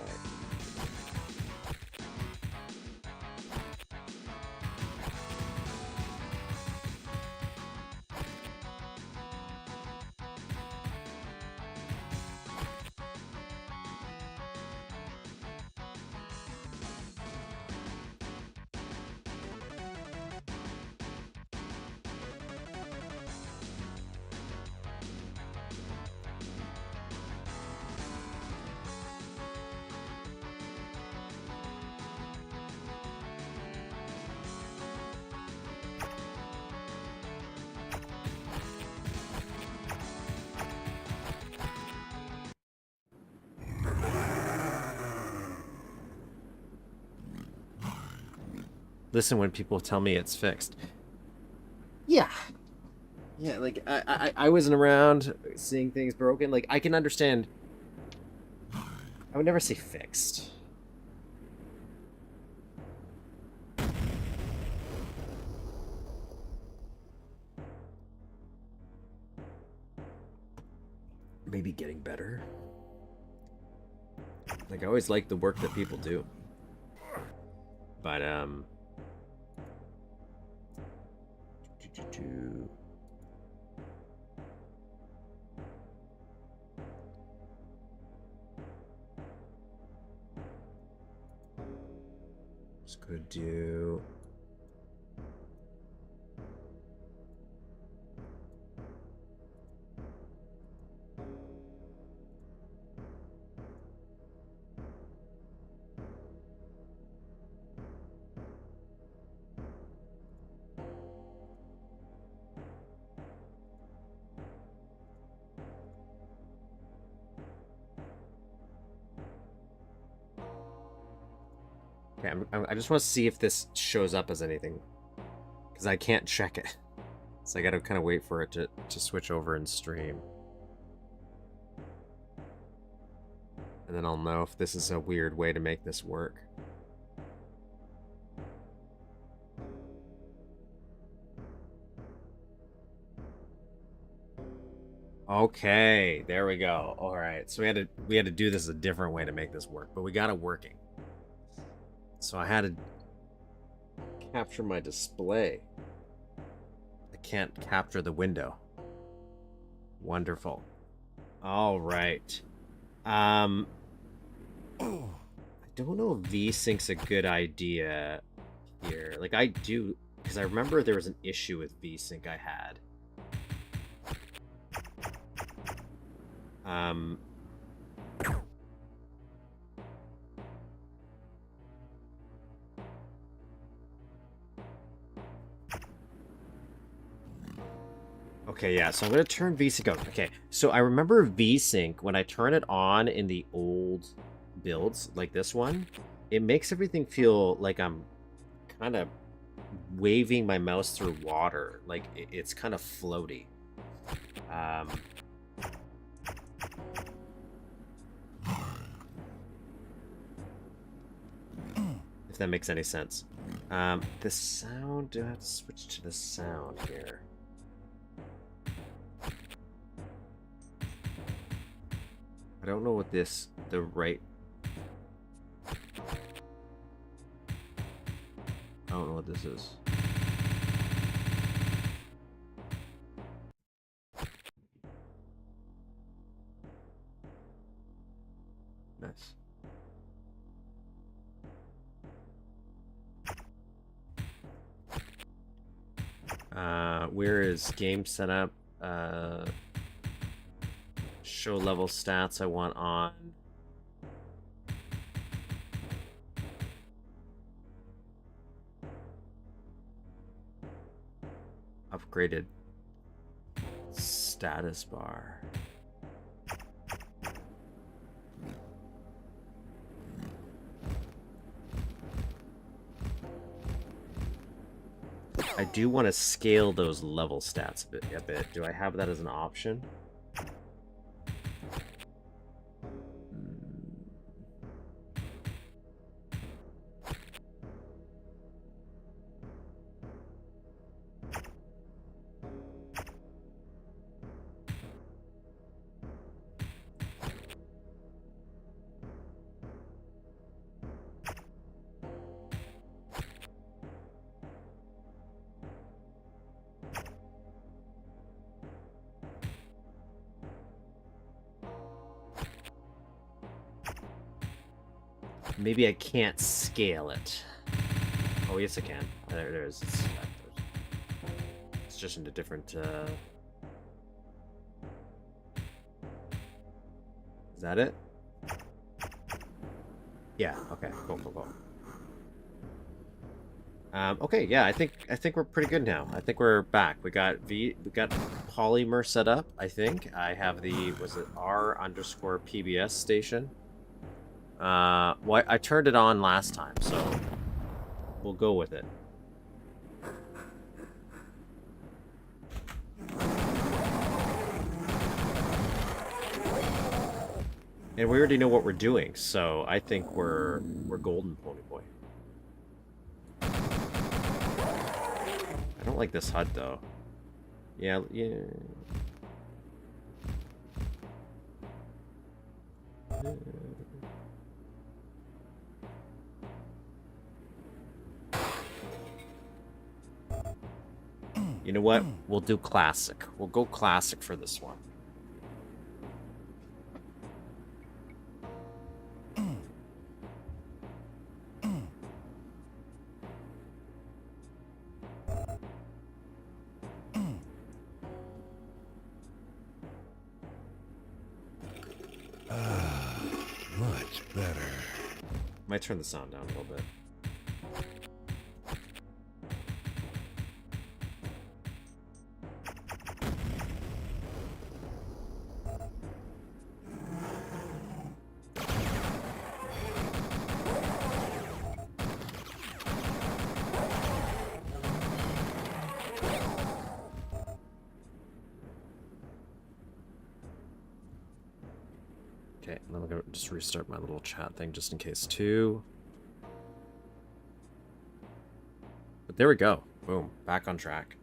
listen when people tell me it's fixed. Yeah. Yeah, like, I wasn't around seeing things broken. Like, I can understand. I would never say fixed. Maybe getting better. Like, I always like the work that people do. But, just gonna do... Okay, I just want to see if this shows up as anything. Because I can't check it. So I gotta kind of wait for it to switch over and stream. And then I'll know if this is a weird way to make this work. Okay, there we go. All right, so we had to do this a different way to make this work, but we got it working. So I had to capture my display. I can't capture the window. Wonderful. All right. I don't know if VSync's a good idea here. Like, I do, because I remember there was an issue with VSync I had. Okay, yeah, so I'm going to turn VSync on. Okay, so I remember VSync, when I turn it on in the old builds, like this one, it makes everything feel like I'm kind of waving my mouse through water. Like, it's kind of floaty. If that makes any sense. The sound, do I have to switch to the sound here? I don't know what the right... I don't know what this is. Nice. Where is game setup? Show level stats I want on. Upgraded status bar. I do want to scale those level stats a bit. Do I have that as an option? Maybe I can't scale it. Oh, yes I can. There it is. It's just in a different... Is that it? Yeah, okay. Cool, cool, cool. Okay, yeah, I think we're pretty good now. I think we're back. We got Polymer set up, I think. I have the, was it R_PBS station? Well, I turned it on last time, so we'll go with it. And we already know what we're doing, so I think we're golden, Pony Boy. I don't like this HUD though. Yeah, yeah. You know what? We'll do classic. We'll go classic for this one. Much better. Might turn the sound down a little bit. Okay, and then I'm gonna just restart my little chat thing just in case too. But there we go. Boom, back on track.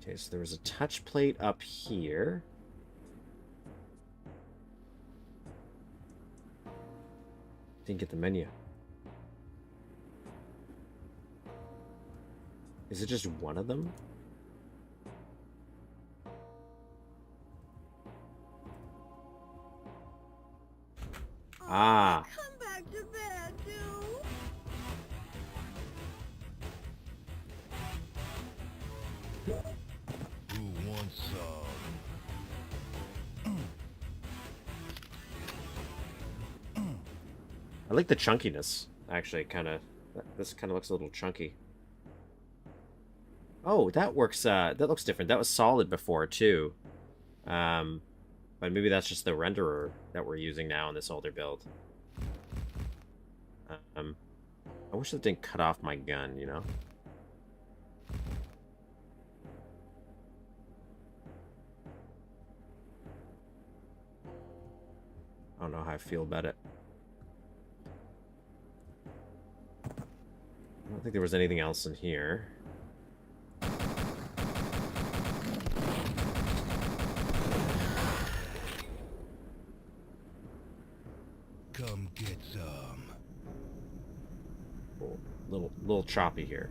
Okay, so there was a touch plate up here. Didn't get the menu. Is it just one of them? Ah. Come back to bed, Duke. Who wants some? I like the chunkiness, actually, kind of. This kind of looks a little chunky. Oh, that works, that looks different. That was solid before, too. But maybe that's just the renderer that we're using now in this older build. I wish that didn't cut off my gun, you know? I don't know how I feel about it. I don't think there was anything else in here. Come get some. Oh, little choppy here.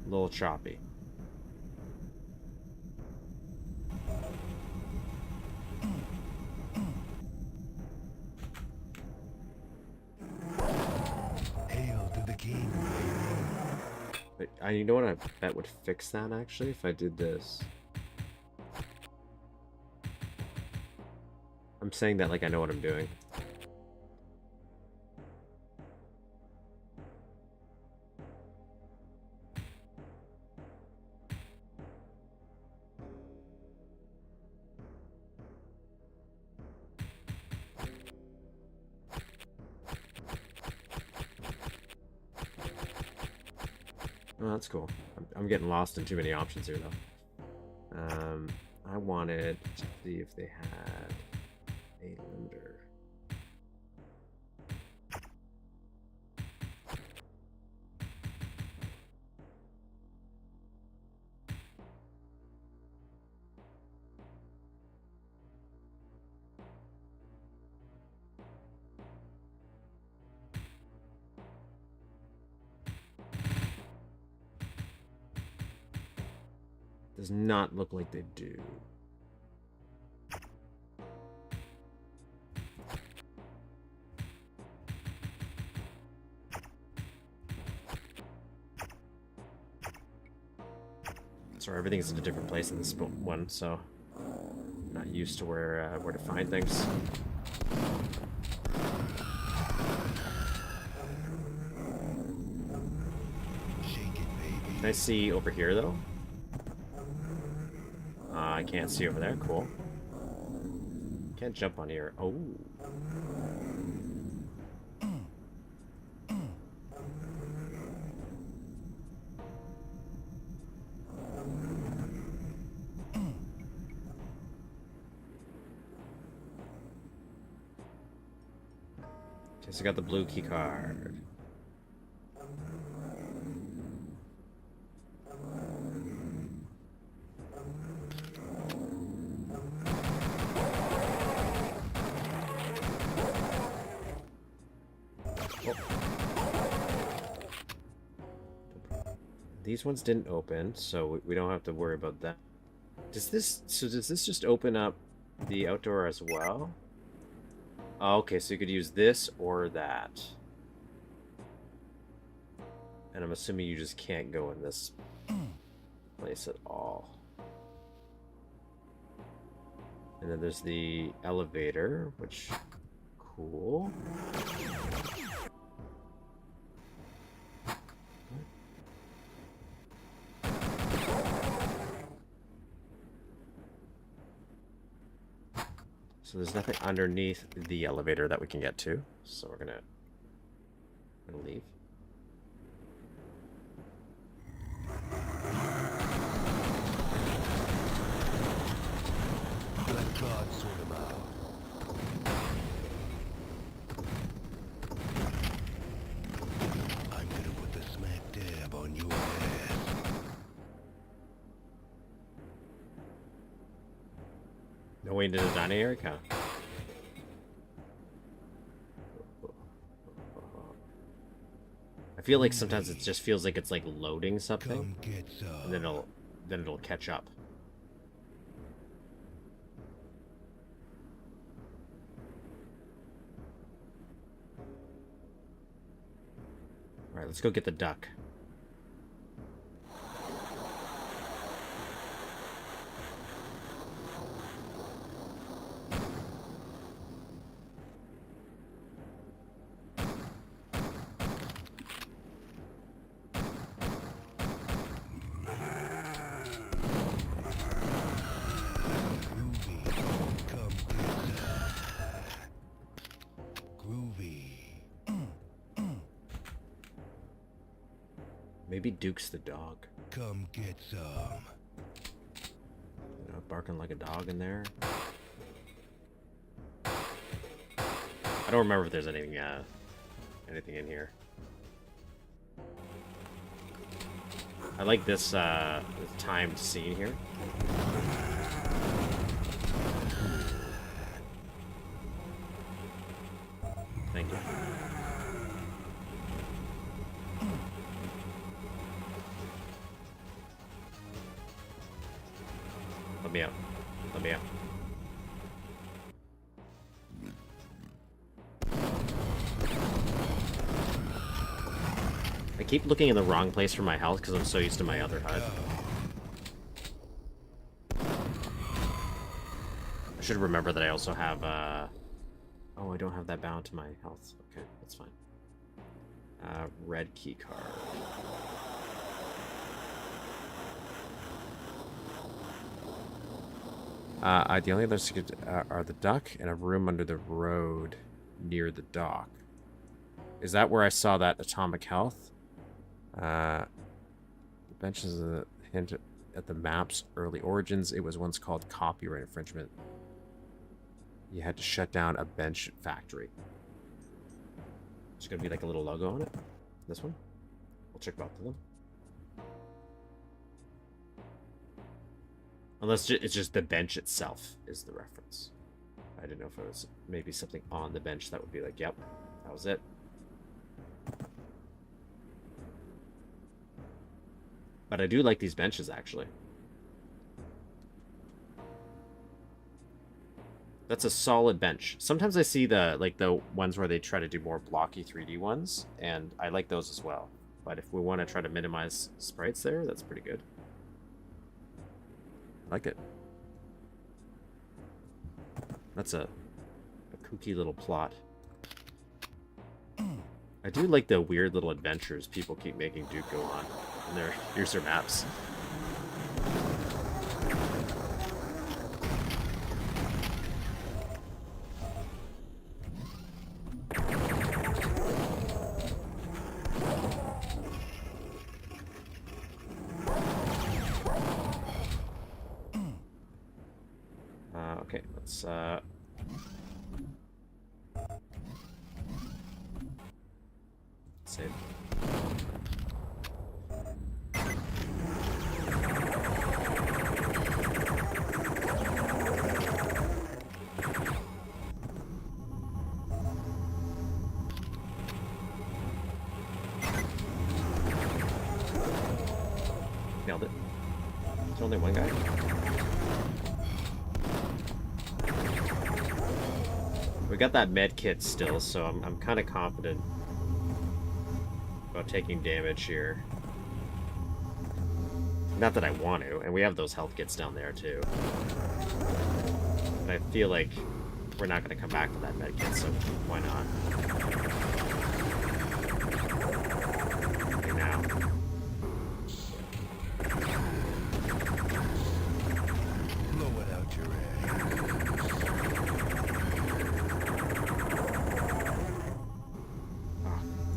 Little choppy. Hail to the king. But you know what I bet would fix that, actually, if I did this. I'm saying that like I know what I'm doing. Oh, that's cool. I'm getting lost in too many options here, though. I wanted to see if they had a lender. Does not look like they do. Sorry, everything's in a different place in this one, so I'm not used to where to find things. Shake it, baby. Can I see over here though? I can't see over there. Cool. Can't jump on here. Oh. Okay, so I got the blue key card. These ones didn't open, so we don't have to worry about that. Does this just open up the outdoor as well? Oh, okay, so you could use this or that. And I'm assuming you just can't go in this place at all. And then there's the elevator, which... cool. So there's nothing underneath the elevator that we can get to. So we're gonna leave. Let God sort him out. I'm gonna put the smack dab on your ass. No way into the dining area, huh? I feel like sometimes it just feels like it's like loading something, Come get some. and then it'll catch up. All right, let's go get the duck. Maybe Duke's the dog. Come get some. You know, barking like a dog in there. I don't remember if there's anything in here. I like this timed scene here. Thank you. Let me out. Let me out. I keep looking in the wrong place for my health because I'm so used to my other HUD. I should remember that I also have, oh, I don't have that bound to my health. Okay, that's fine. Red key card. The only other secret are the duck and a room under the road near the dock. Is that where I saw that atomic health? The bench is a hint at the map's early origins. It was once called copyright infringement. You had to shut down a bench factory. There's gonna be like a little logo on it. This one? We'll check both of them. Unless it's just the bench itself is the reference. I didn't know if it was maybe something on the bench that would be like, yep, that was it. But I do like these benches, actually. That's a solid bench. Sometimes I see the ones where they try to do more blocky 3D ones, and I like those as well. But if we want to try to minimize sprites there, that's pretty good. I like it. That's a kooky little plot. I do like the weird little adventures people keep making Duke go on in their user maps. Okay, let's insane. Nailed it. There's only one guy. We got that med kit still, so I'm kind of confident about taking damage here. Not that I want to, and we have those health kits down there too. But I feel like we're not going to come back to that med kit, so why not? Okay, now. Blow it out your ass.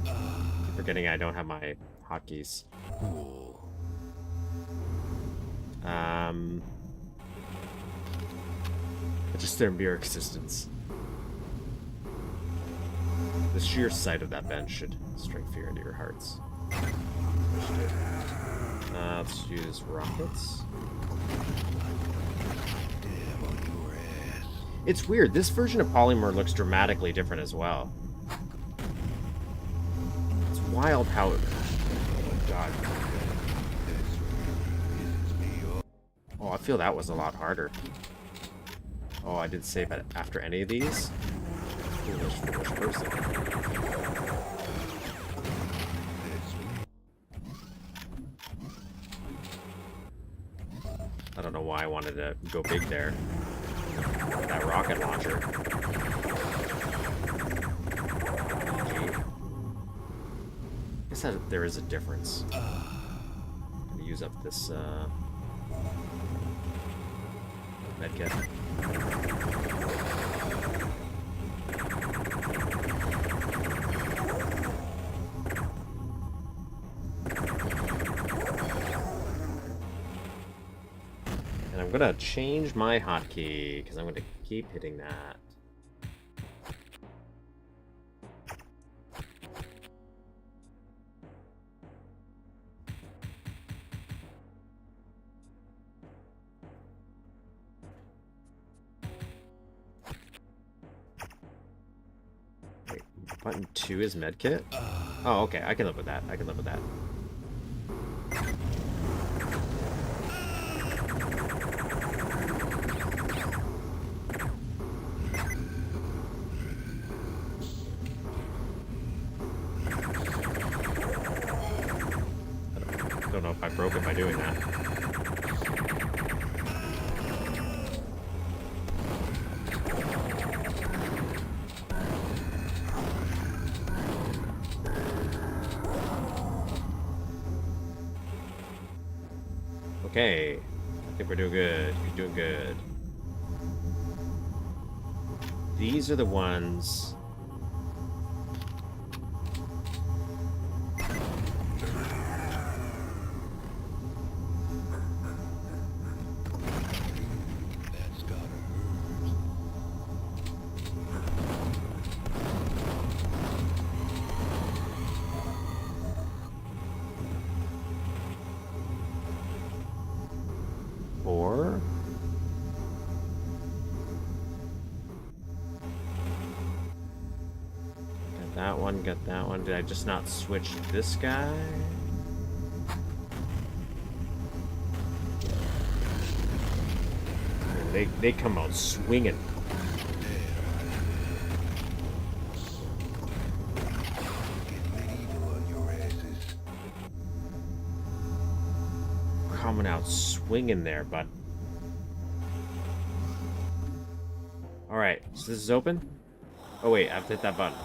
Keep forgetting I don't have my hotkeys. Cool. Just their mere existence. The sheer sight of that bench should strike fear into your hearts. Let's use rockets. Damn on your ass. It's weird, this version of Polymer looks dramatically different as well. It's wild how it... Oh god. Oh, I feel that was a lot harder. Oh, I did save it after any of these? Foolish, foolish person. I don't know why I wanted to go big there. That rocket launcher. I guess that there is a difference. I'm gonna use up this medkit. And I'm gonna change my hotkey because I'm gonna keep hitting that. Button 2 is medkit? Oh, okay. I can live with that. I can live with that. I don't know if I broke it by doing that. Okay, I think we're doing good. You're doing good. These are the ones... That's gotta hurt. Or... Got that one, got that one. Did I just not switch this guy? They come out swinging. Get medieval on your asses. Coming out swinging there, bud. Alright, so this is open? Oh wait, I have to hit that button.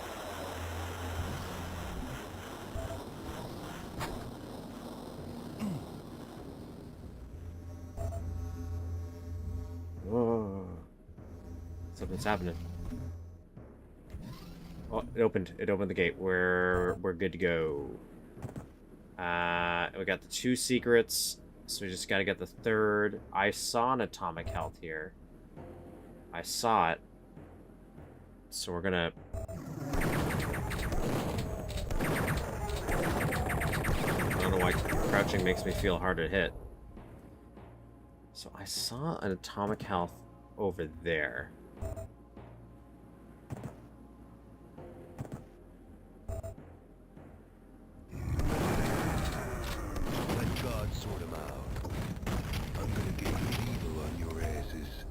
Whoa. Something's happening. Oh, it opened. It opened the gate. We're good to go. We got the 2 secrets. So we just gotta get the 3rd. I saw an atomic health here. I saw it. So we're gonna... makes me feel hard to hit. So I saw an atomic health over there. Let God sort 'em out. I'm gonna get medieval on your asses.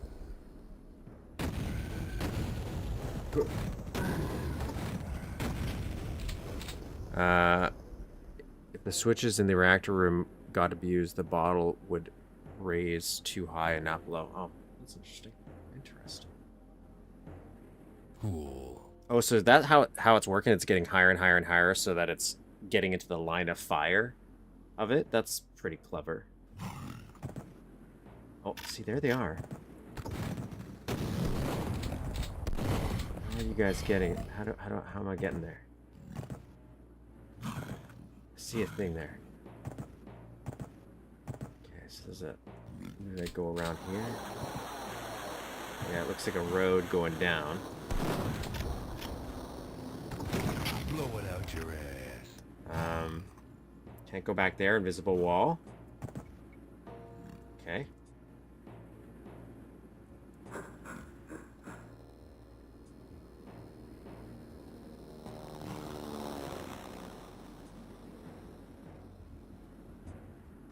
If the switches in the reactor room got abused, the bottle would raise too high and not below. Oh, that's interesting. Interesting. Cool. Oh, so that's how it's working? It's getting higher and higher and higher so that it's getting into the line of fire of it? That's pretty clever. Oh, see, there they are. How are you guys getting? How am I getting there? I see a thing there. Okay, so there's a... Maybe I go around here. Yeah, it looks like a road going down. Blow it out your ass. Can't go back there. Invisible wall. Okay.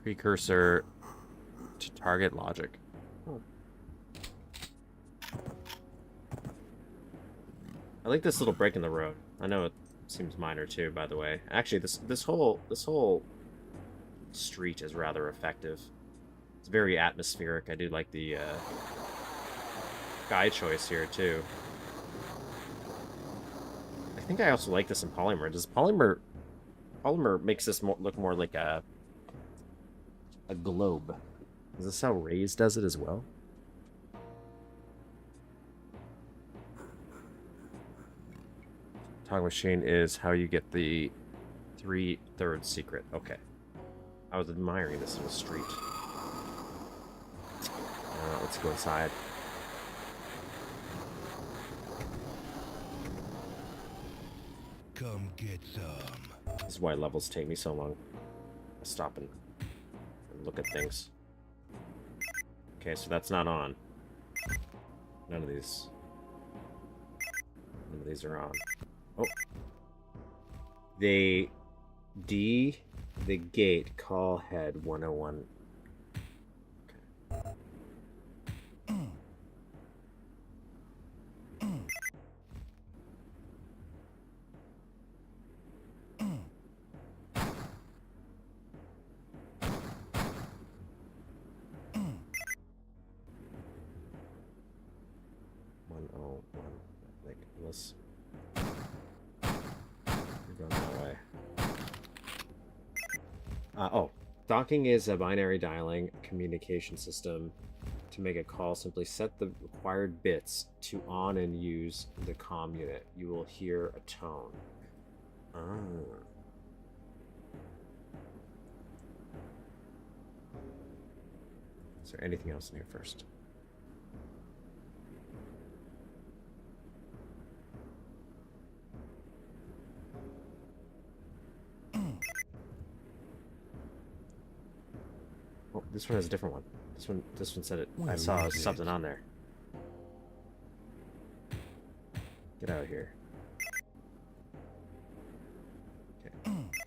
Precursor to target logic. Oh. I like this little break in the road. I know it seems minor too, by the way. Actually, this whole street is rather effective. It's very atmospheric. I do like the guy choice here too. I think I also like this in polymer. Does polymer makes this look more like a globe? Is this how Raze does it as well? Talking machine is how you get the 3/3 secret. Okay. I was admiring this little street. Let's go inside. Come get some. This is why levels take me so long. I stop and look at things. Okay, so that's not on. None of these are on. Oh. The gate, call head 101. Okay. Nicholas. You're going that way. Oh. Docking is a binary dialing communication system. To make a call, simply set the required bits to on and use the comm unit. You will hear a tone. Is there anything else in here first? Oh, this one has a different one. This one said it. I saw something on there. Get out of here. Okay,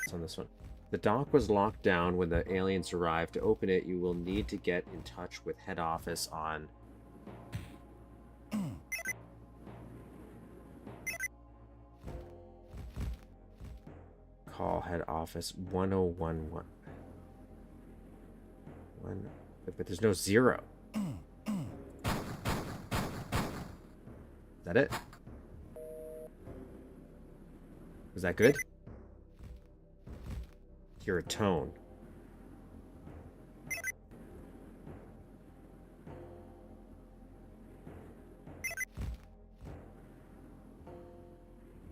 it's on this one. The dock was locked down when the aliens arrived. To open it, you will need to get in touch with head office on... Call head office 1011. But there's no 0. Is that it? Was that good? Hear a tone.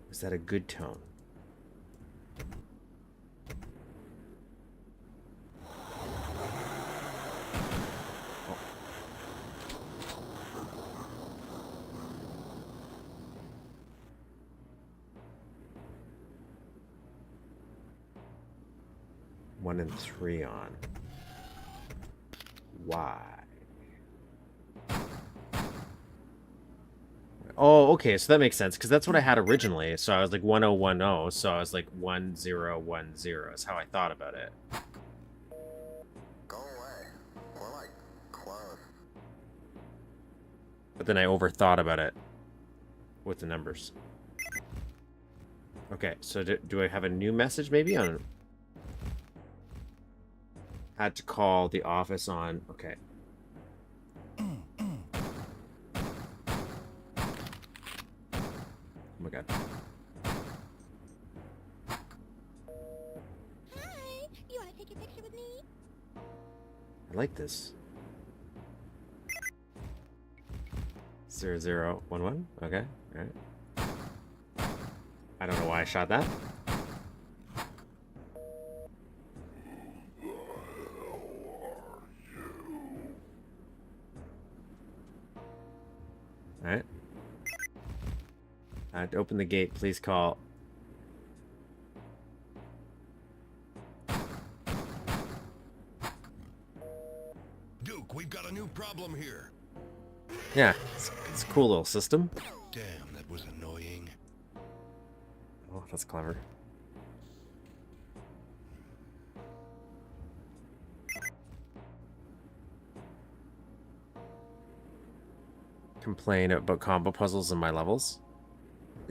Was that a good tone? 1 and 3 on. Why? Oh, okay, so that makes sense, because that's what I had originally. So I was like 1010, so I was like 1010 is how I thought about it. Go away. More like close. But then I overthought about it with the numbers. Okay, so do I have a new message maybe on... Had to call the office on... Okay. Oh my god. Hi, you want to take a picture with me? I like this. 0011? Okay, alright. I don't know why I shot that. Alright. To open the gate, please call. Duke, we've got a new problem here. Yeah, it's a cool little system. Damn, that was annoying. Oh, that's clever. Complain about combo puzzles in my levels.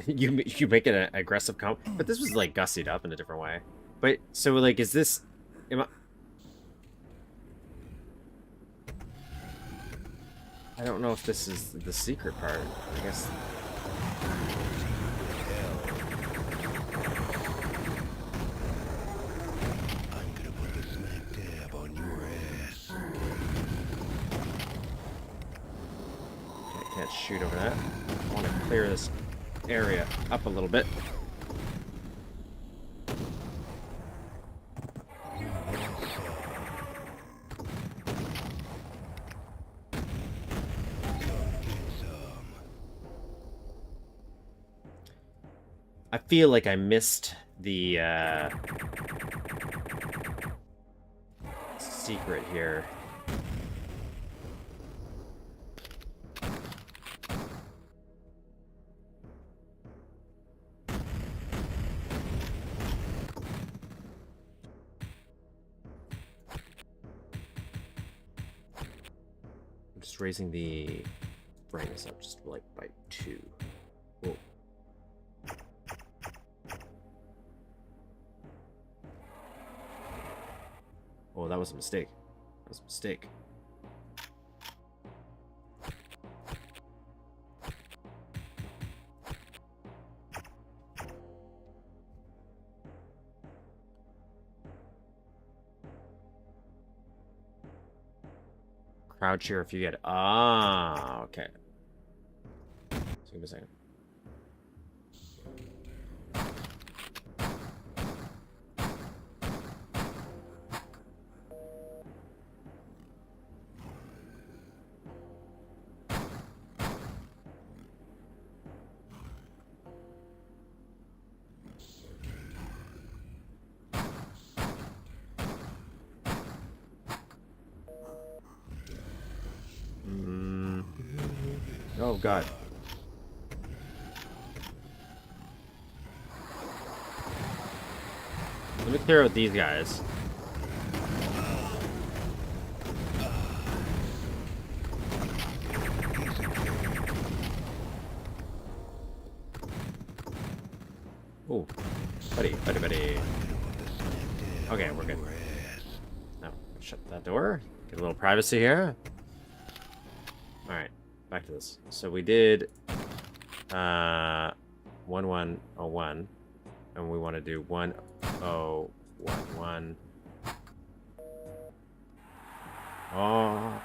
you make it an aggressive combo, but this was like gussied up in a different way. But so like, is this? Am I don't know if this is the secret part. I guess. I'm gonna put the smack dab on your ass. Okay, can't shoot over that. I want to clear this area up a little bit. I feel like I missed the secret here. I'm just raising the brightness up just like by 2. Whoa. Oh, that was a mistake. That was a mistake. Crowd cheer if you get... Ah, okay. So give me a second. Oh, God. Let me clear out these guys. Oh, buddy. Okay, we're good. Now, shut that door. Get a little privacy here. Alright, back to this. So we did 1101, and we want to do 1011. Oh.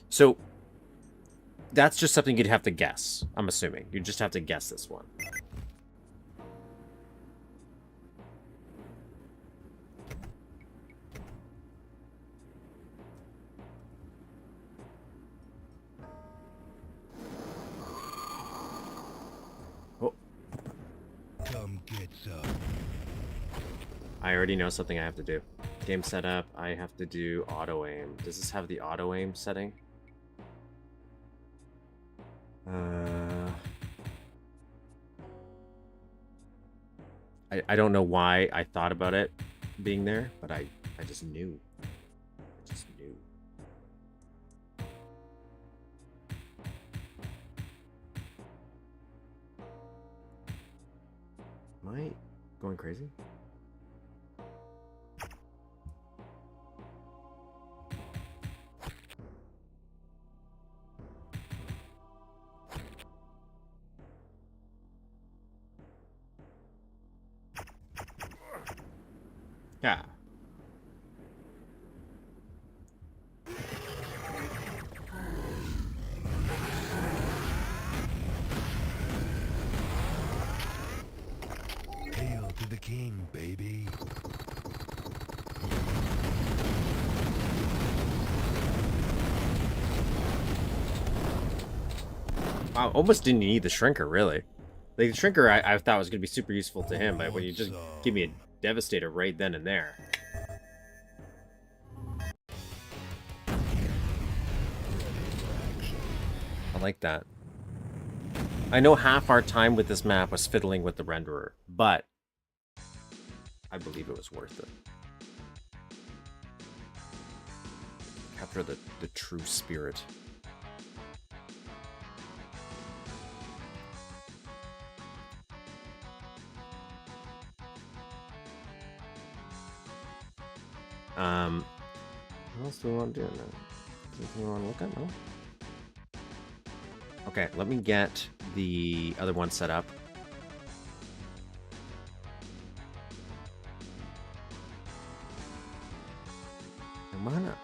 So that's just something you'd have to guess, I'm assuming. You just have to guess this one. Come get some. I already know something I have to do. Game setup, I have to do auto aim. Does this have the auto aim setting? I don't know why I thought about it being there, but I just knew. I just knew. Am I going crazy? Yeah. Hail to the king, baby. I almost didn't need the shrinker, really. Like, the shrinker I thought was going to be super useful to him, but when you just give me a devastator right then and there. I like that. I know half our time with this map was fiddling with the renderer, but I believe it was worth it. Capture the true spirit. What else do we want to do now? Anything we want to look at? No? Okay, let me get the other one set up.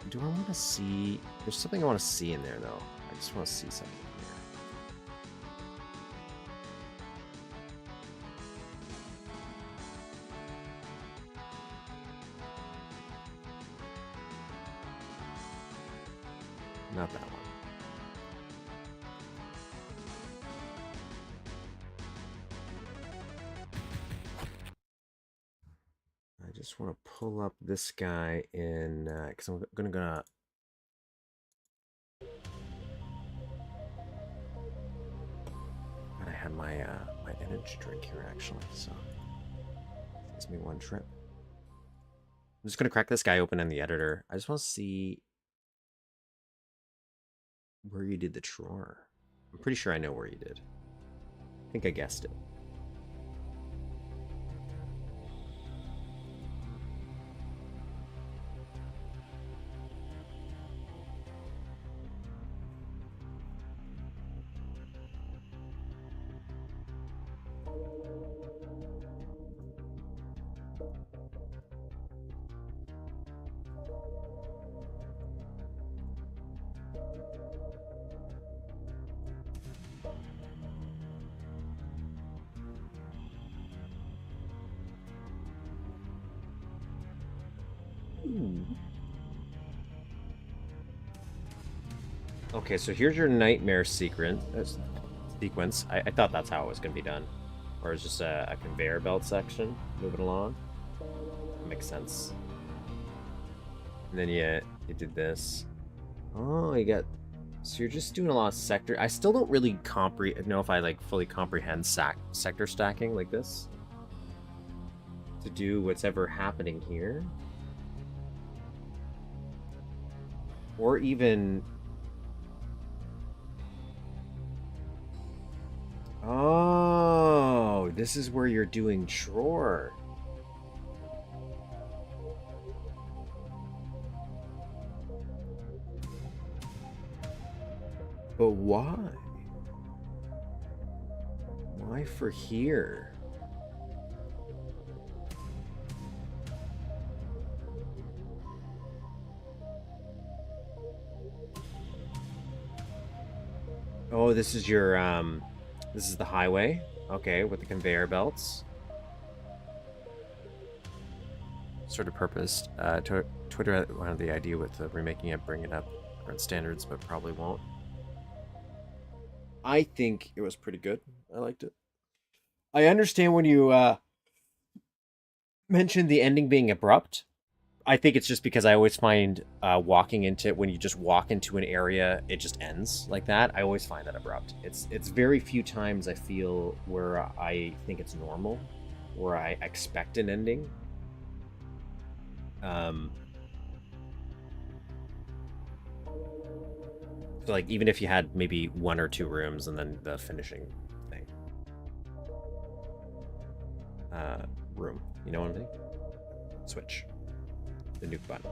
Do I want to see... There's something I want to see in there, though. I just want to see something here. Not that one. I just want to pull up this guy in, because I'm gonna. God, I had my my energy drink here actually, so gives me one trip. I'm just gonna crack this guy open in the editor. I just want to see where you did the TROR. I'm pretty sure I know where you did. I think I guessed it. Okay, so here's your nightmare sequence. I thought that's how it was going to be done. Or it's just a conveyor belt section moving along. That makes sense. And then you did this. Oh, you got... So you're just doing a lot of sector... I still don't really know if I like fully comprehend sector stacking like this. To do what's ever happening here. Or even... Oh, this is where you're doing TROR. But why? Why for here? Oh, this is your this is the highway, okay, with the conveyor belts. Sort of purposed. Twitter wanted the idea with remaking it, bring it up current standards, but probably won't. I think it was pretty good. I liked it. I understand when you mentioned the ending being abrupt. I think it's just because I always find walking into it, when you just walk into an area, it just ends like that. I always find that abrupt. It's very few times I feel where I think it's normal, where I expect an ending. So like even if you had maybe 1 or 2 rooms and then the finishing thing. Room. You know what I mean? Switch. The nuke button.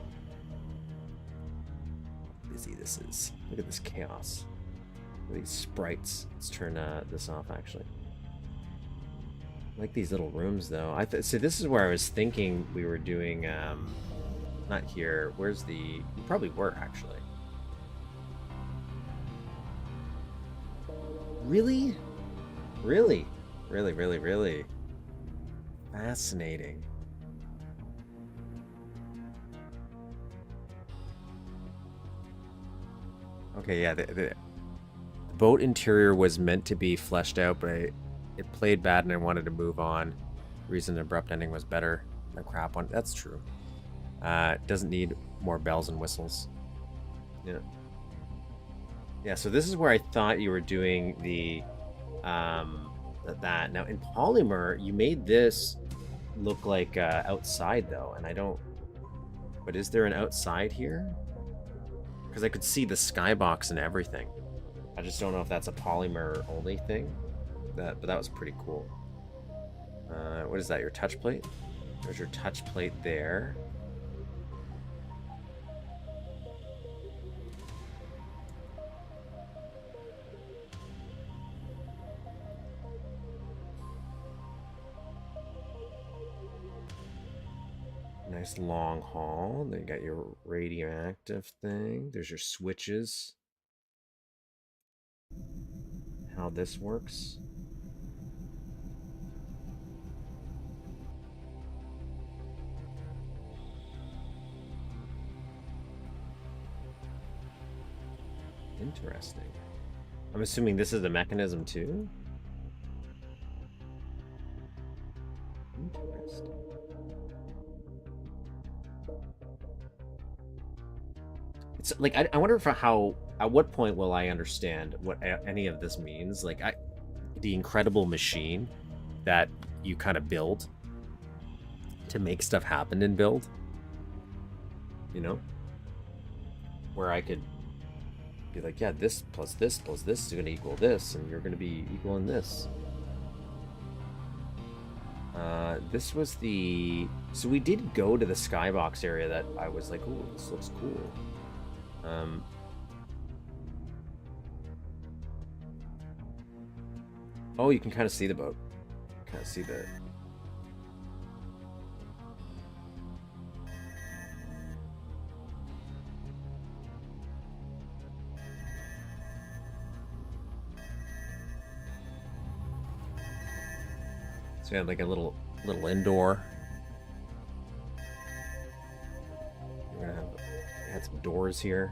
Busy this is. Look at this chaos. Look at these sprites. Let's turn this off actually. I like these little rooms though. So this is where I was thinking we were doing not here. Where's the we probably were actually. Really? Really? Really, really, really. Fascinating. Okay, yeah, the boat interior was meant to be fleshed out, but it played bad and I wanted to move on. Reason the abrupt ending was better than crap one. That's true. Doesn't need more bells and whistles. Yeah. Yeah, so this is where I thought you were doing the that. Now in Polymer, you made this look like outside though, and I don't. But is there an outside here? Because I could see the skybox and everything. I just don't know if that's a Polymer only thing. But that was pretty cool. What is that? Your touch plate? There's your touch plate there. Nice long haul. Then you got your radioactive thing. There's your switches. How this works. Interesting. I'm assuming this is the mechanism too? Interesting. It's like I wonder if at what point will I understand what any of this means? Like the incredible machine that you kind of build to make stuff happen in build. You know? Where I could be like, yeah, this plus this plus this is going to equal this, and you're going to be equaling this. This was the... So we did go to the skybox area that I was like, ooh, this looks cool. Oh, you can kind of see the boat. Kind of see the... So we had like a little indoor. We're gonna have some doors here.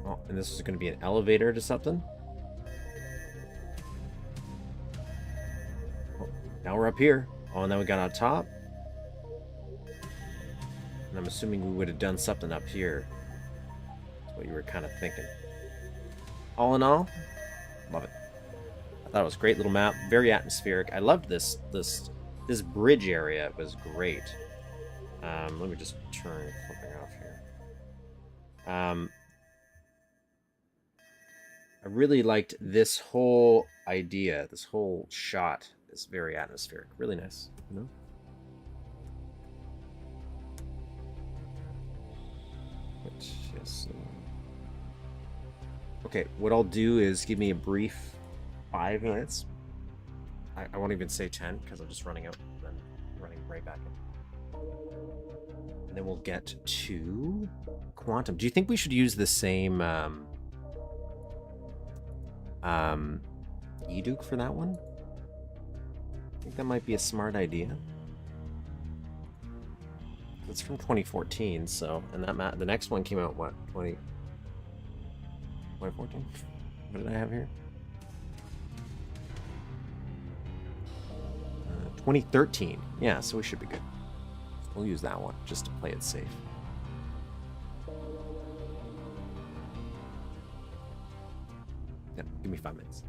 Oh, and this is going to be an elevator to something. Oh, now we're up here. Oh, and then we got on top. And I'm assuming we would have done something up here. That's what you were kind of thinking. All in all, love it. I thought it was a great little map, very atmospheric. I loved this bridge area. It was great. Let me just turn flipping off here. I really liked this whole idea, this whole shot. It's very atmospheric, really nice, you know. Yes. Okay, what I'll do is give me a brief 5 minutes. I won't even say 10 because I'm just running out and then running right back in. And then we'll get to Quantum. Do you think we should use the same Eduke for that one? I think that might be a smart idea. It's from 2014, so, and that the next one came out what, 20? 2014? What did I have here? 2013. Yeah, so we should be good. We'll use that one just to play it safe. Yeah, give me 5 minutes.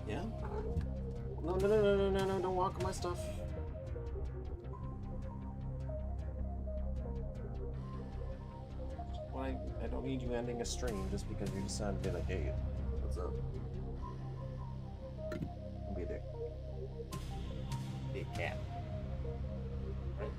Yeah? No, don't walk on my stuff. Why? I don't need you ending a stream just because you decided to be like, hey, what's up? Don't be a dick. Be a cat. Right?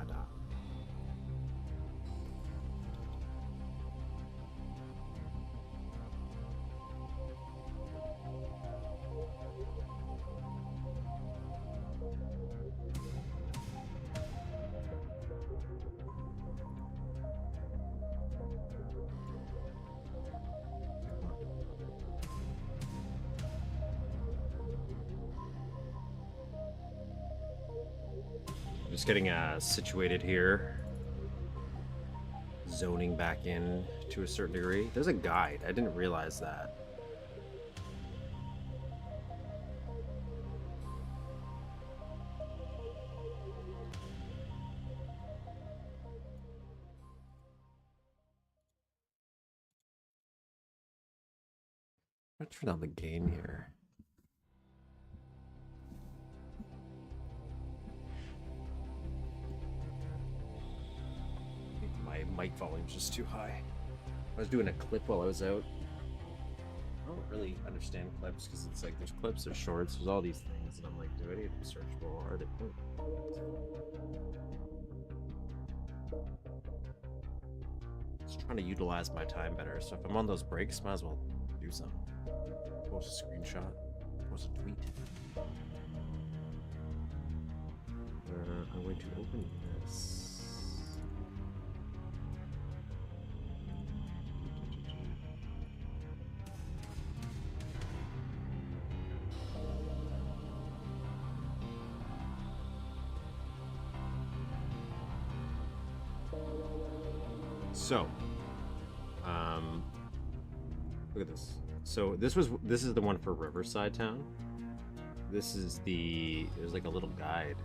Da. Just getting situated here. Zoning back in to a certain degree. There's a guide. I didn't realize that. Let's turn on the gain here. My mic volume's just too high. I was doing a clip while I was out. I don't really understand clips because it's like there's clips, there's shorts, there's all these things, and I'm like, do any of them searchable? Are they? Just trying to utilize my time better. So if I'm on those breaks, might as well do something. Post a screenshot, post a tweet. I'm going to open this. So, look at this. So this is the one for Riverside Town. This is there's like a little guide.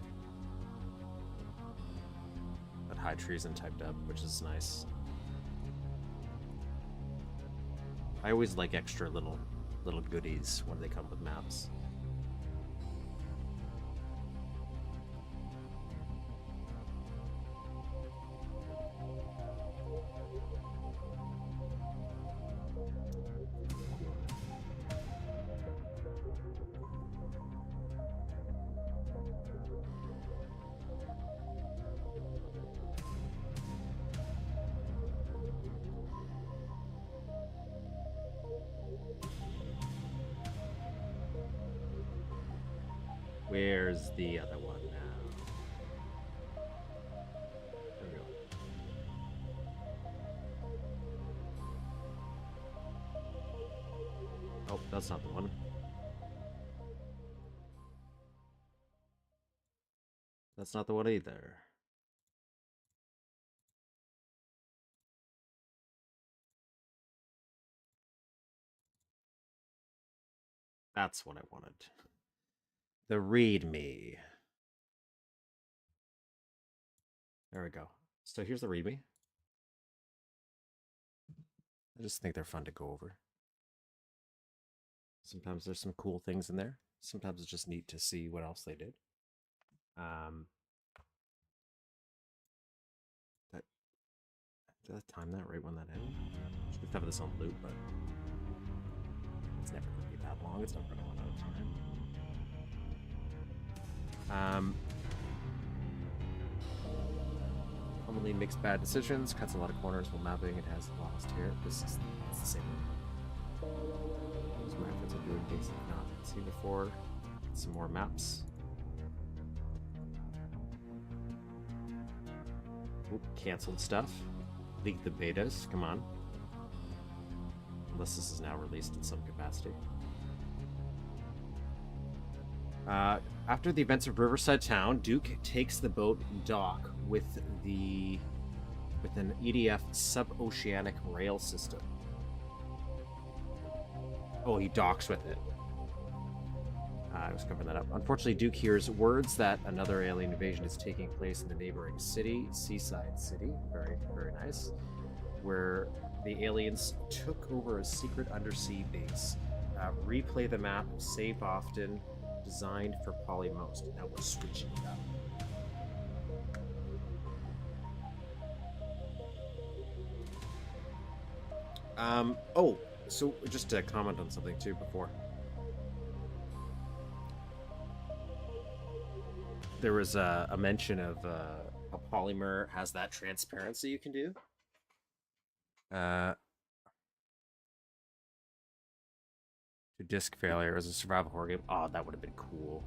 high treason typed up, which is nice. I always like extra little goodies when they come with maps. Where's the other one now? There we go. Oh, that's not the one. That's not the one either. That's what I wanted. The ReadMe. There we go. So here's the ReadMe. I just think they're fun to go over. Sometimes there's some cool things in there. Sometimes it's just neat to see what else they did. Did I time that right when that ended? Should have this on loop, but it's never going to be that long. It's never going to run out of time. Commonly makes bad decisions, cuts a lot of corners while mapping, and has lost hair. It's the same one. Those methods of doing things I've not seen before. Some more maps. Oop, canceled stuff. Leak the betas, come on. Unless this is now released in some capacity. After the events of Riverside Town, Duke takes the boat dock with an EDF sub-oceanic rail system. Oh, he docks with it. I was covering that up. Unfortunately, Duke hears words that another alien invasion is taking place in the neighboring city, Seaside City. Very, very nice. Where the aliens took over a secret undersea base. Replay the map, save often, designed for polymost. Now we're switching it up. Oh, so just to comment on something too before. There was a mention of a polymer has that transparency you can do. To disk failure as a survival horror game. Oh, that would have been cool.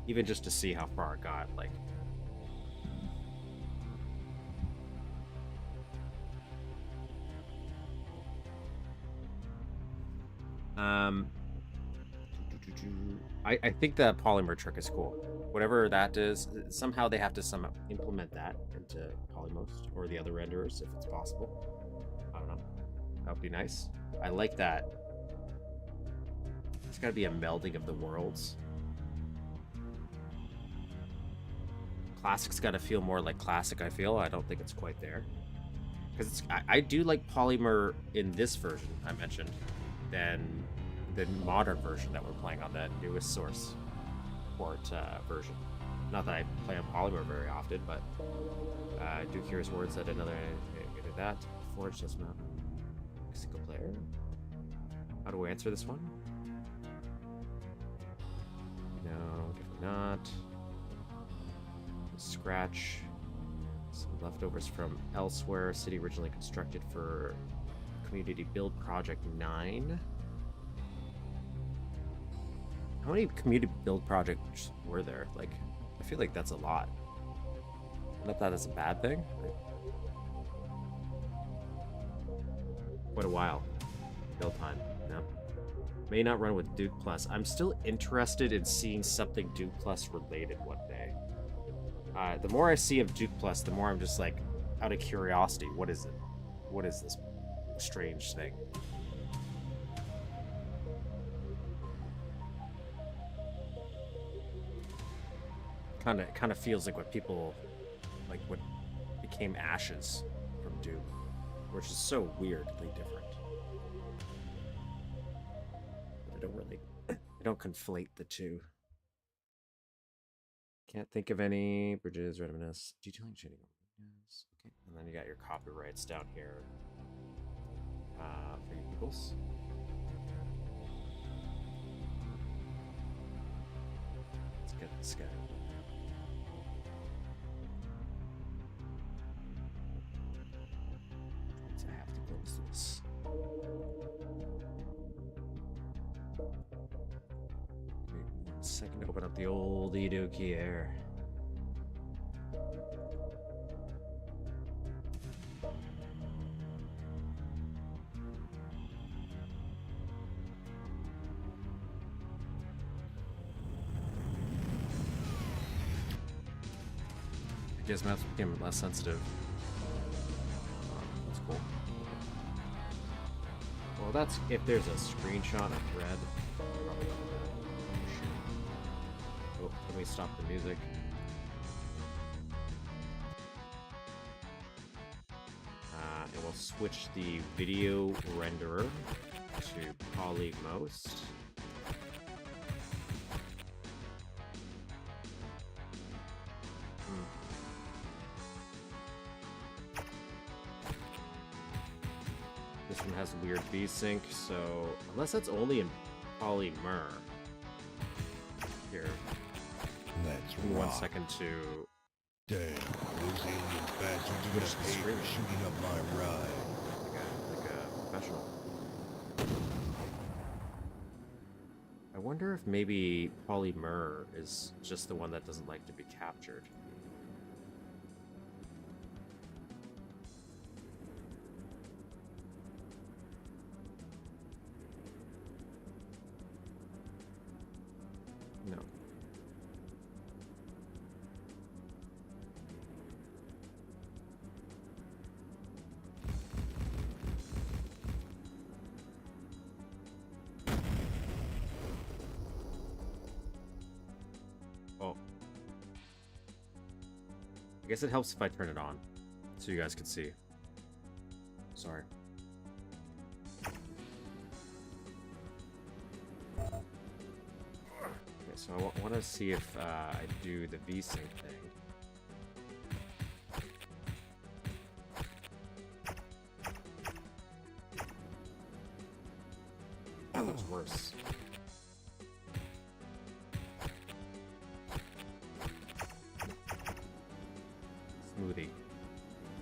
Even just to see how far it got, like. I think the polymer trick is cool. Whatever that is, somehow they have to somehow implement that into Polymost or the other renderers if it's possible. I don't know. That would be nice. I like that. It's got to be a melding of the worlds. Classic's got to feel more like classic, I feel. I don't think it's quite there. Because I do like polymer in this version I mentioned than the modern version that we're playing on the newest source port version. Not that I play on polymer very often, but Duke hears words that another did that. Forge does not. Single player. How do I answer this one? No, definitely not. Scratch. Some leftovers from elsewhere. City originally constructed for Community Build Project 9. How many community build projects were there? Like, I feel like that's a lot. Not that it's a bad thing. Quite a while. Build time. No. May not run with Duke Plus. I'm still interested in seeing something Duke Plus related one day. The more I see of Duke Plus, the more I'm just like, out of curiosity, what is it? What is this strange thing? Kind of feels like what people, like what became ashes from Duke, which is so weirdly different. But I don't conflate the two. Can't think of any bridges, reminisce, detailing shading. Okay, and then you got your copyrights down here for you peoples. Let's get this guy. So I have to close this. Give me 1 second to open up the old Dookie here. Guess maps became less sensitive. That's cool. Well, that's if there's a screenshot of thread. Oh, let me stop the music. And we'll switch the video renderer to Poly Most. This one has weird VSync, so unless that's only in Polymer. Here. Let's Give me 1 rock. second to. Damn, those alien bastards are gonna pay for shooting up my ride. Like a professional. I wonder if maybe Polymer is just the one that doesn't like to be captured. No. Oh. I guess it helps if I turn it on, so you guys can see. Sorry. Okay, so I want to see if I do the VSync thing. That looks worse. Smoothie.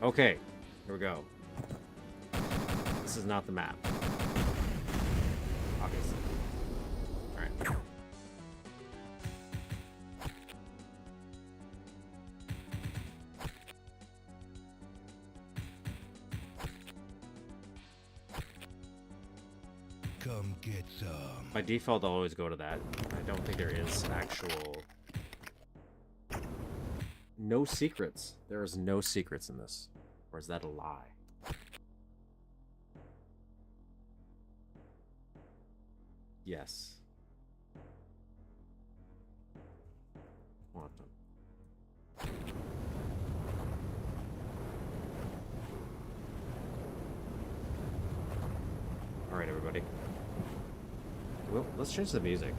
Okay, here we go. This is not the map. Obviously. Alright. Come get some. By default, I'll always go to that. I don't think there is actual... No secrets. There is no secrets in this. Or is that a lie? Yes. Quantum. Alright, everybody. Well, let's change the music.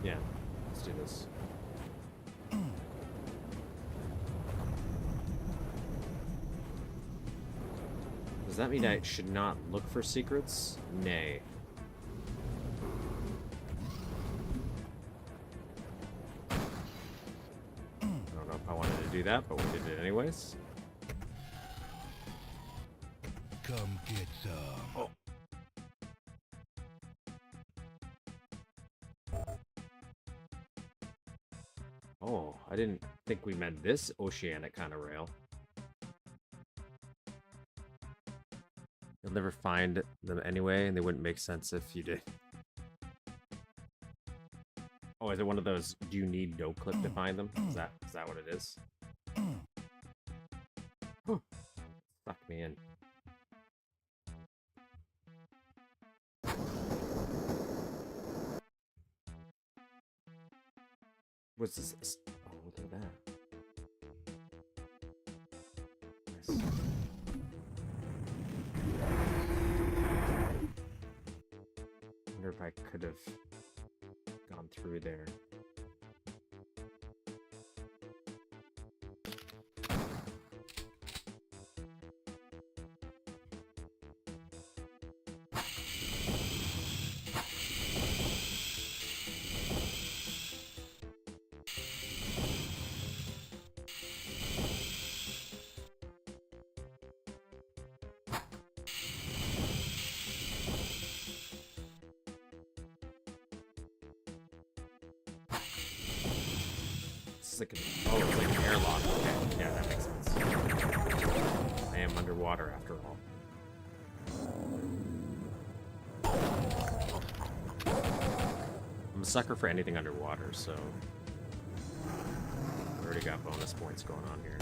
Yeah, let's do this. Does that mean I should not look for secrets? Nay. I don't know if I wanted to do that, but we did it anyways. Come get some. Oh. Oh, I didn't think we meant this oceanic kind of rail. You'll never find them anyway, and they wouldn't make sense if you did. Oh, is it one of those, do you need NoClip to find them? Is that what it is? Huh. Suck me in. What's this? Oh, look at that. Nice. I wonder if I could have gone through there. Like oh, it's like an airlock. Okay, yeah, that makes sense. I am underwater after all. I'm a sucker for anything underwater, so I already got bonus points going on here.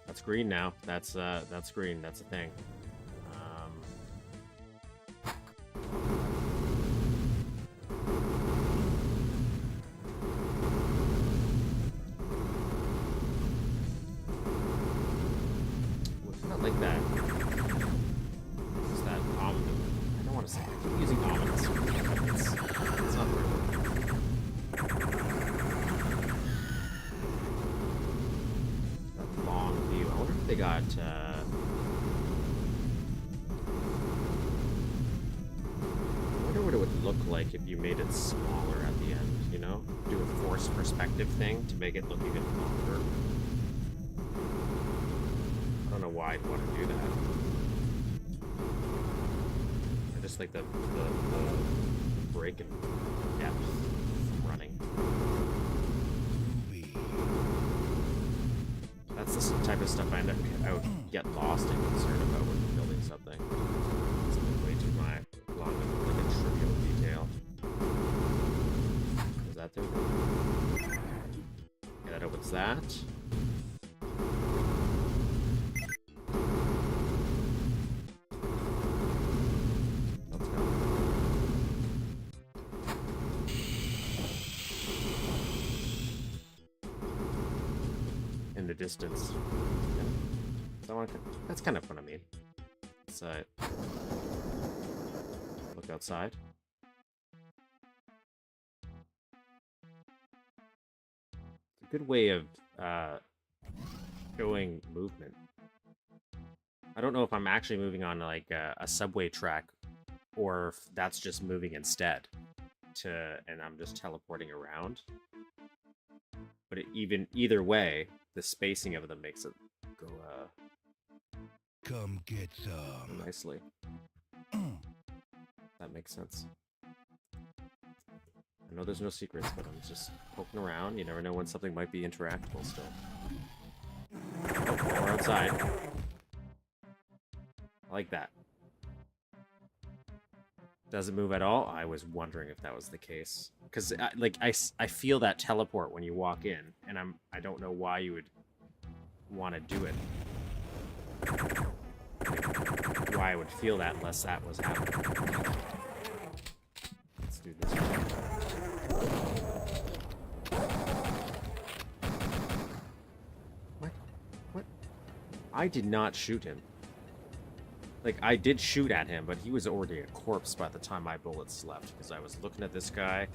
That's green now. That's green. That's a thing. Not like that. What's that? I don't want to say. I keep using ominous. It's not the right word. They got, I wonder what it would look like if you made it smaller at the end, you know? Do a forced perspective thing to make it look even longer. I don't know why I'd want to do that. I just like the break in depth from running. That's the type of stuff I would get lost and concerned about when building something. It's way too long of like a trivial detail. Is that there? Yeah, that opens that. Let's go. In the distance. Yeah. So that's kind of fun, I mean. Let's look outside. It's a good way of showing movement. I don't know if I'm actually moving on like a subway track or if that's just moving instead and I'm just teleporting around. But either way, the spacing of them makes it go come get some nicely. That makes sense. I know there's no secrets, but I'm just poking around. You never know when something might be interactable still. Oh, we're outside. I like that. Does it move at all? I was wondering if that was the case. Because, I feel that teleport when you walk in, and I don't know why you would want to do it. Why I would feel that unless that was happening. Let's do this one. What? I did not shoot him. Like, I did shoot at him, but he was already a corpse by the time my bullets left, because I was looking at this guy.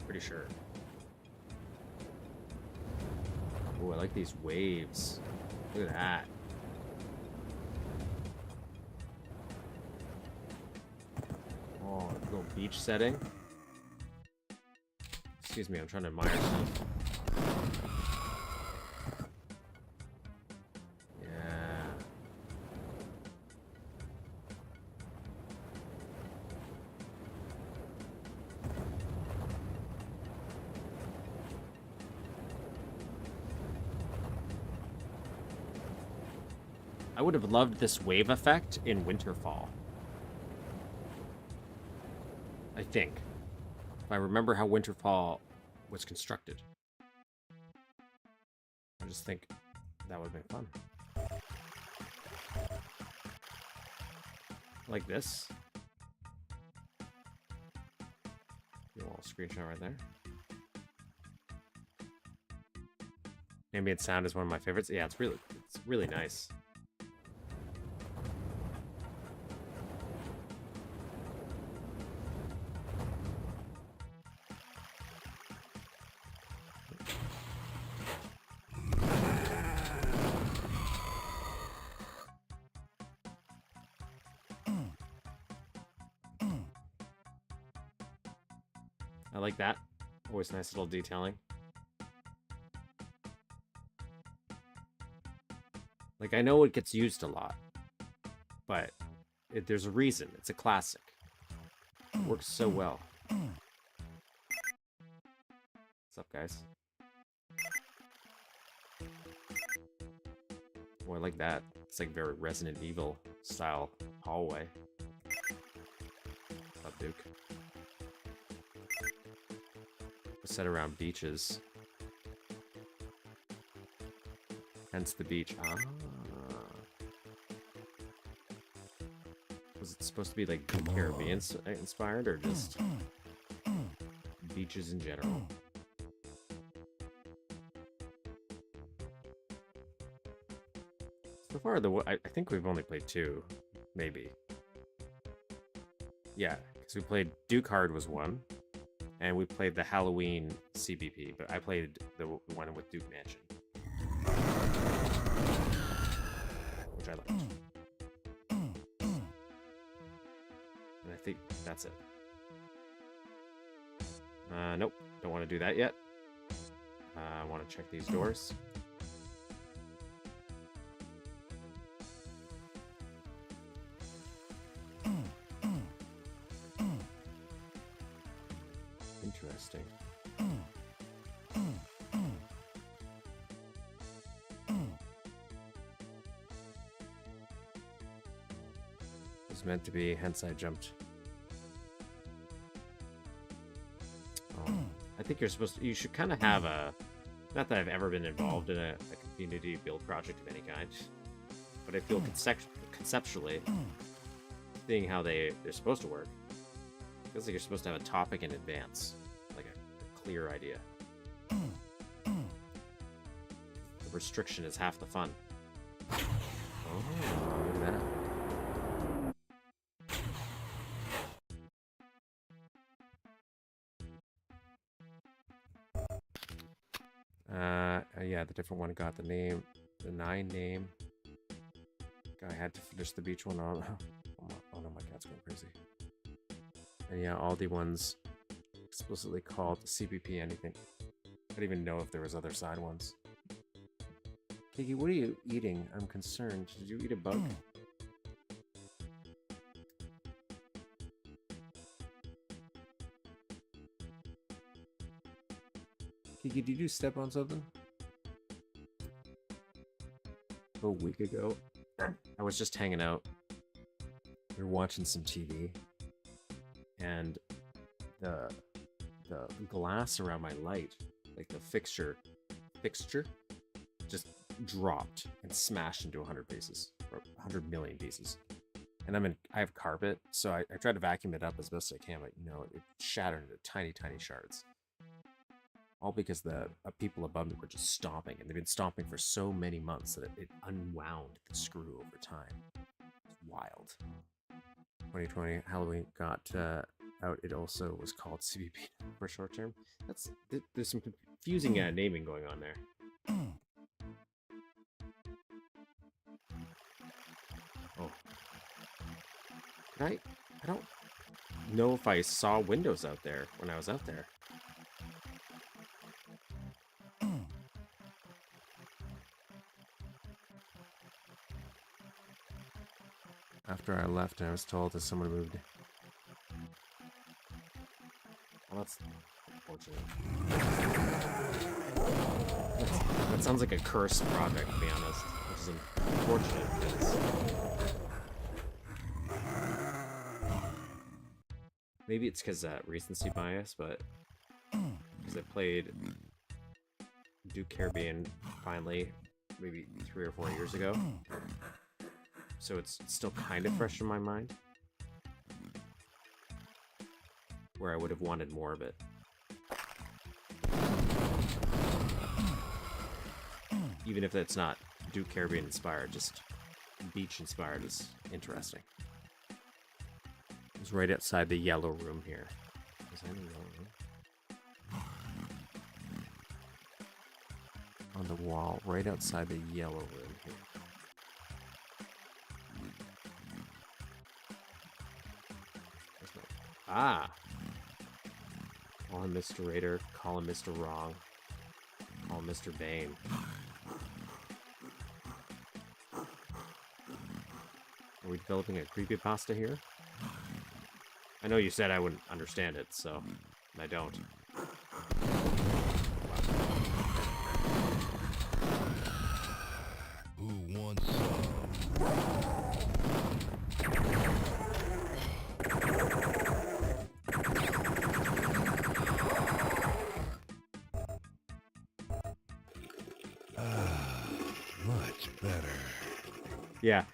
Pretty sure. Oh, I like these waves. Look at that. Oh, little beach setting. Excuse me, I'm trying to admire stuff. I would have loved this wave effect in Winterfall. I think. If I remember how Winterfall was constructed. I just think that would have been fun. Like this. You want a screenshot right there. Ambient sound is one of my favorites. Yeah, it's really nice. I like that. Always nice little detailing. Like, I know it gets used a lot, but there's a reason. It's a classic. It works so well. What's up, guys? Oh, I like that. It's like very Resident Evil style hallway. What's up, Duke? Set around beaches. Hence the beach. Ah. Was it supposed to be like Caribbean inspired or just beaches in general? So far, I think we've only played 2, maybe. Yeah, because we played Duke Hard was 1. And we played the Halloween CBP, but I played the one with Duke Mansion, which I liked. And I think that's it. Nope, don't want to do that yet. I want to check these doors. Interesting. It was meant to be, hence I jumped. Oh, I think you should kind of have a, not that I've ever been involved in a community build project of any kind, but I feel conceptually, seeing how they're supposed to work, it feels like you're supposed to have a topic in advance, like a clear idea. The restriction is half the fun. Oh, look at that. Yeah, the different one got the name, the 9 name. I had to finish the beach one on. Oh no, my cat's going crazy. And yeah, all the ones explicitly called CBP anything. I don't even know if there was other side ones. Piggy, what are you eating? I'm concerned. Did you eat a bug? Kiki, did you step on something? A week ago, I was just hanging out. We were watching some TV, and the glass around my light, like the fixture, just dropped and smashed into 100 pieces, or 100 million pieces. And I have carpet, so I tried to vacuum it up as best I can, but you know, it shattered into tiny, tiny shards. All because the people above me were just stomping, and they've been stomping for so many months that it unwound the screw over time. It's wild. 2020 Halloween got out. It also was called CBP for short term. There's some confusing naming going on there. Oh, I don't know if I saw windows out there when I was out there. After I left, I was told that someone moved. Well, that's unfortunate. That sounds like a cursed project, to be honest, which is unfortunate because maybe it's because recency bias, but because I played Duke Caribbean finally, maybe 3 or 4 years ago. So it's still kind of fresh in my mind. where I would have wanted more of it. Even if it's not Duke Caribbean inspired, just beach inspired is interesting. It's right outside the yellow room here. Is that in the yellow room? On the wall, right outside the yellow room here. Ah! Call him Mr. Raider, call him Mr. Wrong, call him Mr. Bane. Are we developing a creepypasta here? I know you said I wouldn't understand it, so I don't. Who wants some? Much better. Yeah,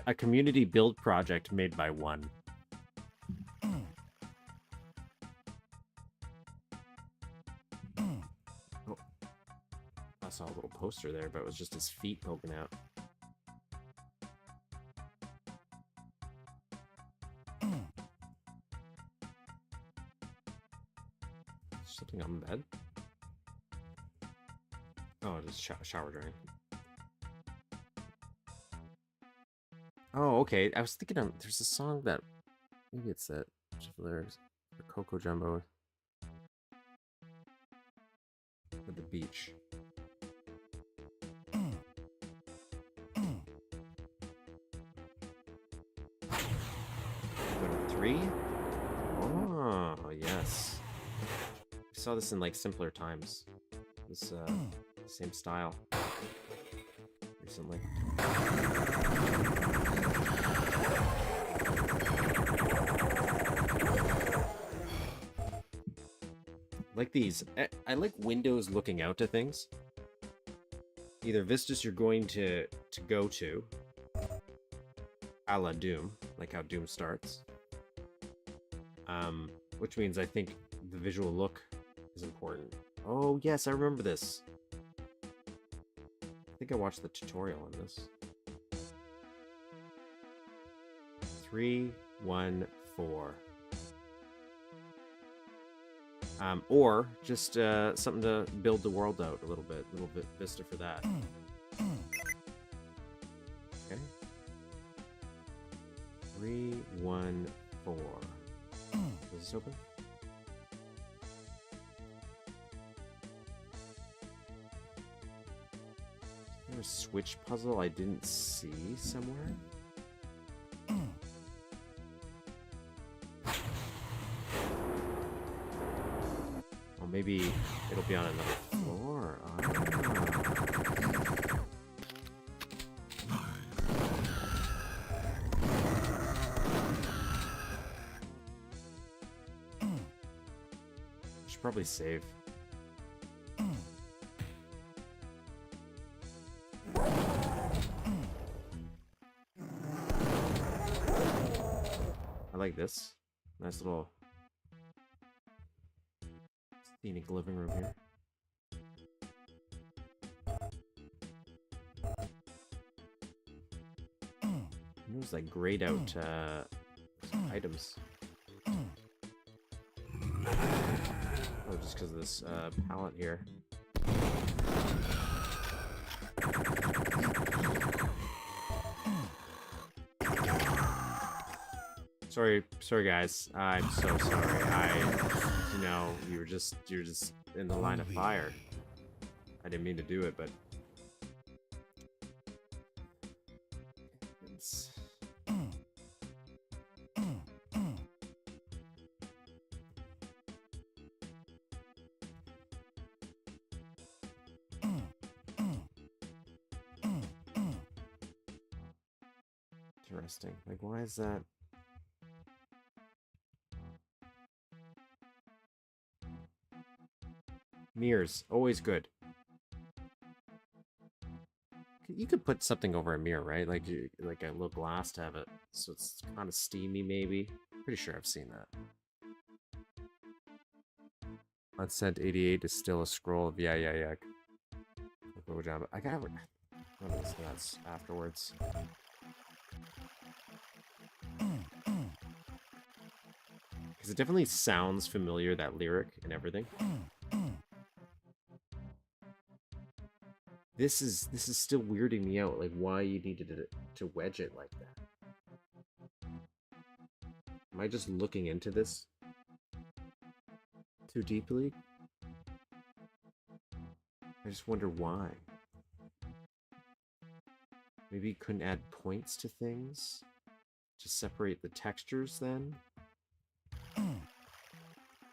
a community build project made by one. Oh, I saw a little poster there, but it was just his feet poking out. Something on the bed? Oh, just shower drain. Oh, okay. I was thinking of, there's a song that, maybe it's that, lyrics, the Coco Jumbo at the beach. 3? Oh, yes. I saw this in like simpler times. This same style recently. Like these. I like windows looking out to things. Either vistas you're going to go to, a la Doom, like how Doom starts. Which means I think the visual look is important. Oh yes, I remember this. I think I watched the tutorial on this. 3, 1, 4. Or just something to build the world out a little bit vista for that. Okay. 3, 1, 4. Is this open? Is there a switch puzzle I didn't see somewhere? Well, maybe it'll be on another floor. Should probably save. I like this. Nice little scenic living room here. It was like grayed out items. Oh, just because of this palette here. Sorry guys. I'm so sorry. You know, you're just in the line of fire. I didn't mean to do it, but it's interesting. Like, why is that? Mirrors, always good. You could put something over a mirror, right? Like a little glass to have it, so it's kind of steamy, maybe. Pretty sure I've seen that. Unsent 88 is still a scroll of yeah. I gotta run these nuts afterwards. Because it definitely sounds familiar, that lyric and everything. This is still weirding me out, like why you needed to wedge it like that. Am I just looking into this too deeply? I just wonder why. Maybe you couldn't add points to things to separate the textures then?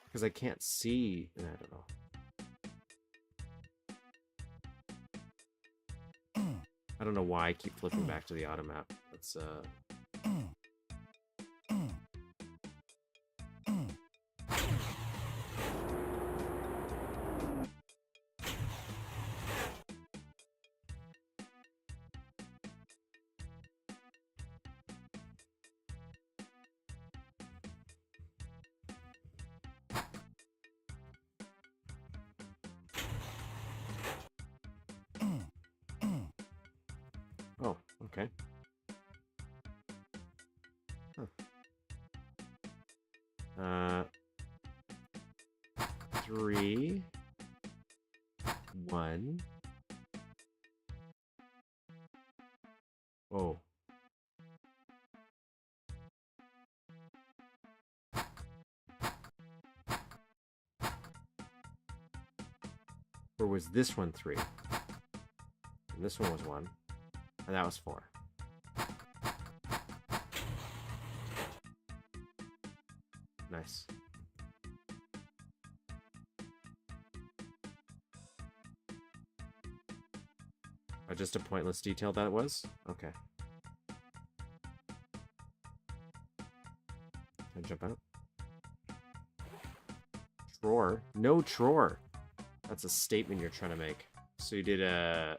Because I can't see, I don't know. I don't know why I keep flipping back to the auto map. Let's oh, okay. Huh. 3, 1. Oh. Or was this one 3? And this one was 1. And that was 4. Nice. Oh, just a pointless detail that was? Okay. Can I jump out? TROR? No TROR! That's a statement you're trying to make. So you did a...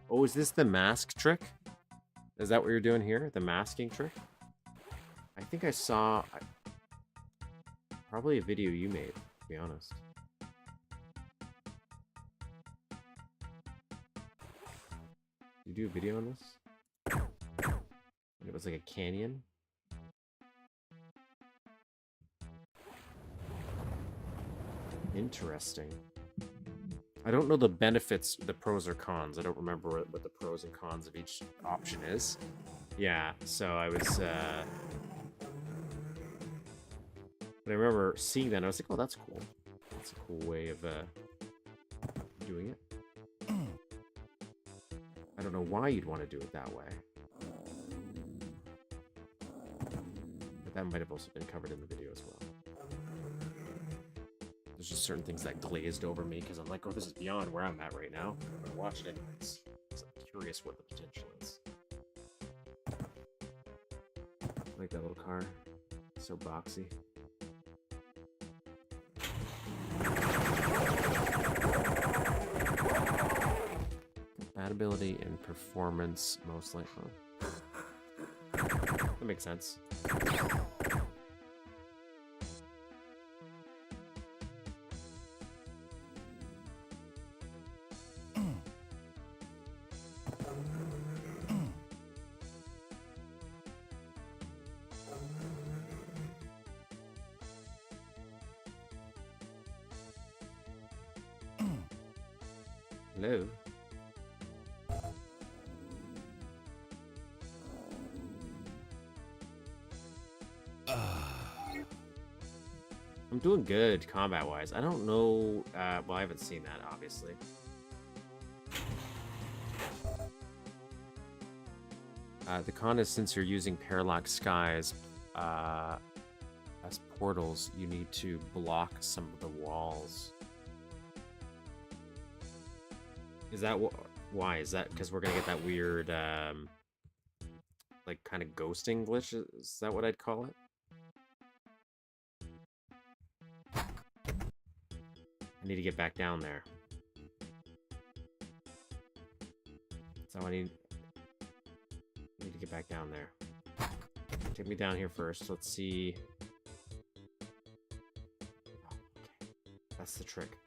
Oh, is this the mask trick? Is that what you're doing here? The masking trick? I think I saw... Probably a video you made, to be honest. You do a video on this? And it was like a canyon? Interesting. I don't know the benefits, the pros or cons. I don't remember what the pros and cons of each option is. Yeah, so I was... But I remember seeing that and I was like, oh, that's cool. That's a cool way of doing it. I don't know why you'd want to do it that way. But that might have also been covered in the video as well. There's just certain things that glazed over me because I'm like, oh, this is beyond where I'm at right now. But I watched it anyways. I'm curious what the potential is. I like that little car. So boxy. Compatibility and performance, most likely. That makes sense. Hello? I'm doing good combat-wise. I don't know... well, I haven't seen that, obviously. The con is since you're using parallax skies as portals, you need to block some of the walls. Is that why? Is that because we're gonna get that weird, like, kind of ghosting glitch? Is that what I'd call it? I need to get back down there. So I need to get back down there. Take me down here first. Let's see. Oh, okay. That's the trick.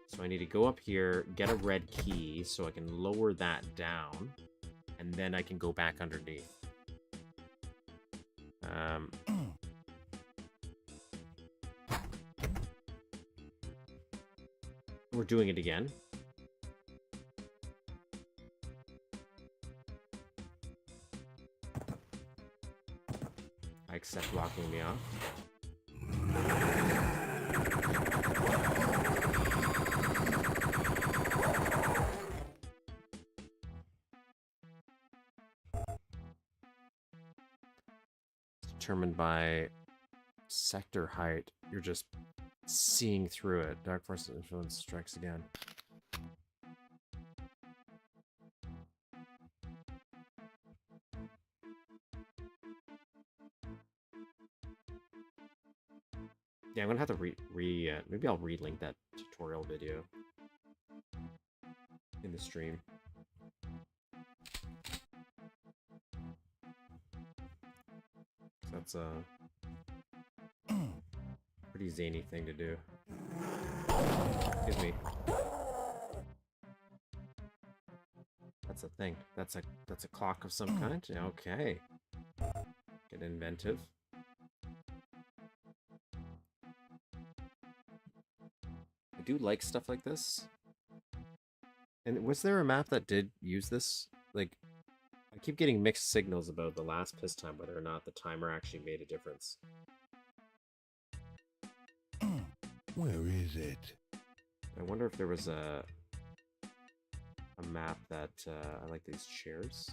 So I need to go up here, get a red key, so I can lower that down, and then I can go back underneath. We're doing it again. I accept blocking me off. Determined by sector height. You're just seeing through it. Dark force influence strikes again. Yeah, I'm gonna have to maybe I'll relink that tutorial video in the stream. That's a pretty zany thing to do. Excuse me. That's a thing. That's a clock of some kind. Okay. Get inventive. I do like stuff like this. And was there a map that did use this? Like, I keep getting mixed signals about the last piss time, whether or not the timer actually made a difference. Where is it? I wonder if there was a map that I like these chairs.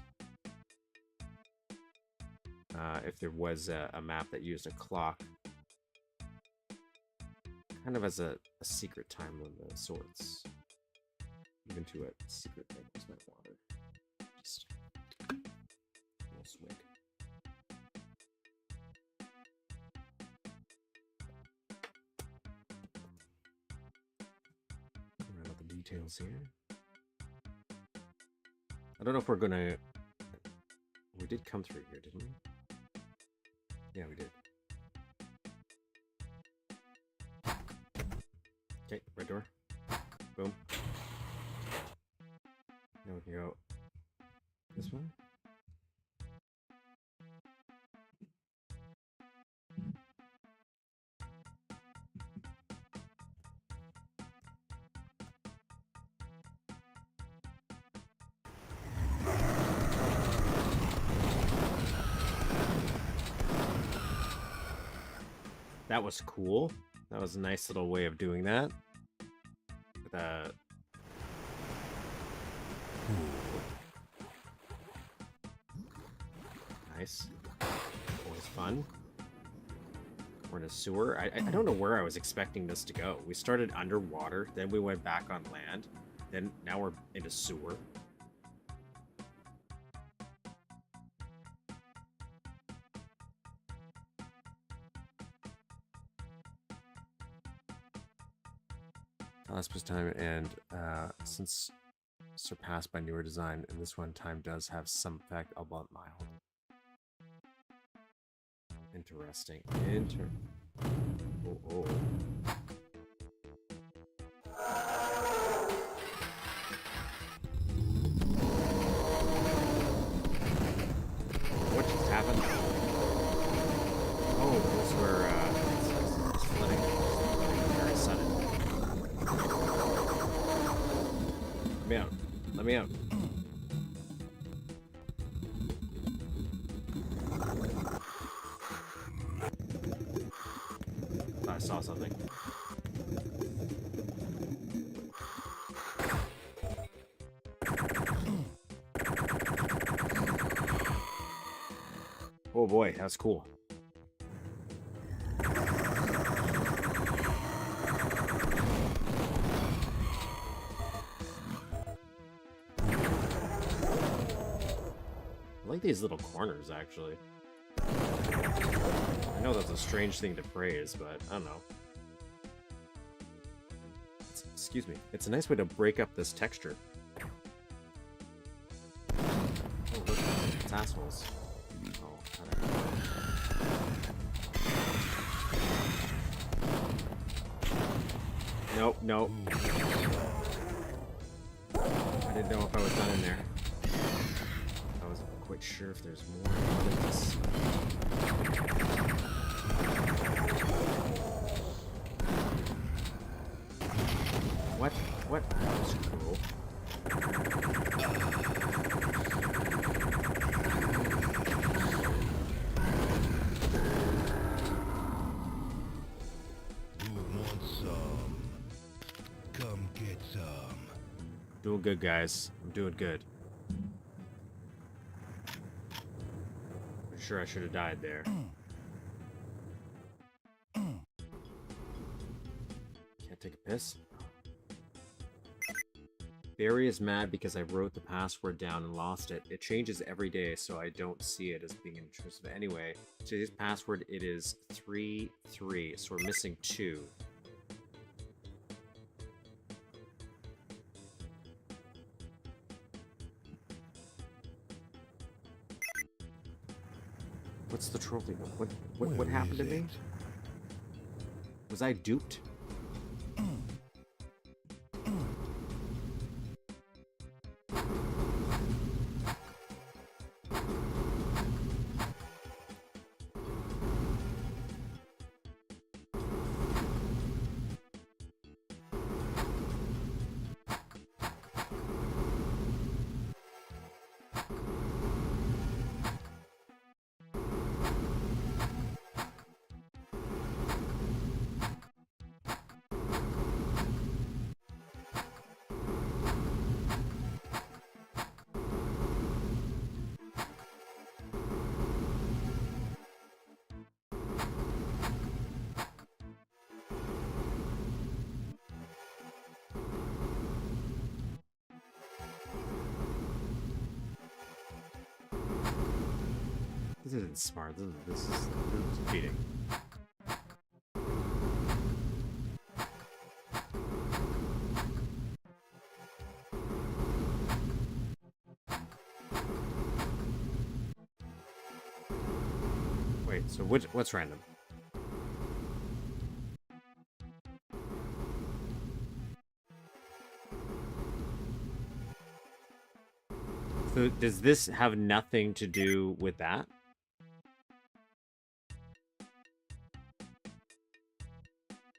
If there was a map that used a clock, kind of as a secret time limit of sorts, even to a secret thing. Where's my water? Just a little swig. Around out the details here. I don't know if we're gonna. We did come through here, didn't we? Yeah, we did. Okay, red door. Boom. Now we can go this one. That was cool. That was a nice little way of doing that. With nice. Always fun. We're in a sewer. I don't know where I was expecting this to go. We started underwater, then we went back on land, then now we're in a sewer. Last post time, and since surpassed by newer design, and this one time does have some effect, albeit mild. Interesting. Oh. What just happened? Oh, those were it's flooding. Very sudden. Let me out. Let me out. I saw something. Oh boy, that's cool. I like these little corners, actually. I know that's a strange thing to praise, but I don't know. Excuse me. It's a nice way to break up this texture. Oh, look, it's assholes. Oh, Nope, nope. I didn't know if I was done in there. I wasn't quite sure if there's more to this. What? What? That was cool. Who wants some? Come get some. Doing good, guys. I'm doing good. I'm sure I should have died there. Can't take a piss. Barry is mad because I wrote the password down and lost it. It changes every day, so I don't see it as being intrusive. Anyway, today's password, it is 33, so we're missing 2. What's the trophy? What happened to me? Was I duped? This isn't smart. This is cheating. Wait, so what's random? So does this have nothing to do with that?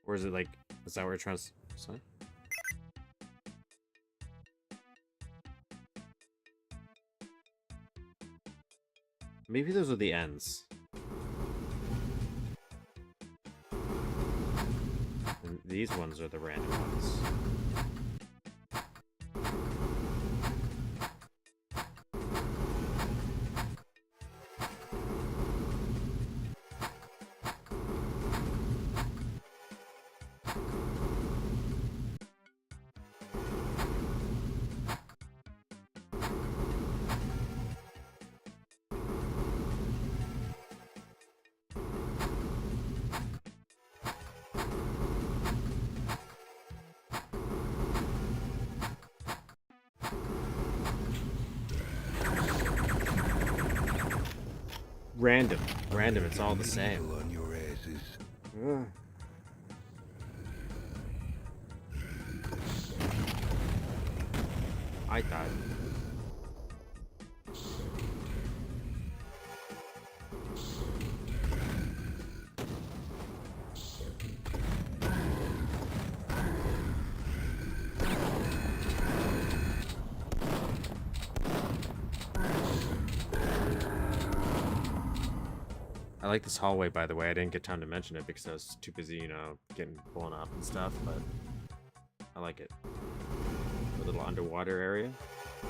Or is it like, is that what you're trying to say? Maybe those are the ends. And these ones are the random ones. Random, it's all the same. On your asses. I thought. I like this hallway, by the way. I didn't get time to mention it because I was too busy, you know, getting blown up and stuff, but I like it. A little underwater area. You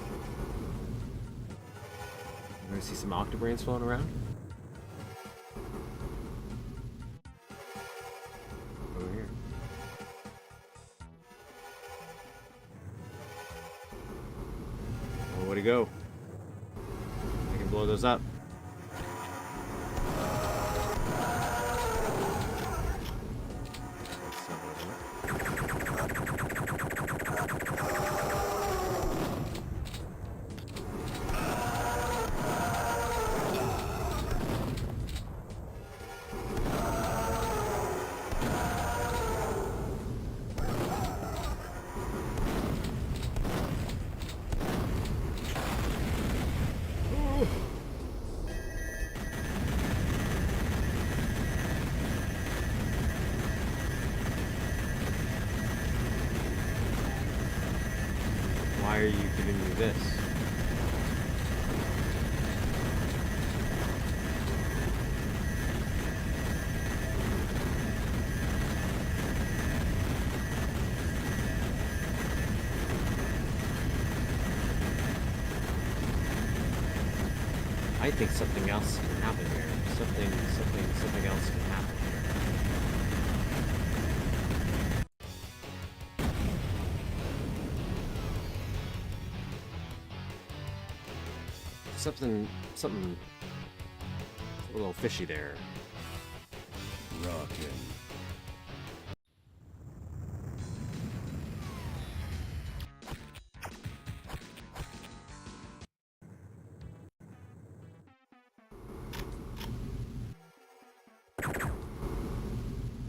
want to see some octobrains floating around? Over here. Oh, where'd it go? I can blow those up. Why are you giving me this? I think something else can happen here. Something else can happen here. Something a little fishy there. Rockin'.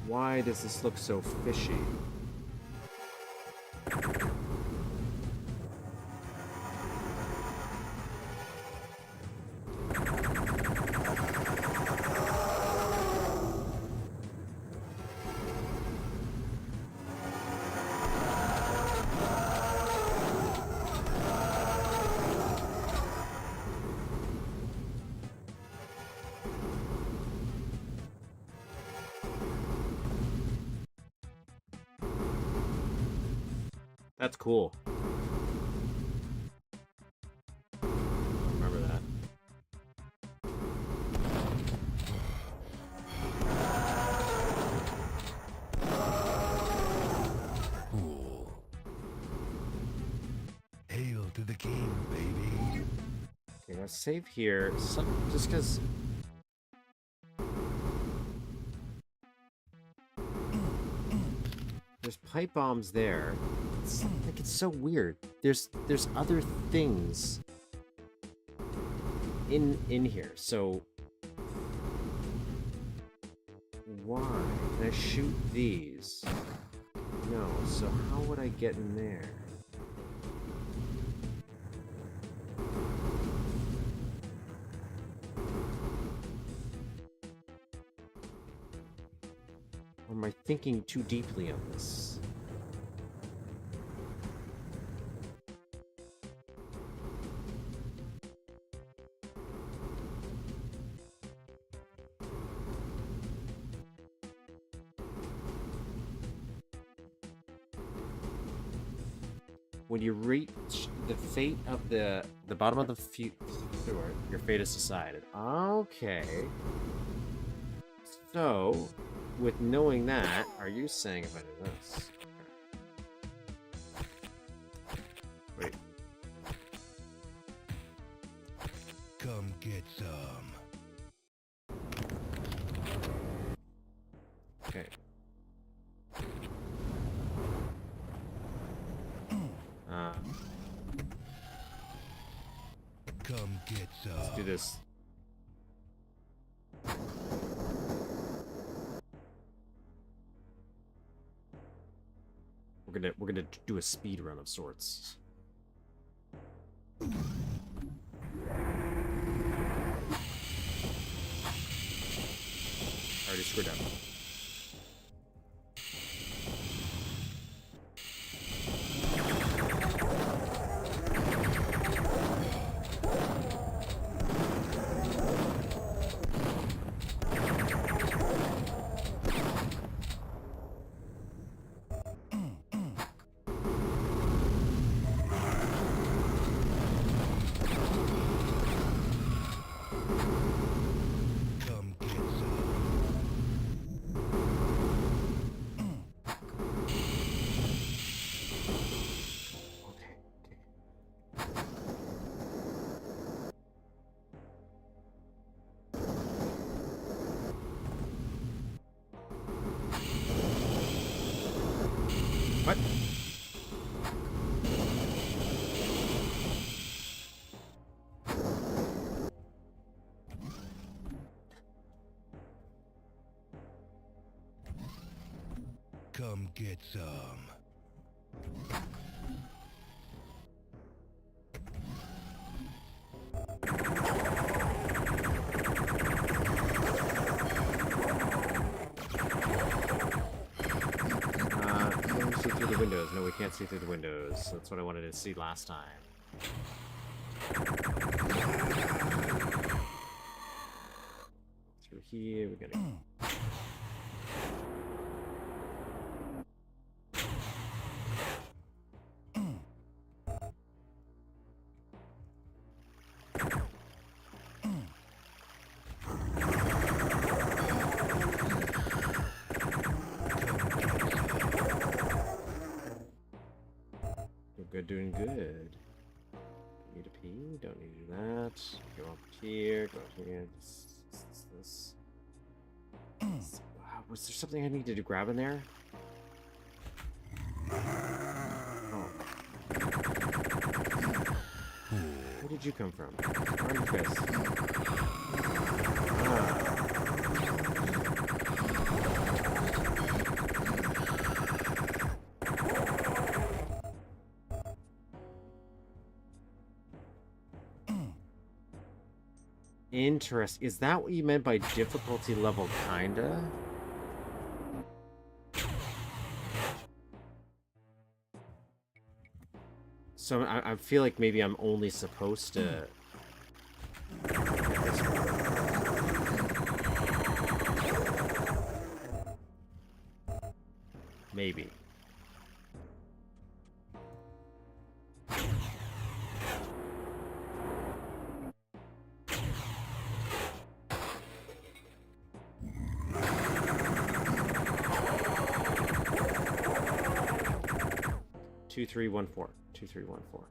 Why does this look so fishy? That's cool. Remember that. Cool. Hail to the king, baby. Okay, let's save here. Just because. There's pipe bombs there. It's like it's so weird. There's other things in here. So why can I shoot these? No. So how would I get in there? Or am I thinking too deeply on this? When you reach the fate of the bottom of the future, your fate is decided. Okay. So, with knowing that, are you saying if I do this? Wait. Come get some. Okay. Come get some. Let's do this. We're gonna do a speed run of sorts. I already screwed up. What? Come get some. Let me see through the window windows. No, we can't see through the windows. That's what I wanted to see last time. Through here, we're gonna... Doing good. Don't need to pee. Don't need to do that. Go up here. Go up here. This. Was there something I needed to grab in there? Oh. Where did you come from? Where are you guys? Interest. Is that what you meant by difficulty level, kinda? So I feel like maybe I'm only supposed to... Maybe. Two, 3, 1, 4. 2, 3, 1, 4.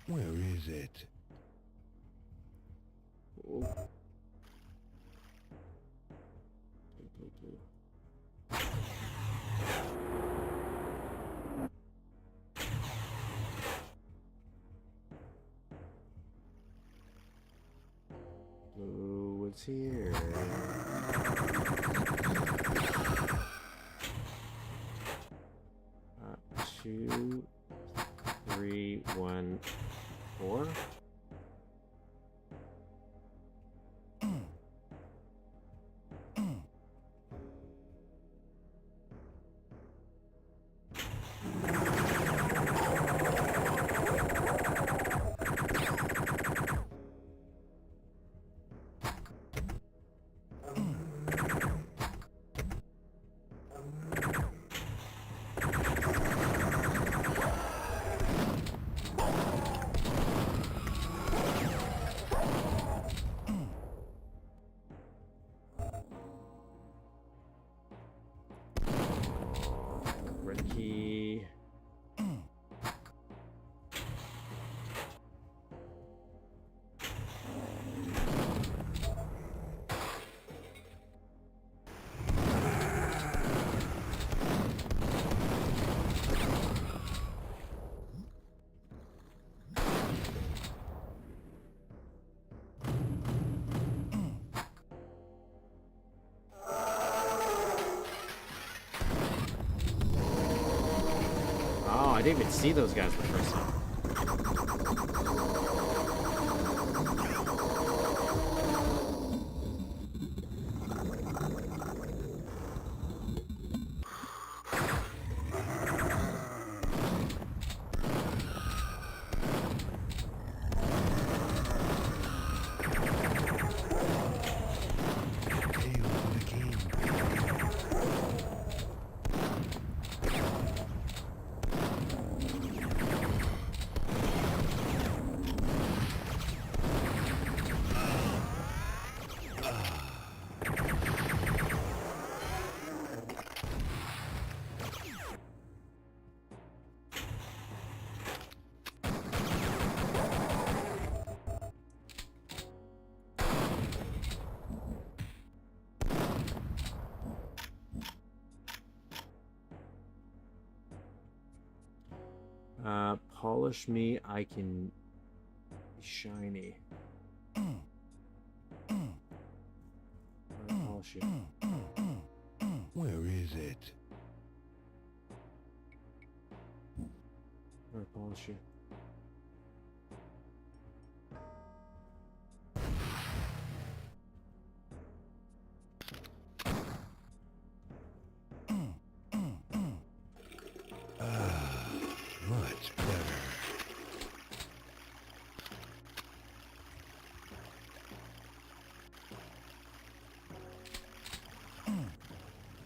Where is it? Ooh. Blue was here. 2, 3, 1, 4. Key. I didn't even see those guys the first time. Polish me, I can be shiny. Polish you. Where is it? Where polish you? Much better.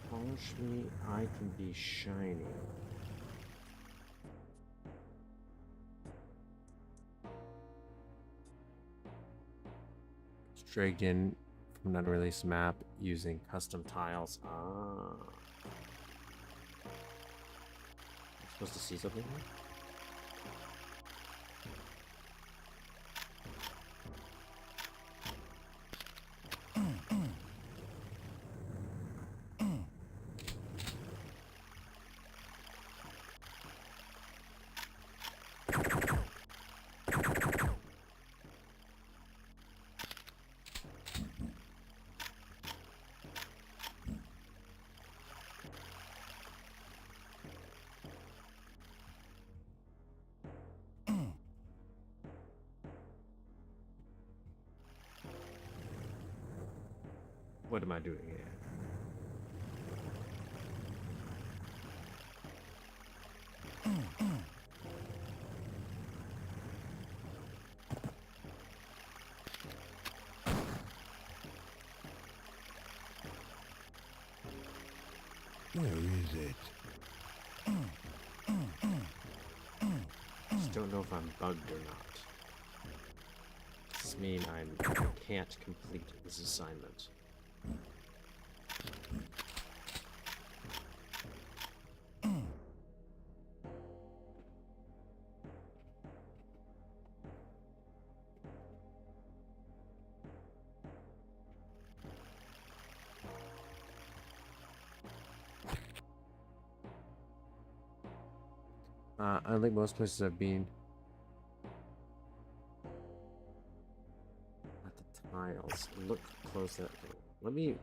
Polish me, I can be shiny. It's dragged in from an unreleased map using custom tiles. Ah. I'm supposed to see something here? What am I doing here? Where is it? Just don't know if I'm bugged or not. Does this mean I can't complete this assignment? Unlike most places I've been, at the tiles, look close at. Let me.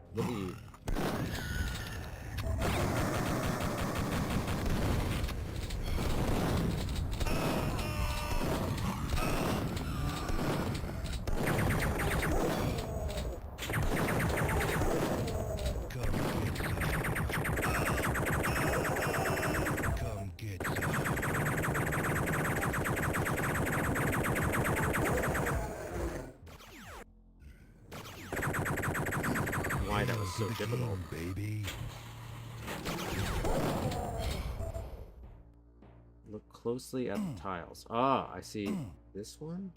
Come get some. Why that was so difficult. Baby. Look closely at the tiles. Ah, I see this one.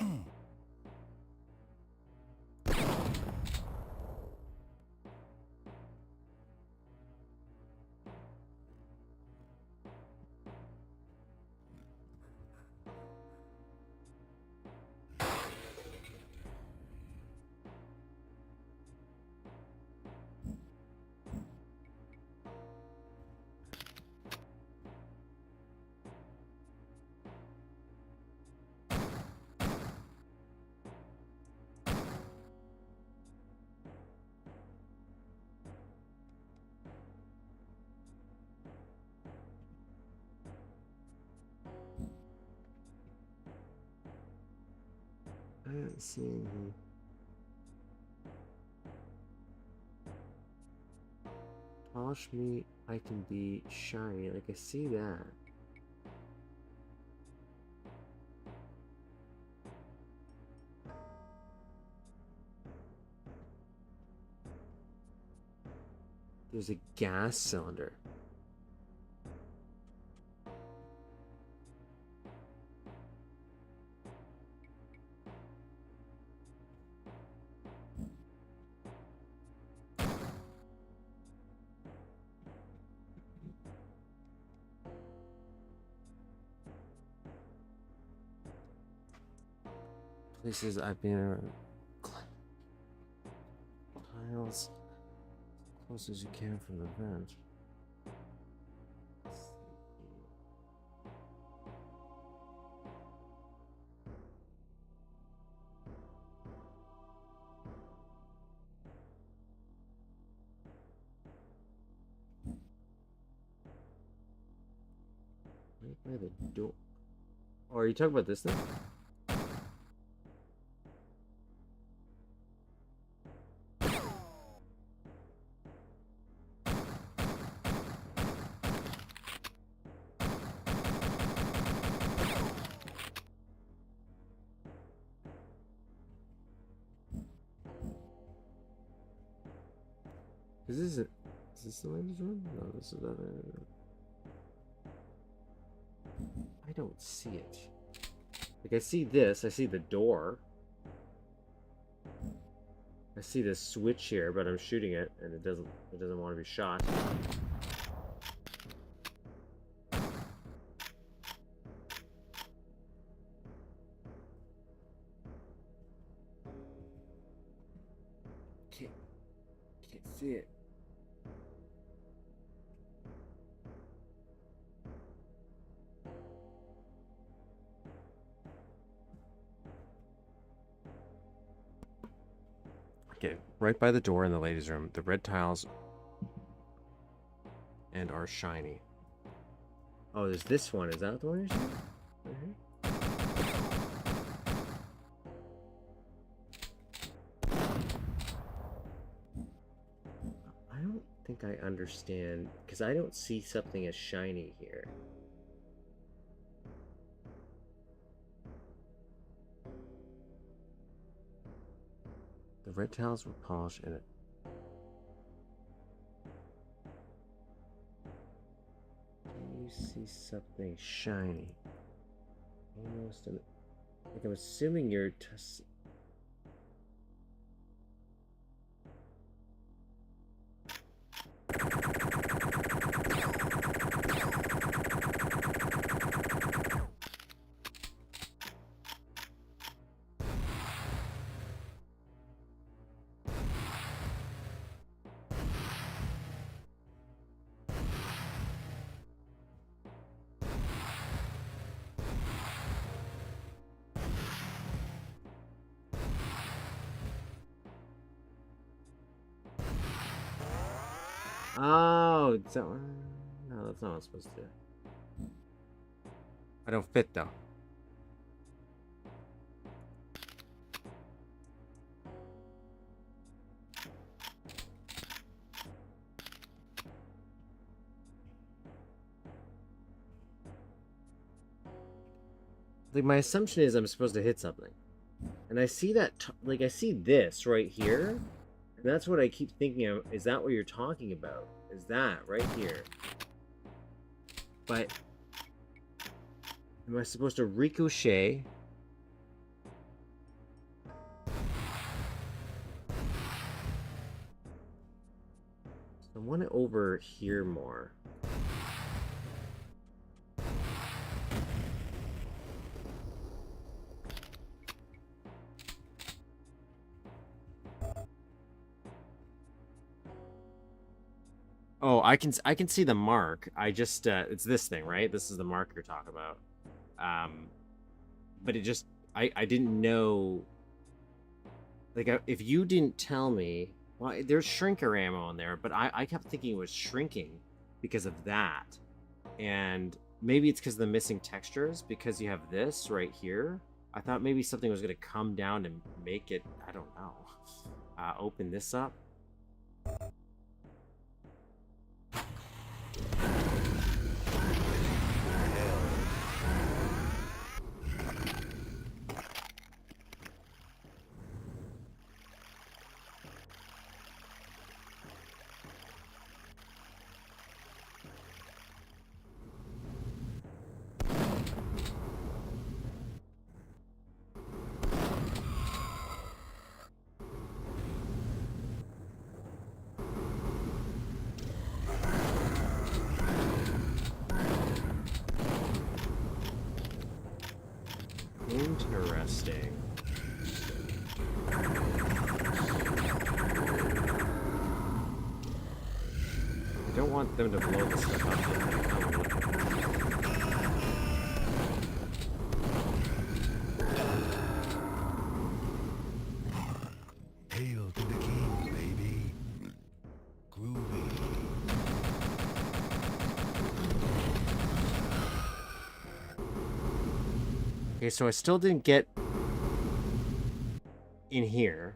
I don't see any. Polish me, I can be shiny. Like, I see that. There's a gas cylinder. Places I've been around. Tiles. As close as you can from the vent. By the door. Oh, are you talking about this thing? Is this the ladies' room? No, this is the other. I don't see it. Like, I see this, I see the door. I see this switch here, but I'm shooting it and it doesn't want to be shot. Can't see it. Okay, right by the door in the ladies' room, the red tiles and are shiny. Oh, there's this one. Is that the one you're saying? I don't think I understand, because I don't see something as shiny here. The red tiles were polished and it. Do you see something shiny? Almost like I'm assuming you're Oh, is that one? No, that's not what I'm supposed to do. I don't fit though. Like, my assumption is I'm supposed to hit something. And I see that, like, I see this right here. And that's what I keep thinking of. Is that what you're talking about? Is that right here? But am I supposed to ricochet? I want it over here more. Oh, I can see the mark. I just it's this thing, right? This is the mark you're talking about. But it just I didn't know. Like, if you didn't tell me, well, there's shrinker ammo in there, but I kept thinking it was shrinking because of that, and maybe it's because of the missing textures. Because you have this right here, I thought maybe something was gonna come down and make it. I don't know. Open this up. Interesting. I don't want them to blow this stuff up. Hail to the king, baby. Groovy. Okay, so I still didn't get in here.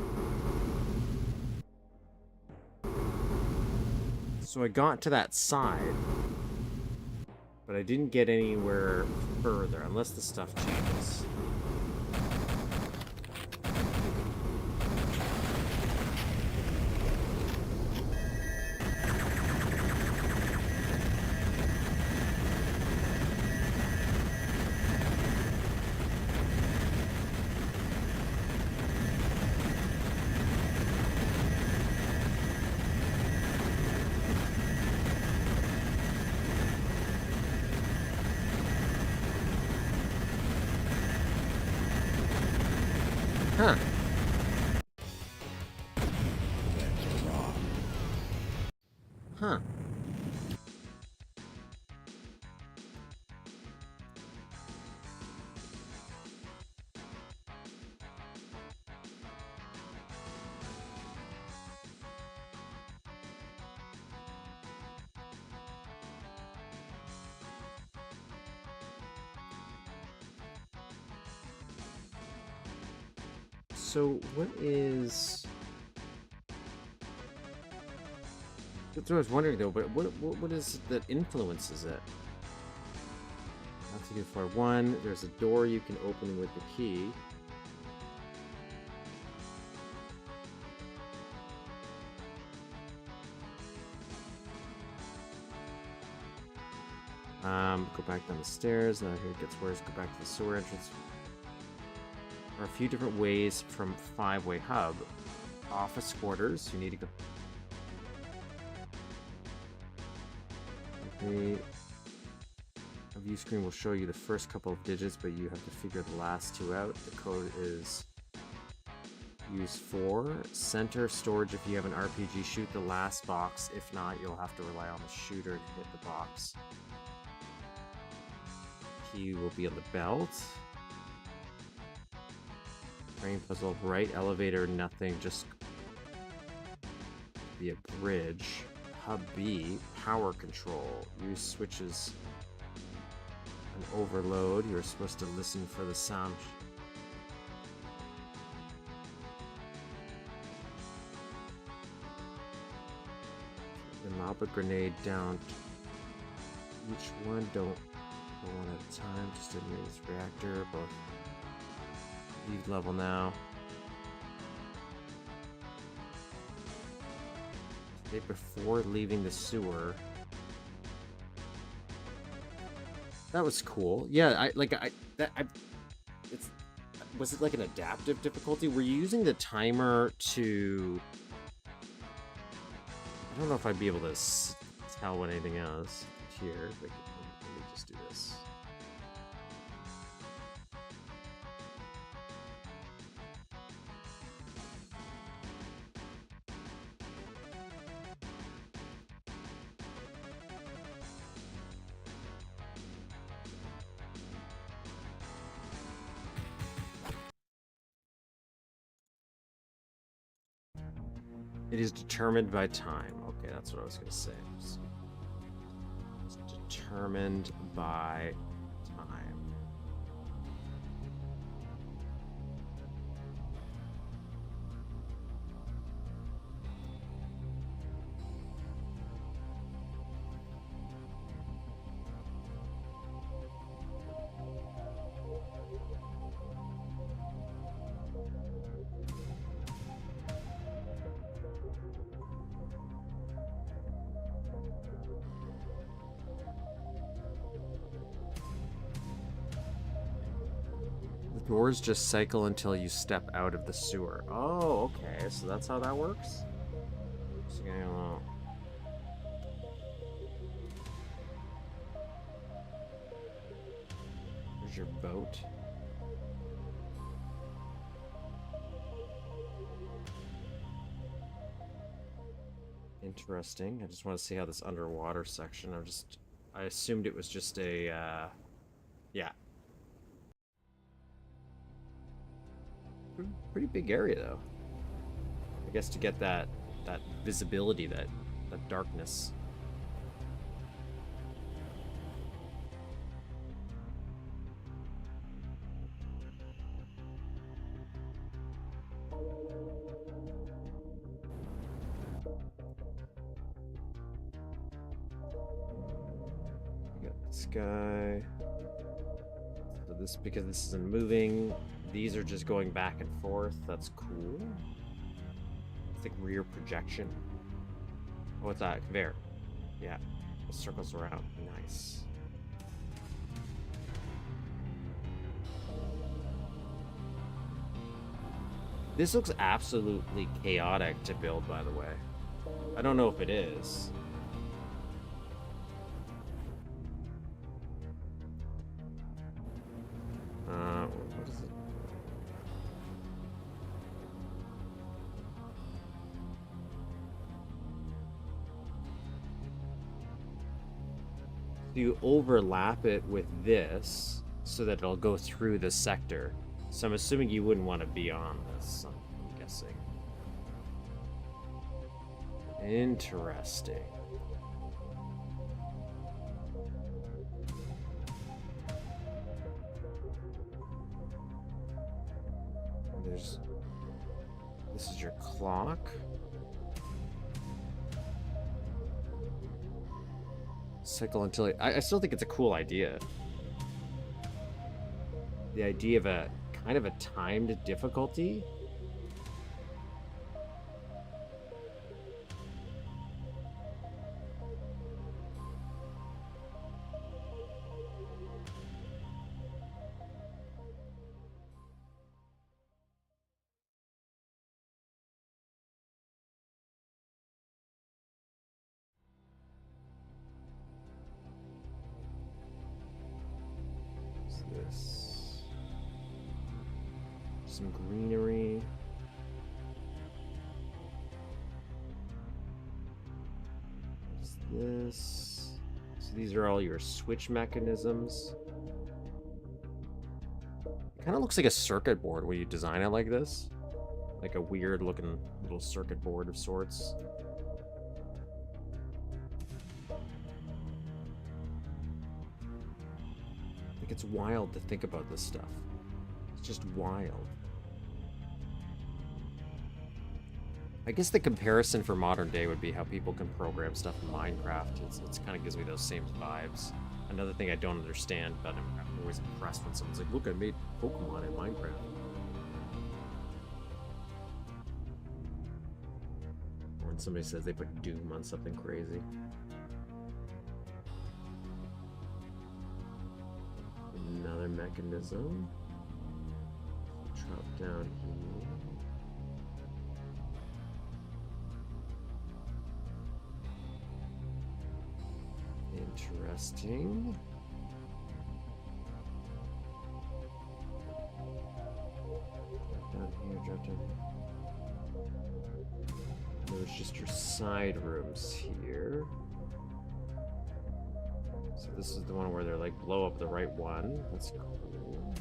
So I got to that side, but I didn't get anywhere further, unless the stuff changes. Huh. That's wrong. Huh. So, what is... That's what I was wondering, though, but what is it that influences it? Have to do for one, there's a door you can open with the key. Go back down the stairs. Now here it gets worse. Go back to the sewer entrance. There are a few different ways from five-way hub. Office quarters. You need to go. Okay. A view screen will show you the first couple of digits, but you have to figure the last two out. The code is use 4. Center storage if you have an RPG. Shoot the last box. If not, you'll have to rely on the shooter to hit the box. Key will be on the belt. Train puzzle, right elevator, nothing, just be a bridge. Hub B, power control. Use switches. An overload. You're supposed to listen for the sound. Then lob a grenade down. Each one, don't go one at a time. Just eliminate this reactor. Both. Leave level now. Before leaving the sewer. That was cool. Yeah, was it like an adaptive difficulty? Were you using the timer to? I don't know if I'd be able to tell what anything else here. Like, let me just do this. It is determined by time. Okay, that's what I was going to say. It's determined by time. Doors just cycle until you step out of the sewer. Oh, okay. So that's how that works? Just getting along. There's your boat. Interesting. I just want to see how this underwater section. I assumed it was just a, yeah. Pretty big area, though. I guess to get that visibility, that darkness. This guy. So this, because this isn't moving, these are just going back and forth. That's cool. It's like rear projection. Oh, what's that? Conveyor. Yeah. It circles around. Nice. This looks absolutely chaotic to build, by the way. I don't know if it is. What is it? So you overlap it with this so that it'll go through the sector. So I'm assuming you wouldn't want to be on this, I'm guessing. Interesting. This is your clock. Cycle until I still think it's a cool idea. The idea of a kind of a timed difficulty. This, some greenery. What's this? So these are all your switch mechanisms. It kind of looks like a circuit board when you design it like this, like a weird looking little circuit board of sorts. It's wild to think about this stuff. It's just wild. I guess the comparison for modern day would be how people can program stuff in Minecraft. It's kind of gives me those same vibes. Another thing I don't understand, but I'm always impressed when someone's like, look, I made Pokemon in Minecraft. Or when somebody says they put Doom on something crazy. Another mechanism. Drop down here. Interesting. Drop down here, drop down here. There's just your side rooms here. So this is the one where they're like blow up the right one. That's cool.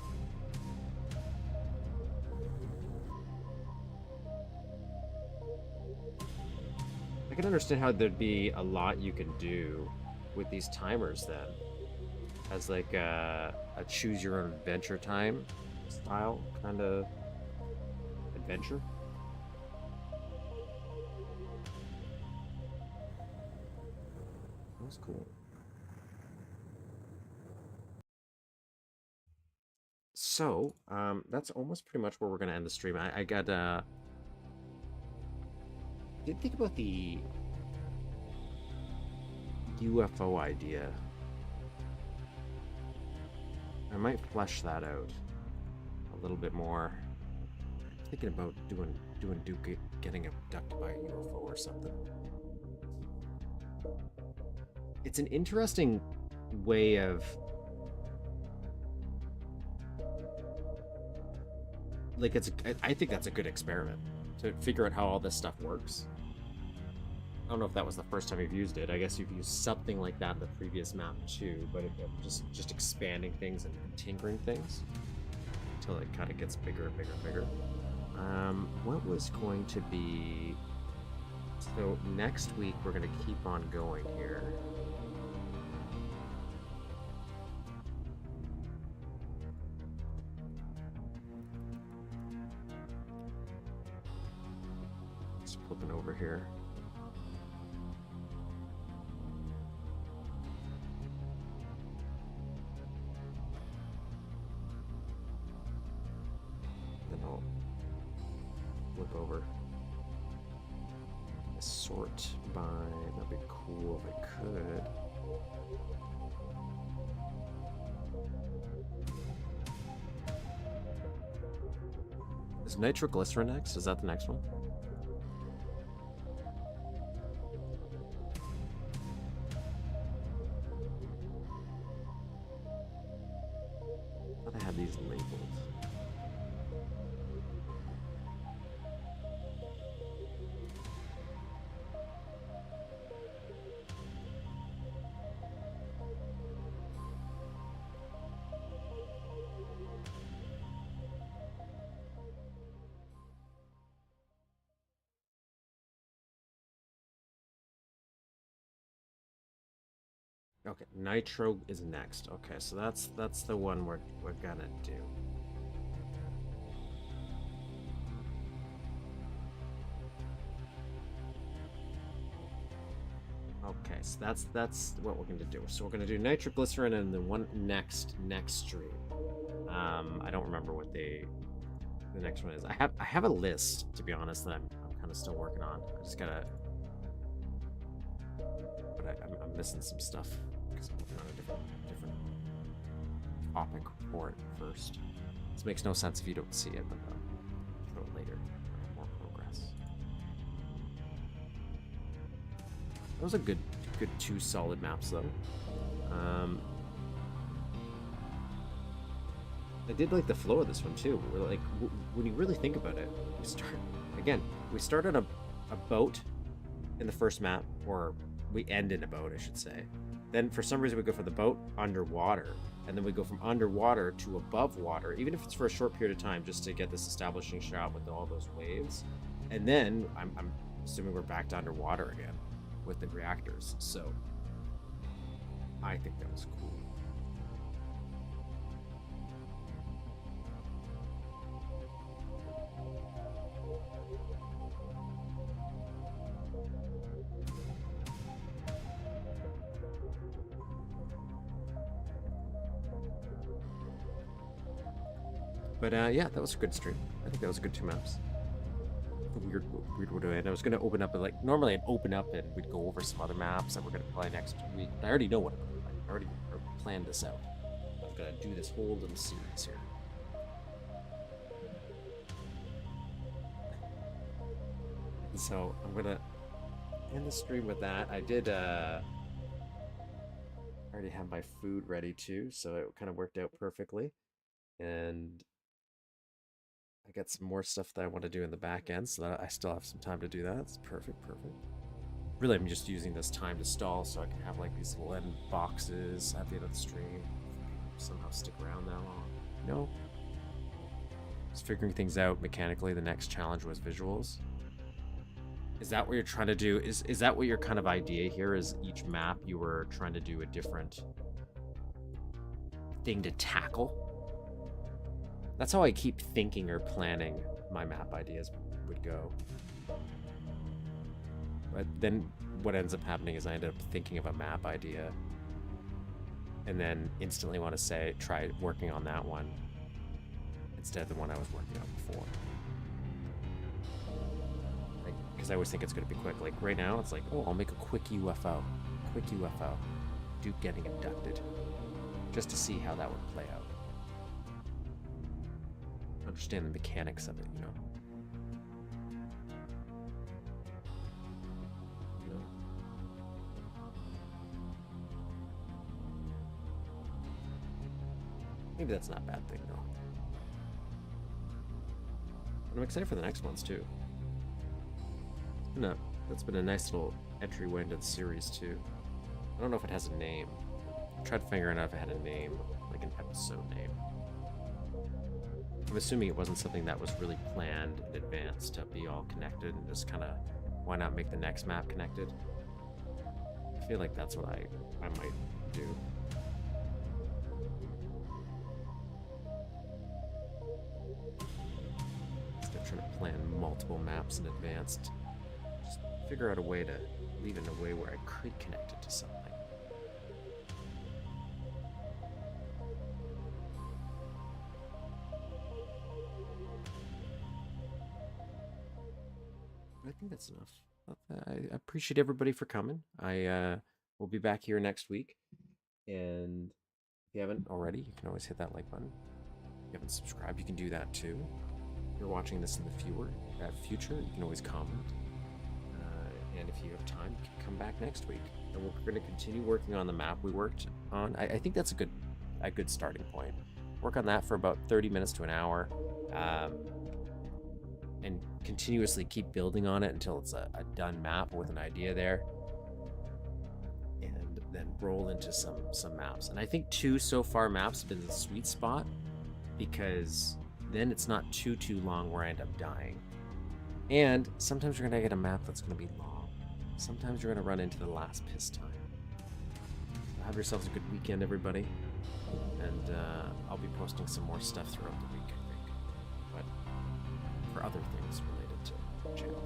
I can understand how there'd be a lot you can do with these timers then. As like a choose your own adventure time style kind of adventure. That's cool. So, that's almost pretty much where we're gonna end the stream. I got did think about the UFO idea. I might flesh that out a little bit more. I'm thinking about doing Duke getting abducted by a UFO or something. It's an interesting way of like I think that's a good experiment to figure out how all this stuff works. I don't know if that was the first time you've used it. I guess you've used something like that in the previous map too, but just expanding things and tinkering things until it kind of gets bigger and bigger and bigger. What was going to be... So next week we're going to keep on going here. Just flipping over here. jump over. Sort by, that'd be cool if I could. Is nitroglycerin next? Is that the next one? I thought I had these labeled. Okay, nitro is next. Okay, so that's the one we're gonna do. Okay, so that's what we're gonna do. So we're gonna do nitroglycerin and then one next stream. I don't remember what the next one is. I have a list, to be honest, that I'm kind of still working on. I just gotta, but I'm missing some stuff because I'm working on a different topic report first. This makes no sense if you don't see it, but I'll show it later. More progress. That was a good 2 solid maps though. I did like the flow of this one too. We're like, when you really think about it, we start on a boat in the first map, or we end in a boat, I should say. Then for some reason we go from the boat underwater, and then we go from underwater to above water, even if it's for a short period of time, just to get this establishing shot with all those waves. And then I'm assuming we're back to underwater again with the reactors. So I think that was cool. But yeah, that was a good stream. I think that was a good 2 maps. Weird way to end. I was going to open up, like, normally I'd open up and we'd go over some other maps that we're going to play next week. I already know what I'm going to play. I already planned this out. I'm going to do this whole little series here. So I'm going to end the stream with that. I did already have my food ready too, so it kind of worked out perfectly. And I got some more stuff that I want to do in the back end, so that I still have some time to do that. It's perfect. Really, I'm just using this time to stall so I can have like these little end boxes at the end of the stream. Somehow stick around that long. No. Just figuring things out mechanically. The next challenge was visuals. Is that what you're trying to do? Is that what your kind of idea here is? Each map you were trying to do a different thing to tackle? That's how I keep thinking or planning my map ideas would go. But then what ends up happening is I end up thinking of a map idea and then instantly want to say, try working on that one instead of the one I was working on before. Like, because I always think it's going to be quick. Like right now, it's like, oh, I'll make a quick UFO. Duke getting abducted. Just to see how that would play out. Understand the mechanics of it, you know. Maybe that's not a bad thing, though. And I'm excited for the next ones, too. That's been a nice little entryway into the series, too. I don't know if it has a name. I tried figuring out if it had a name, like an episode name. I'm assuming it wasn't something that was really planned in advance to be all connected and just kind of, why not make the next map connected? I feel like that's what I might do. Instead of trying to plan multiple maps in advance, just figure out a way to leave it in a way where I could connect it to something. think that's enough. I appreciate everybody for coming. I will be back here next week. And if you haven't already, you can always hit that like button. If you haven't subscribed, you can do that too. If you're watching this in the future, you can always comment. And if you have time, you can come back next week. And we're going to continue working on the map we worked on. I think that's a good starting point. Work on that for about 30 minutes to an hour. And continuously keep building on it until it's a done map with an idea there. And then roll into some maps. And I think 2 so far maps have been the sweet spot, because then it's not too long where I end up dying. And sometimes you're going to get a map that's going to be long. Sometimes you're going to run into the last piss time. Have yourselves a good weekend, everybody. And I'll be posting some more stuff throughout the week, I think. But for other things related to the channel.